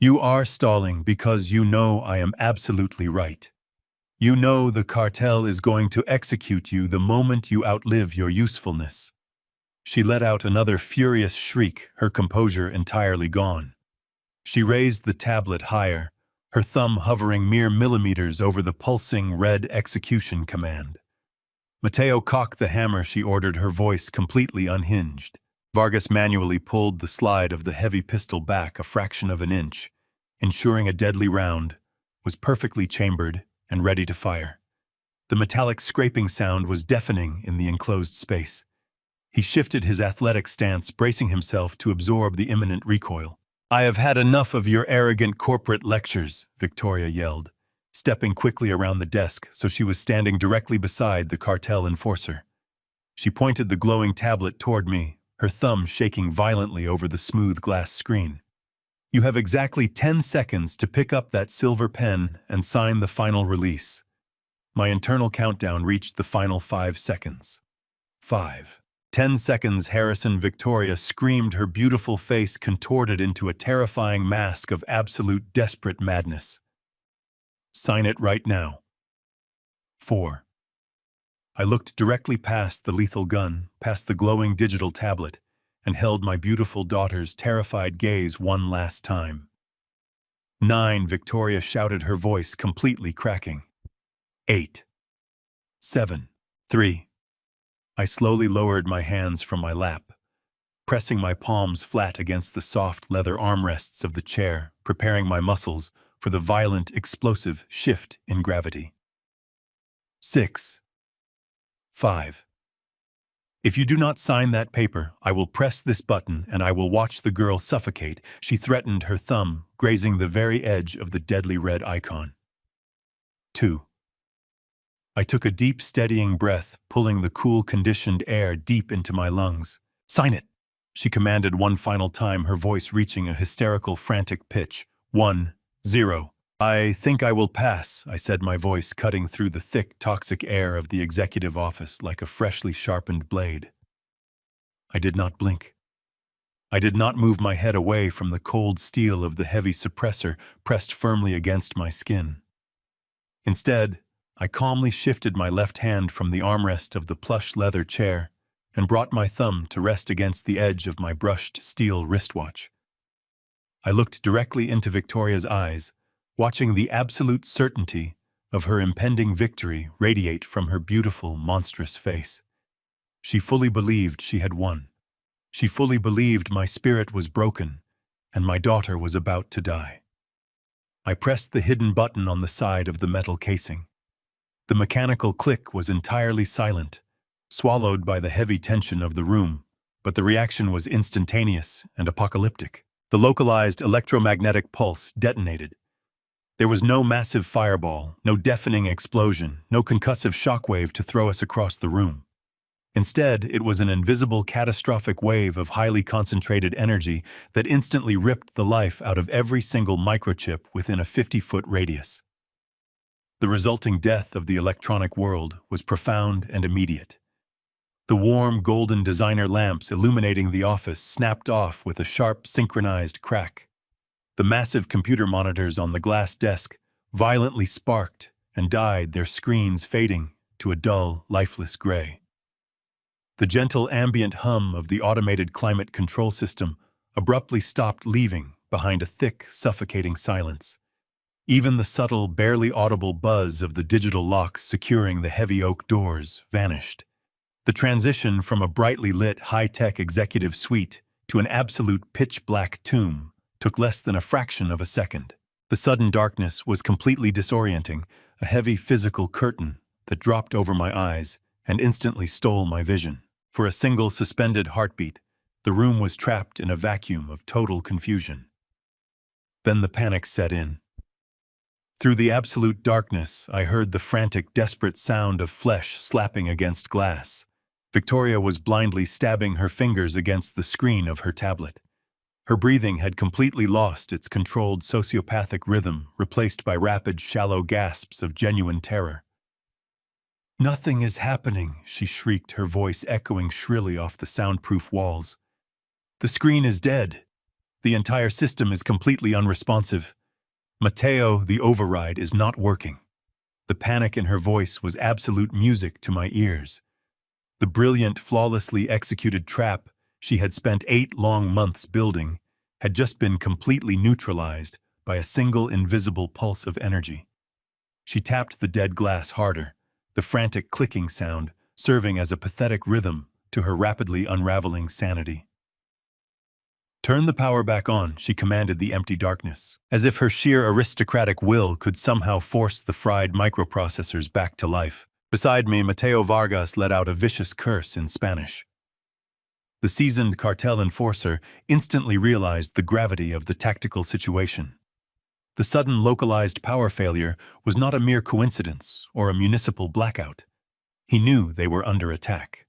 You are stalling because you know I am absolutely right. You know the cartel is going to execute you the moment you outlive your usefulness." She let out another furious shriek, her composure entirely gone. She raised the tablet higher, her thumb hovering mere millimeters over the pulsing red execution command. Mateo cocked the hammer she ordered, her voice completely unhinged. Vargas manually pulled the slide of the heavy pistol back a fraction of an inch, ensuring a deadly round was perfectly chambered and ready to fire. The metallic scraping sound was deafening in the enclosed space. He shifted his athletic stance, bracing himself to absorb the imminent recoil. "I have had enough of your arrogant corporate lectures," Victoria yelled, stepping quickly around the desk so she was standing directly beside the cartel enforcer. She pointed the glowing tablet toward me, her thumb shaking violently over the smooth glass screen. "You have exactly 10 seconds to pick up that silver pen and sign the final release." My internal countdown reached the final 5 seconds. 5. 10 seconds. Harrison. Victoria screamed, her beautiful face contorted into a terrifying mask of absolute desperate madness. "Sign it right now." 4. I looked directly past the lethal gun, past the glowing digital tablet, and held my beautiful daughter's terrified gaze one last time. 9. Victoria shouted, her voice completely cracking. 8. 7. 3. I slowly lowered my hands from my lap, pressing my palms flat against the soft leather armrests of the chair, preparing my muscles for the violent, explosive shift in gravity. 6. 5. If you do not sign that paper, I will press this button and I will watch the girl suffocate, she threatened, her thumb grazing the very edge of the deadly red icon. 2. I took a deep, steadying breath, pulling the cool, conditioned air deep into my lungs. "Sign it," she commanded one final time, her voice reaching a hysterical, frantic pitch. 1, 0. "I think I will pass," I said, my voice cutting through the thick, toxic air of the executive office like a freshly sharpened blade. I did not blink. I did not move my head away from the cold steel of the heavy suppressor pressed firmly against my skin. Instead, I calmly shifted my left hand from the armrest of the plush leather chair and brought my thumb to rest against the edge of my brushed steel wristwatch. I looked directly into Victoria's eyes, watching the absolute certainty of her impending victory radiate from her beautiful, monstrous face. She fully believed she had won. She fully believed my spirit was broken and my daughter was about to die. I pressed the hidden button on the side of the metal casing. The mechanical click was entirely silent, swallowed by the heavy tension of the room, but the reaction was instantaneous and apocalyptic. The localized electromagnetic pulse detonated. There was no massive fireball, no deafening explosion, no concussive shockwave to throw us across the room. Instead, it was an invisible, catastrophic wave of highly concentrated energy that instantly ripped the life out of every single microchip within a 50-foot radius. The resulting death of the electronic world was profound and immediate. The warm, golden designer lamps illuminating the office snapped off with a sharp, synchronized crack. The massive computer monitors on the glass desk violently sparked and died, their screens fading to a dull, lifeless gray. The gentle ambient hum of the automated climate control system abruptly stopped, leaving behind a thick, suffocating silence. Even the subtle, barely audible buzz of the digital locks securing the heavy oak doors vanished. The transition from a brightly lit, high-tech executive suite to an absolute pitch-black tomb took less than a fraction of a second. The sudden darkness was completely disorienting, a heavy physical curtain that dropped over my eyes and instantly stole my vision. For a single suspended heartbeat, the room was trapped in a vacuum of total confusion. Then the panic set in. Through the absolute darkness, I heard the frantic, desperate sound of flesh slapping against glass. Victoria was blindly stabbing her fingers against the screen of her tablet. Her breathing had completely lost its controlled sociopathic rhythm, replaced by rapid, shallow gasps of genuine terror. "Nothing is happening," she shrieked, her voice echoing shrilly off the soundproof walls. "The screen is dead. The entire system is completely unresponsive. Mateo, the override, is not working. The panic in her voice was absolute music to my ears. The brilliant, flawlessly executed trap she had spent 8 long months building had just been completely neutralized by a single invisible pulse of energy. She tapped the dead glass harder, the frantic clicking sound serving as a pathetic rhythm to her rapidly unraveling sanity. "Turn the power back on," she commanded the empty darkness, as if her sheer aristocratic will could somehow force the fried microprocessors back to life. Beside me, Mateo Vargas let out a vicious curse in Spanish. The seasoned cartel enforcer instantly realized the gravity of the tactical situation. The sudden localized power failure was not a mere coincidence or a municipal blackout. He knew they were under attack.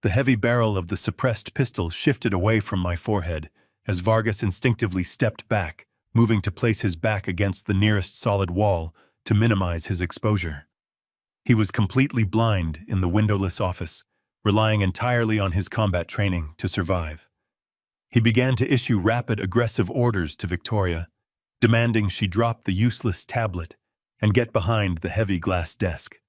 The heavy barrel of the suppressed pistol shifted away from my forehead as Vargas instinctively stepped back, moving to place his back against the nearest solid wall to minimize his exposure. He was completely blind in the windowless office, relying entirely on his combat training to survive. He began to issue rapid, aggressive orders to Victoria, demanding she drop the useless tablet and get behind the heavy glass desk.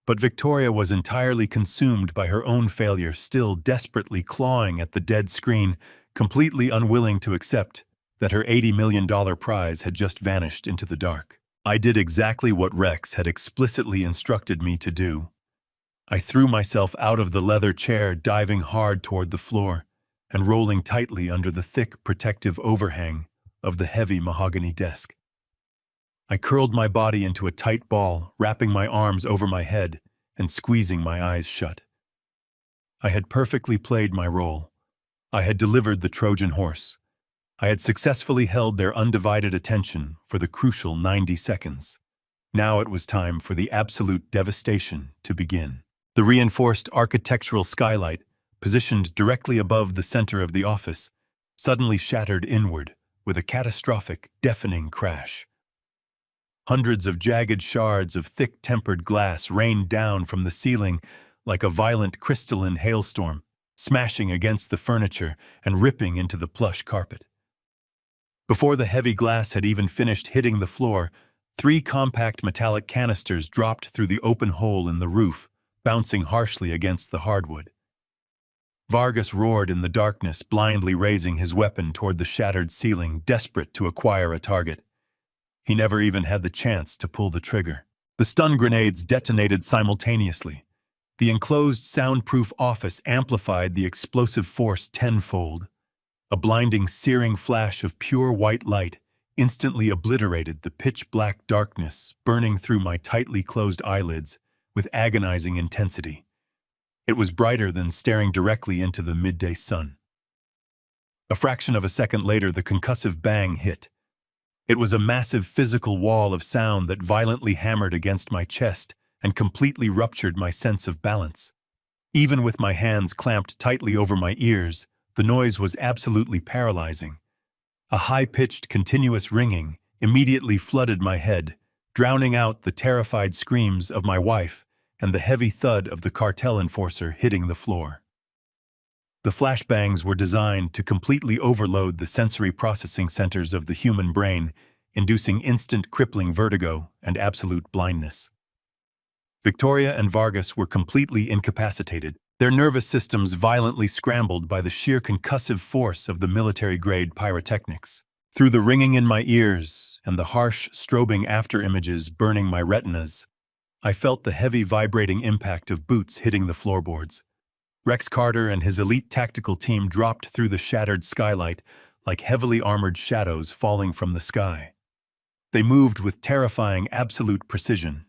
But Victoria was entirely consumed by her own failure, still desperately clawing at the dead screen, completely unwilling to accept that her $80 million prize had just vanished into the dark. I did exactly what Rex had explicitly instructed me to do. I threw myself out of the leather chair, diving hard toward the floor and rolling tightly under the thick, protective overhang of the heavy mahogany desk. I curled my body into a tight ball, wrapping my arms over my head and squeezing my eyes shut. I had perfectly played my role. I had delivered the Trojan horse. I had successfully held their undivided attention for the crucial 90 seconds. Now it was time for the absolute devastation to begin. The reinforced architectural skylight, positioned directly above the center of the office, suddenly shattered inward with a catastrophic, deafening crash. Hundreds of jagged shards of thick-tempered glass rained down from the ceiling like a violent crystalline hailstorm, smashing against the furniture and ripping into the plush carpet. Before the heavy glass had even finished hitting the floor, 3 compact metallic canisters dropped through the open hole in the roof, bouncing harshly against the hardwood. Vargas roared in the darkness, blindly raising his weapon toward the shattered ceiling, desperate to acquire a target. He never even had the chance to pull the trigger. The stun grenades detonated simultaneously. The enclosed soundproof office amplified the explosive force tenfold. A blinding, searing flash of pure white light instantly obliterated the pitch-black darkness burning through my tightly closed eyelids with agonizing intensity. It was brighter than staring directly into the midday sun. A fraction of a second later, the concussive bang hit. It was a massive physical wall of sound that violently hammered against my chest and completely ruptured my sense of balance. Even with my hands clamped tightly over my ears, the noise was absolutely paralyzing. A high-pitched, continuous ringing immediately flooded my head, drowning out the terrified screams of my wife and the heavy thud of the cartel enforcer hitting the floor. The flashbangs were designed to completely overload the sensory processing centers of the human brain, inducing instant crippling vertigo and absolute blindness. Victoria and Vargas were completely incapacitated, their nervous systems violently scrambled by the sheer concussive force of the military-grade pyrotechnics. Through the ringing in my ears and the harsh, strobing after-images burning my retinas, I felt the heavy vibrating impact of boots hitting the floorboards. Rex Carter and his elite tactical team dropped through the shattered skylight like heavily armored shadows falling from the sky. They moved with terrifying absolute precision.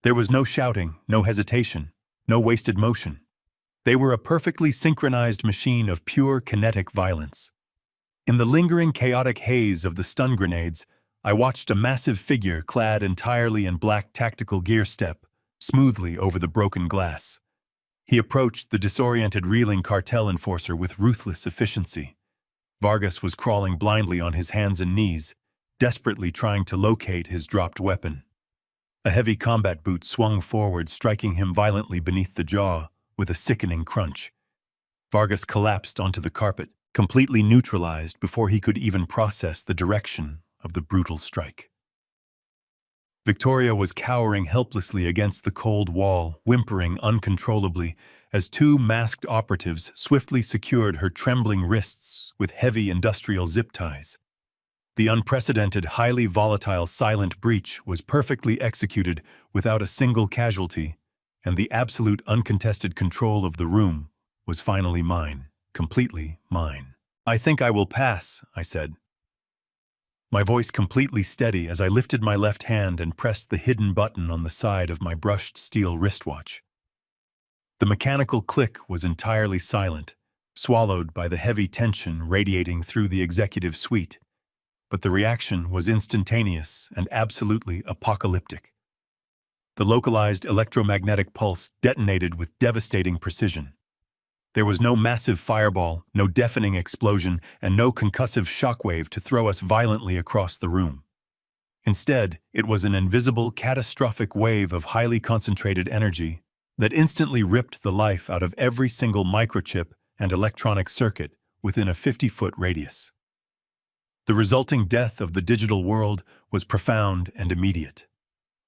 There was no shouting, no hesitation, no wasted motion. They were a perfectly synchronized machine of pure kinetic violence. In the lingering chaotic haze of the stun grenades, I watched a massive figure clad entirely in black tactical gear step smoothly over the broken glass. He approached the disoriented, reeling cartel enforcer with ruthless efficiency. Vargas was crawling blindly on his hands and knees, desperately trying to locate his dropped weapon. A heavy combat boot swung forward, striking him violently beneath the jaw with a sickening crunch. Vargas collapsed onto the carpet, completely neutralized before he could even process the direction of the brutal strike. Victoria was cowering helplessly against the cold wall, whimpering uncontrollably as two masked operatives swiftly secured her trembling wrists with heavy industrial zip ties. The unprecedented, highly volatile silent breach was perfectly executed without a single casualty, and the absolute uncontested control of the room was finally mine, completely mine. "I think I will pass," I said, my voice completely steady as I lifted my left hand and pressed the hidden button on the side of my brushed steel wristwatch. The mechanical click was entirely silent, swallowed by the heavy tension radiating through the executive suite, but the reaction was instantaneous and absolutely apocalyptic. The localized electromagnetic pulse detonated with devastating precision. There was no massive fireball, no deafening explosion, and no concussive shockwave to throw us violently across the room. Instead, it was an invisible, catastrophic wave of highly concentrated energy that instantly ripped the life out of every single microchip and electronic circuit within a 50-foot radius. The resulting death of the digital world was profound and immediate.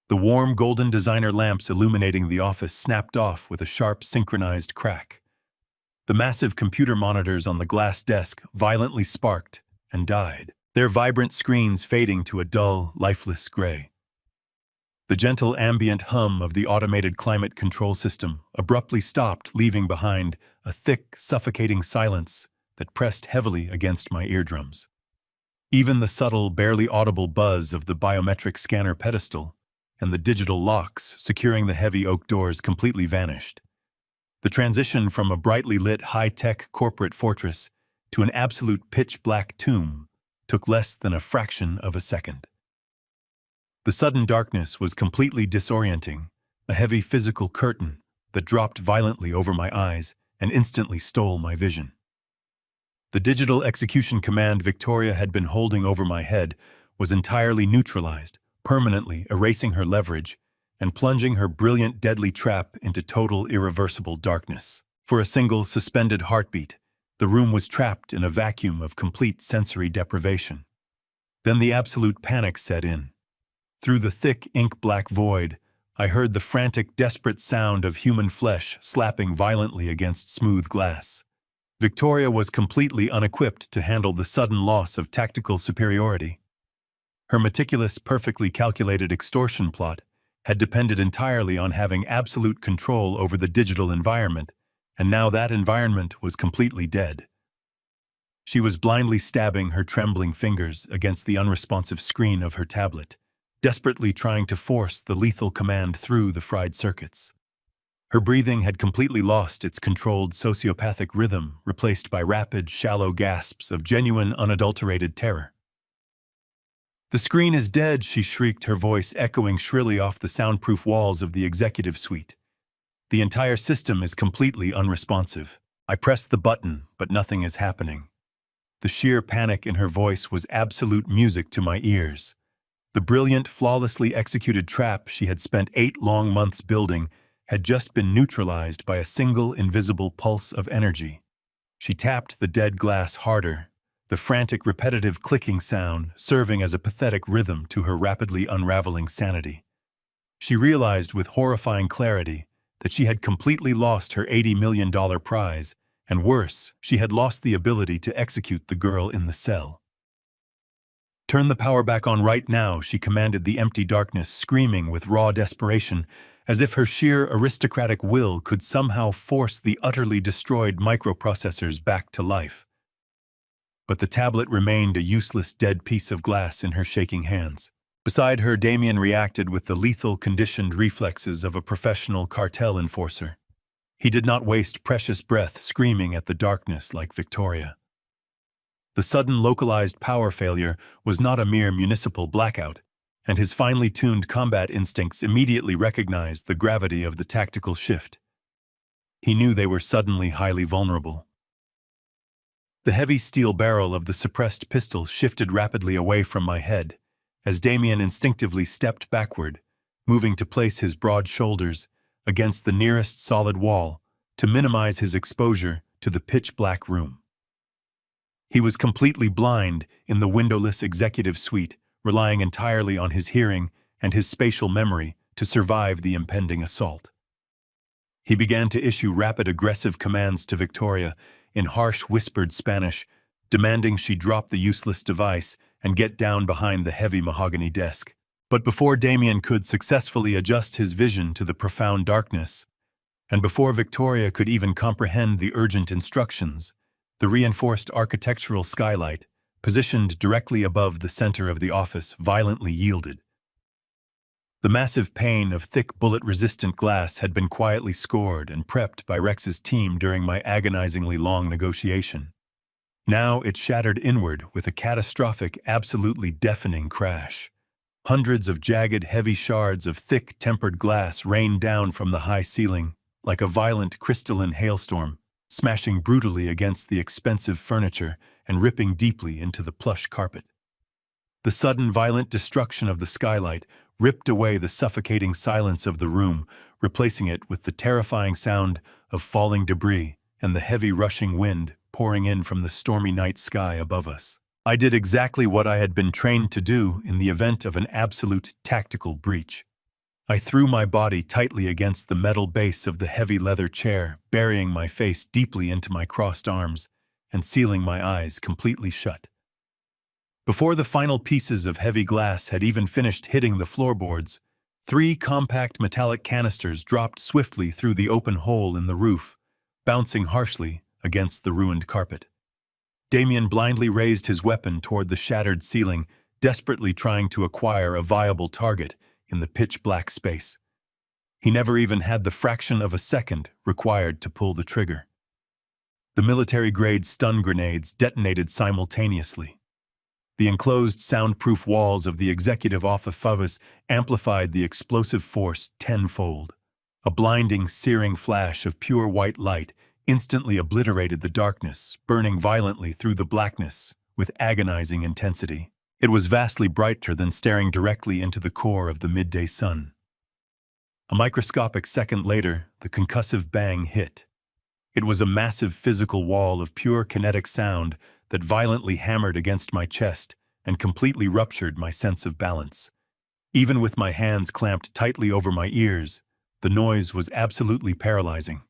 The warm golden designer lamps illuminating the office snapped off with a sharp synchronized crack. The massive computer monitors on the glass desk violently sparked and died, their vibrant screens fading to a dull, lifeless gray. The gentle ambient hum of the automated climate control system abruptly stopped, leaving behind a thick, suffocating silence that pressed heavily against my eardrums. Even the subtle, barely audible buzz of the biometric scanner pedestal and the digital locks securing the heavy oak doors completely vanished. The transition from a brightly lit, high-tech corporate fortress to an absolute pitch-black tomb took less than a fraction of a second. The sudden darkness was completely disorienting, a heavy physical curtain that dropped violently over my eyes and instantly stole my vision. The digital execution command Victoria had been holding over my head was entirely neutralized, permanently erasing her leverage and plunging her brilliant, deadly trap into total, irreversible darkness. For a single, suspended heartbeat, the room was trapped in a vacuum of complete sensory deprivation. Then the absolute panic set in. Through the thick, ink-black void, I heard the frantic, desperate sound of human flesh slapping violently against smooth glass. Victoria was completely unequipped to handle the sudden loss of tactical superiority. Her meticulous, perfectly calculated extortion plot had depended entirely on having absolute control over the digital environment, and now that environment was completely dead. She was blindly stabbing her trembling fingers against the unresponsive screen of her tablet, desperately trying to force the lethal command through the fried circuits. Her breathing had completely lost its controlled sociopathic rhythm, replaced by rapid, shallow gasps of genuine, unadulterated terror. "The screen is dead," she shrieked, her voice echoing shrilly off the soundproof walls of the executive suite. "The entire system is completely unresponsive. I press the button, but nothing is happening." The sheer panic in her voice was absolute music to my ears. The brilliant, flawlessly executed trap she had spent 8 long months building had just been neutralized by a single invisible pulse of energy. She tapped the dead glass harder, the frantic, repetitive clicking sound serving as a pathetic rhythm to her rapidly unraveling sanity. She realized with horrifying clarity that she had completely lost her $80 million prize, and worse, she had lost the ability to execute the girl in the cell. "Turn the power back on right now," she commanded the empty darkness, screaming with raw desperation, as if her sheer aristocratic will could somehow force the utterly destroyed microprocessors back to life. But the tablet remained a useless dead piece of glass in her shaking hands. Beside her, Damien reacted with the lethal, conditioned reflexes of a professional cartel enforcer. He did not waste precious breath screaming at the darkness like Victoria. The sudden localized power failure was not a mere municipal blackout, and his finely tuned combat instincts immediately recognized the gravity of the tactical shift. He knew they were suddenly highly vulnerable. The heavy steel barrel of the suppressed pistol shifted rapidly away from my head, as Damien instinctively stepped backward, moving to place his broad shoulders against the nearest solid wall to minimize his exposure to the pitch-black room. He was completely blind in the windowless executive suite, relying entirely on his hearing and his spatial memory to survive the impending assault. He began to issue rapid aggressive commands to Victoria in harsh whispered Spanish, demanding she drop the useless device and get down behind the heavy mahogany desk. But before Damien could successfully adjust his vision to the profound darkness, and before Victoria could even comprehend the urgent instructions, the reinforced architectural skylight, positioned directly above the center of the office, violently yielded. The massive pane of thick bullet-resistant glass had been quietly scored and prepped by Rex's team during my agonizingly long negotiation. Now it shattered inward with a catastrophic, absolutely deafening crash. Hundreds of jagged, heavy shards of thick, tempered glass rained down from the high ceiling like a violent crystalline hailstorm, smashing brutally against the expensive furniture and ripping deeply into the plush carpet. The sudden, violent destruction of the skylight ripped away the suffocating silence of the room, replacing it with the terrifying sound of falling debris and the heavy rushing wind pouring in from the stormy night sky above us. I did exactly what I had been trained to do in the event of an absolute tactical breach. I threw my body tightly against the metal base of the heavy leather chair, burying my face deeply into my crossed arms and sealing my eyes completely shut. Before the final pieces of heavy glass had even finished hitting the floorboards, 3 compact metallic canisters dropped swiftly through the open hole in the roof, bouncing harshly against the ruined carpet. Damien blindly raised his weapon toward the shattered ceiling, desperately trying to acquire a viable target in the pitch-black space. He never even had the fraction of a second required to pull the trigger. The military-grade stun grenades detonated simultaneously. The enclosed soundproof walls of the executive office amplified the explosive force tenfold. A blinding, searing flash of pure white light instantly obliterated the darkness, burning violently through the blackness with agonizing intensity. It was vastly brighter than staring directly into the core of the midday sun. A microscopic second later, the concussive bang hit. It was a massive physical wall of pure kinetic sound that violently hammered against my chest and completely ruptured my sense of balance. Even with my hands clamped tightly over my ears, the noise was absolutely paralyzing.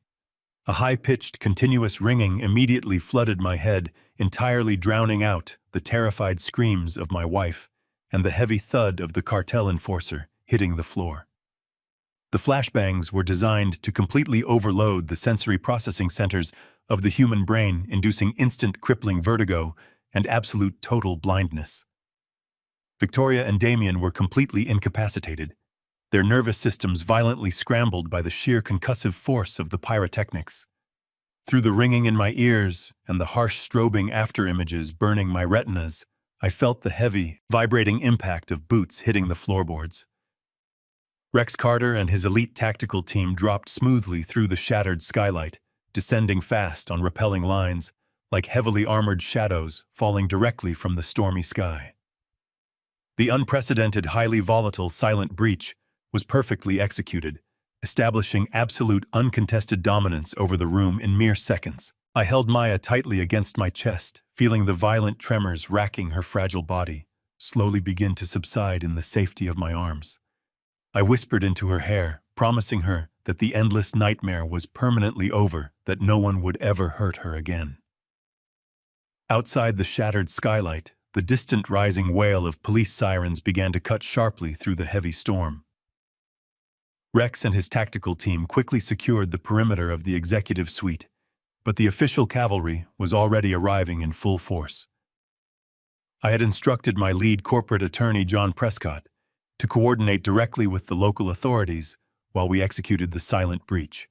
A high-pitched, continuous ringing immediately flooded my head, entirely drowning out the terrified screams of my wife and the heavy thud of the cartel enforcer hitting the floor. The flashbangs were designed to completely overload the sensory processing centers of the human brain, inducing instant crippling vertigo and absolute total blindness. Victoria and Damien were completely incapacitated, their nervous systems violently scrambled by the sheer concussive force of the pyrotechnics. Through the ringing in my ears and the harsh strobing after-images burning my retinas, I felt the heavy, vibrating impact of boots hitting the floorboards. Rex Carter and his elite tactical team dropped smoothly through the shattered skylight, descending fast on rappelling lines, like heavily armored shadows falling directly from the stormy sky. The unprecedented, highly volatile, silent breach was perfectly executed, establishing absolute uncontested dominance over the room in mere seconds. I held Maya tightly against my chest, feeling the violent tremors racking her fragile body slowly begin to subside in the safety of my arms. I whispered into her hair, promising her that the endless nightmare was permanently over, that no one would ever hurt her again. Outside the shattered skylight, the distant rising wail of police sirens began to cut sharply through the heavy storm. Rex and his tactical team quickly secured the perimeter of the executive suite, but the official cavalry was already arriving in full force. I had instructed my lead corporate attorney, John Prescott, to coordinate directly with the local authorities while we executed the silent breach.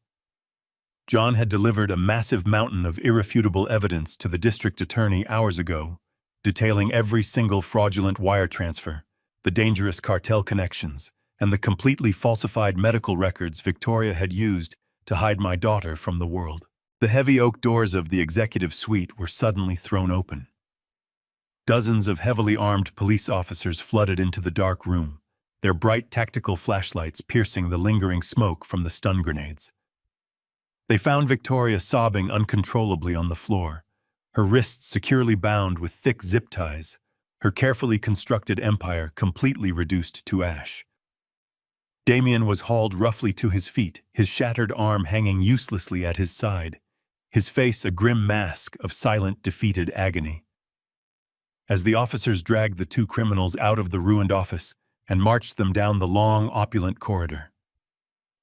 John had delivered a massive mountain of irrefutable evidence to the district attorney hours ago, detailing every single fraudulent wire transfer, the dangerous cartel connections, and the completely falsified medical records Victoria had used to hide my daughter from the world. The heavy oak doors of the executive suite were suddenly thrown open. Dozens of heavily armed police officers flooded into the dark room, their bright tactical flashlights piercing the lingering smoke from the stun grenades. They found Victoria sobbing uncontrollably on the floor, her wrists securely bound with thick zip ties, her carefully constructed empire completely reduced to ash. Damien was hauled roughly to his feet, his shattered arm hanging uselessly at his side, his face a grim mask of silent, defeated agony. As the officers dragged the two criminals out of the ruined office and marched them down the long, opulent corridor,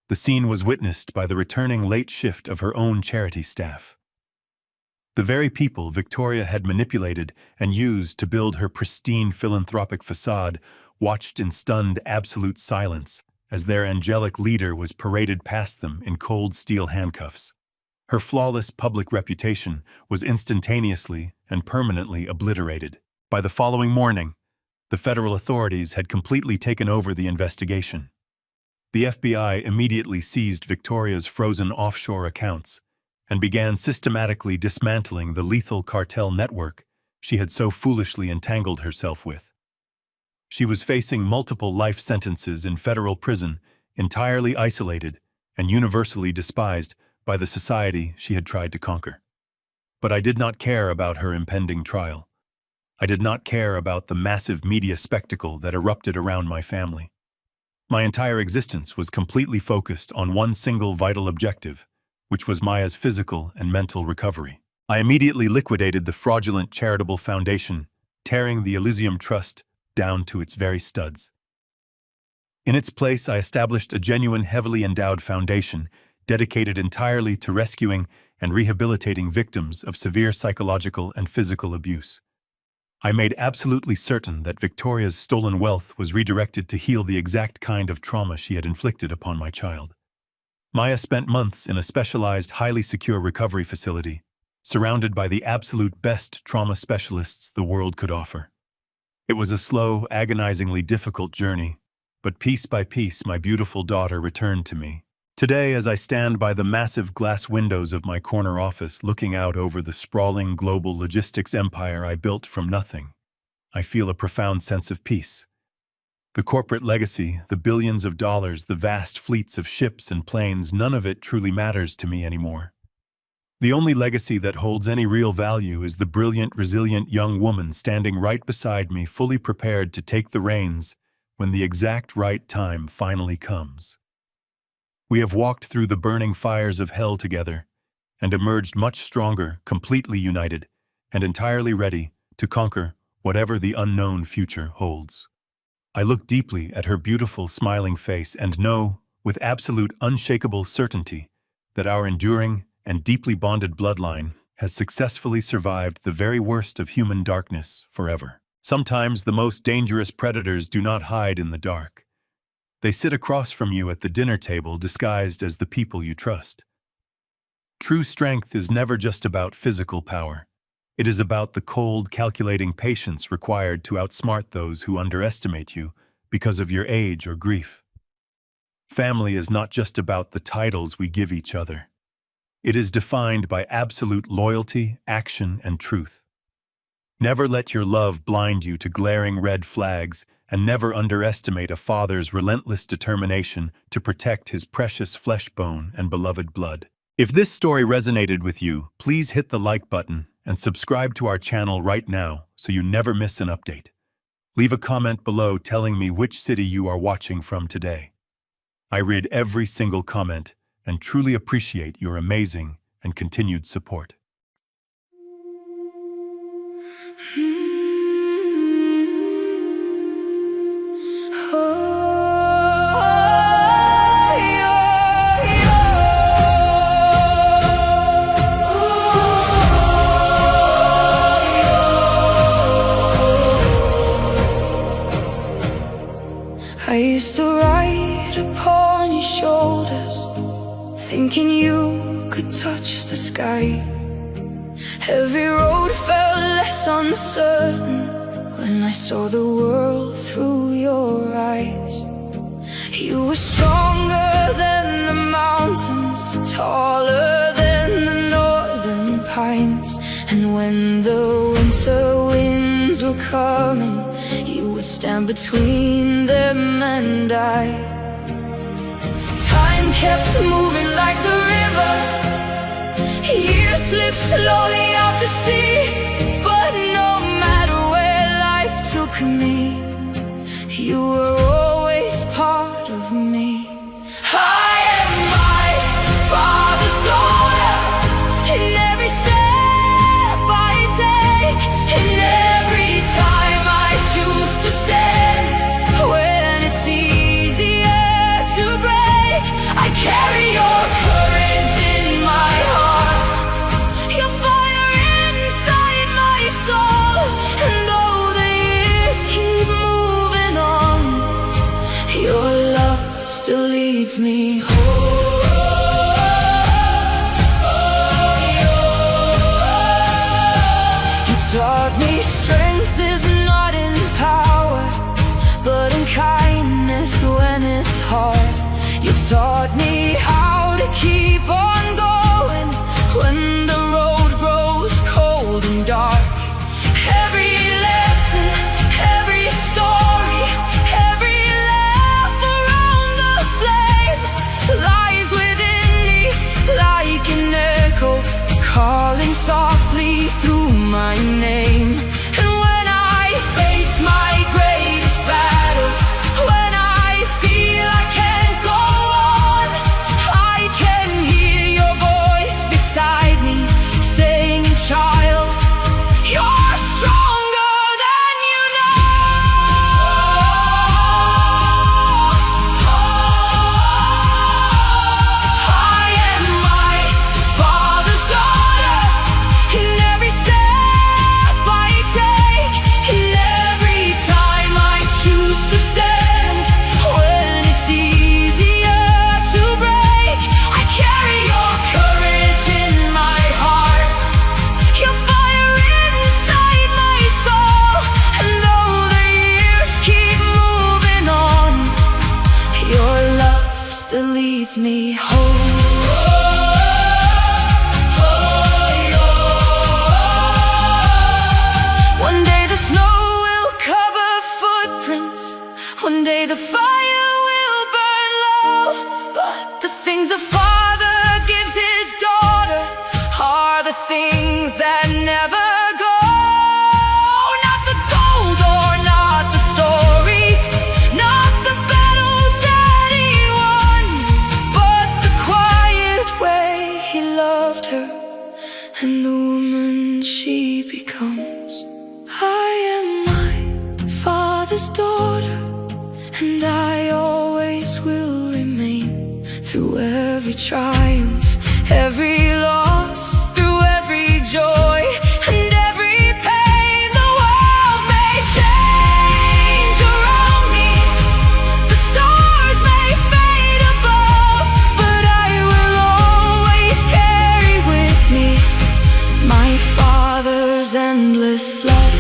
the scene was witnessed by the returning late shift of her own charity staff. The very people Victoria had manipulated and used to build her pristine philanthropic facade watched in stunned absolute silence as their angelic leader was paraded past them in cold steel handcuffs. Her flawless public reputation was instantaneously and permanently obliterated. By the following morning, the federal authorities had completely taken over the investigation. The FBI immediately seized Victoria's frozen offshore accounts and began systematically dismantling the lethal cartel network she had so foolishly entangled herself with. She was facing multiple life sentences in federal prison, entirely isolated and universally despised by the society she had tried to conquer. But I did not care about her impending trial. I did not care about the massive media spectacle that erupted around my family. My entire existence was completely focused on one single vital objective, which was Maya's physical and mental recovery. I immediately liquidated the fraudulent charitable foundation, tearing the Elysium Trust down to its very studs. In its place, I established a genuine, heavily endowed foundation dedicated entirely to rescuing and rehabilitating victims of severe psychological and physical abuse. I made absolutely certain that Victoria's stolen wealth was redirected to heal the exact kind of trauma she had inflicted upon my child. Maya spent months in a specialized, highly secure recovery facility, surrounded by the absolute best trauma specialists the world could offer. It was a slow, agonizingly difficult journey, but piece by piece my beautiful daughter returned to me. Today, as I stand by the massive glass windows of my corner office looking out over the sprawling global logistics empire I built from nothing, I feel a profound sense of peace. The corporate legacy, the billions of dollars, the vast fleets of ships and planes, none of it truly matters to me anymore. The only legacy that holds any real value is the brilliant, resilient young woman standing right beside me, fully prepared to take the reins when the exact right time finally comes. We have walked through the burning fires of hell together and emerged much stronger, completely united, and entirely ready to conquer whatever the unknown future holds. I look deeply at her beautiful, smiling face and know, with absolute, unshakable certainty, that our enduring and deeply bonded bloodline has successfully survived the very worst of human darkness forever. Sometimes the most dangerous predators do not hide in the dark. They sit across from you at the dinner table disguised as the people you trust. True strength is never just about physical power. It is about the cold, calculating patience required to outsmart those who underestimate you because of your age or grief. Family is not just about the titles we give each other. It is defined by absolute loyalty, action, and truth. Never let your love blind you to glaring red flags, and never underestimate a father's relentless determination to protect his precious flesh bone and beloved blood. If this story resonated with you, please hit the like button and subscribe to our channel right now so you never miss an update. Leave a comment below telling me which city you are watching from today. I read every single comment and truly appreciate your amazing and continued support. I used to ride upon your shoulders, thinking you could touch the sky. Every road felt less uncertain when I saw the world through your eyes. You were stronger than the mountains, taller than the northern pines. And when the winter winds were coming, you would stand between them and I. Time kept moving like the river, years slipped slowly out to sea. leads me home. You taught me strength is not in power, but in kindness when it's hard. You taught me how to keep on going when the road grows cold and dark. Every lesson, every story, every laugh around the flame lies within me like an echo, calling softly through my name. And when I face my greatest battles, when I feel I can't go on, I can hear your voice beside me saying, child, you're stronger than you know. I am my Father's daughter, in every step I take, in every time I choose to stand. When it's easier to break, I carry your courage in my heart, your fire inside my soul. And though the years keep moving on, your love still leads me home. One day the snow will cover footprints, one day the fire will burn low, but the things a father gives his daughter are the things that never go. Not the gold or not the stories, not the battles that he won, but the quiet way he loved her and the woman she becomes. I am my Father's daughter, and I always will remain. Through every triumph, every loss, through every joy and every pain, the world may change around me, the stars may fade above, but I will always carry with me my Father's endless love.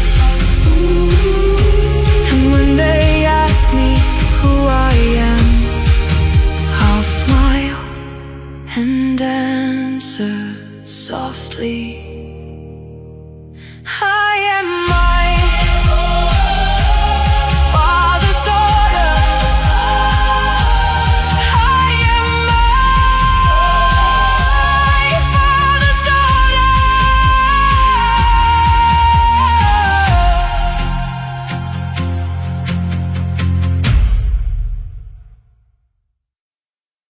And when they ask me who I am, I'll smile and answer softly,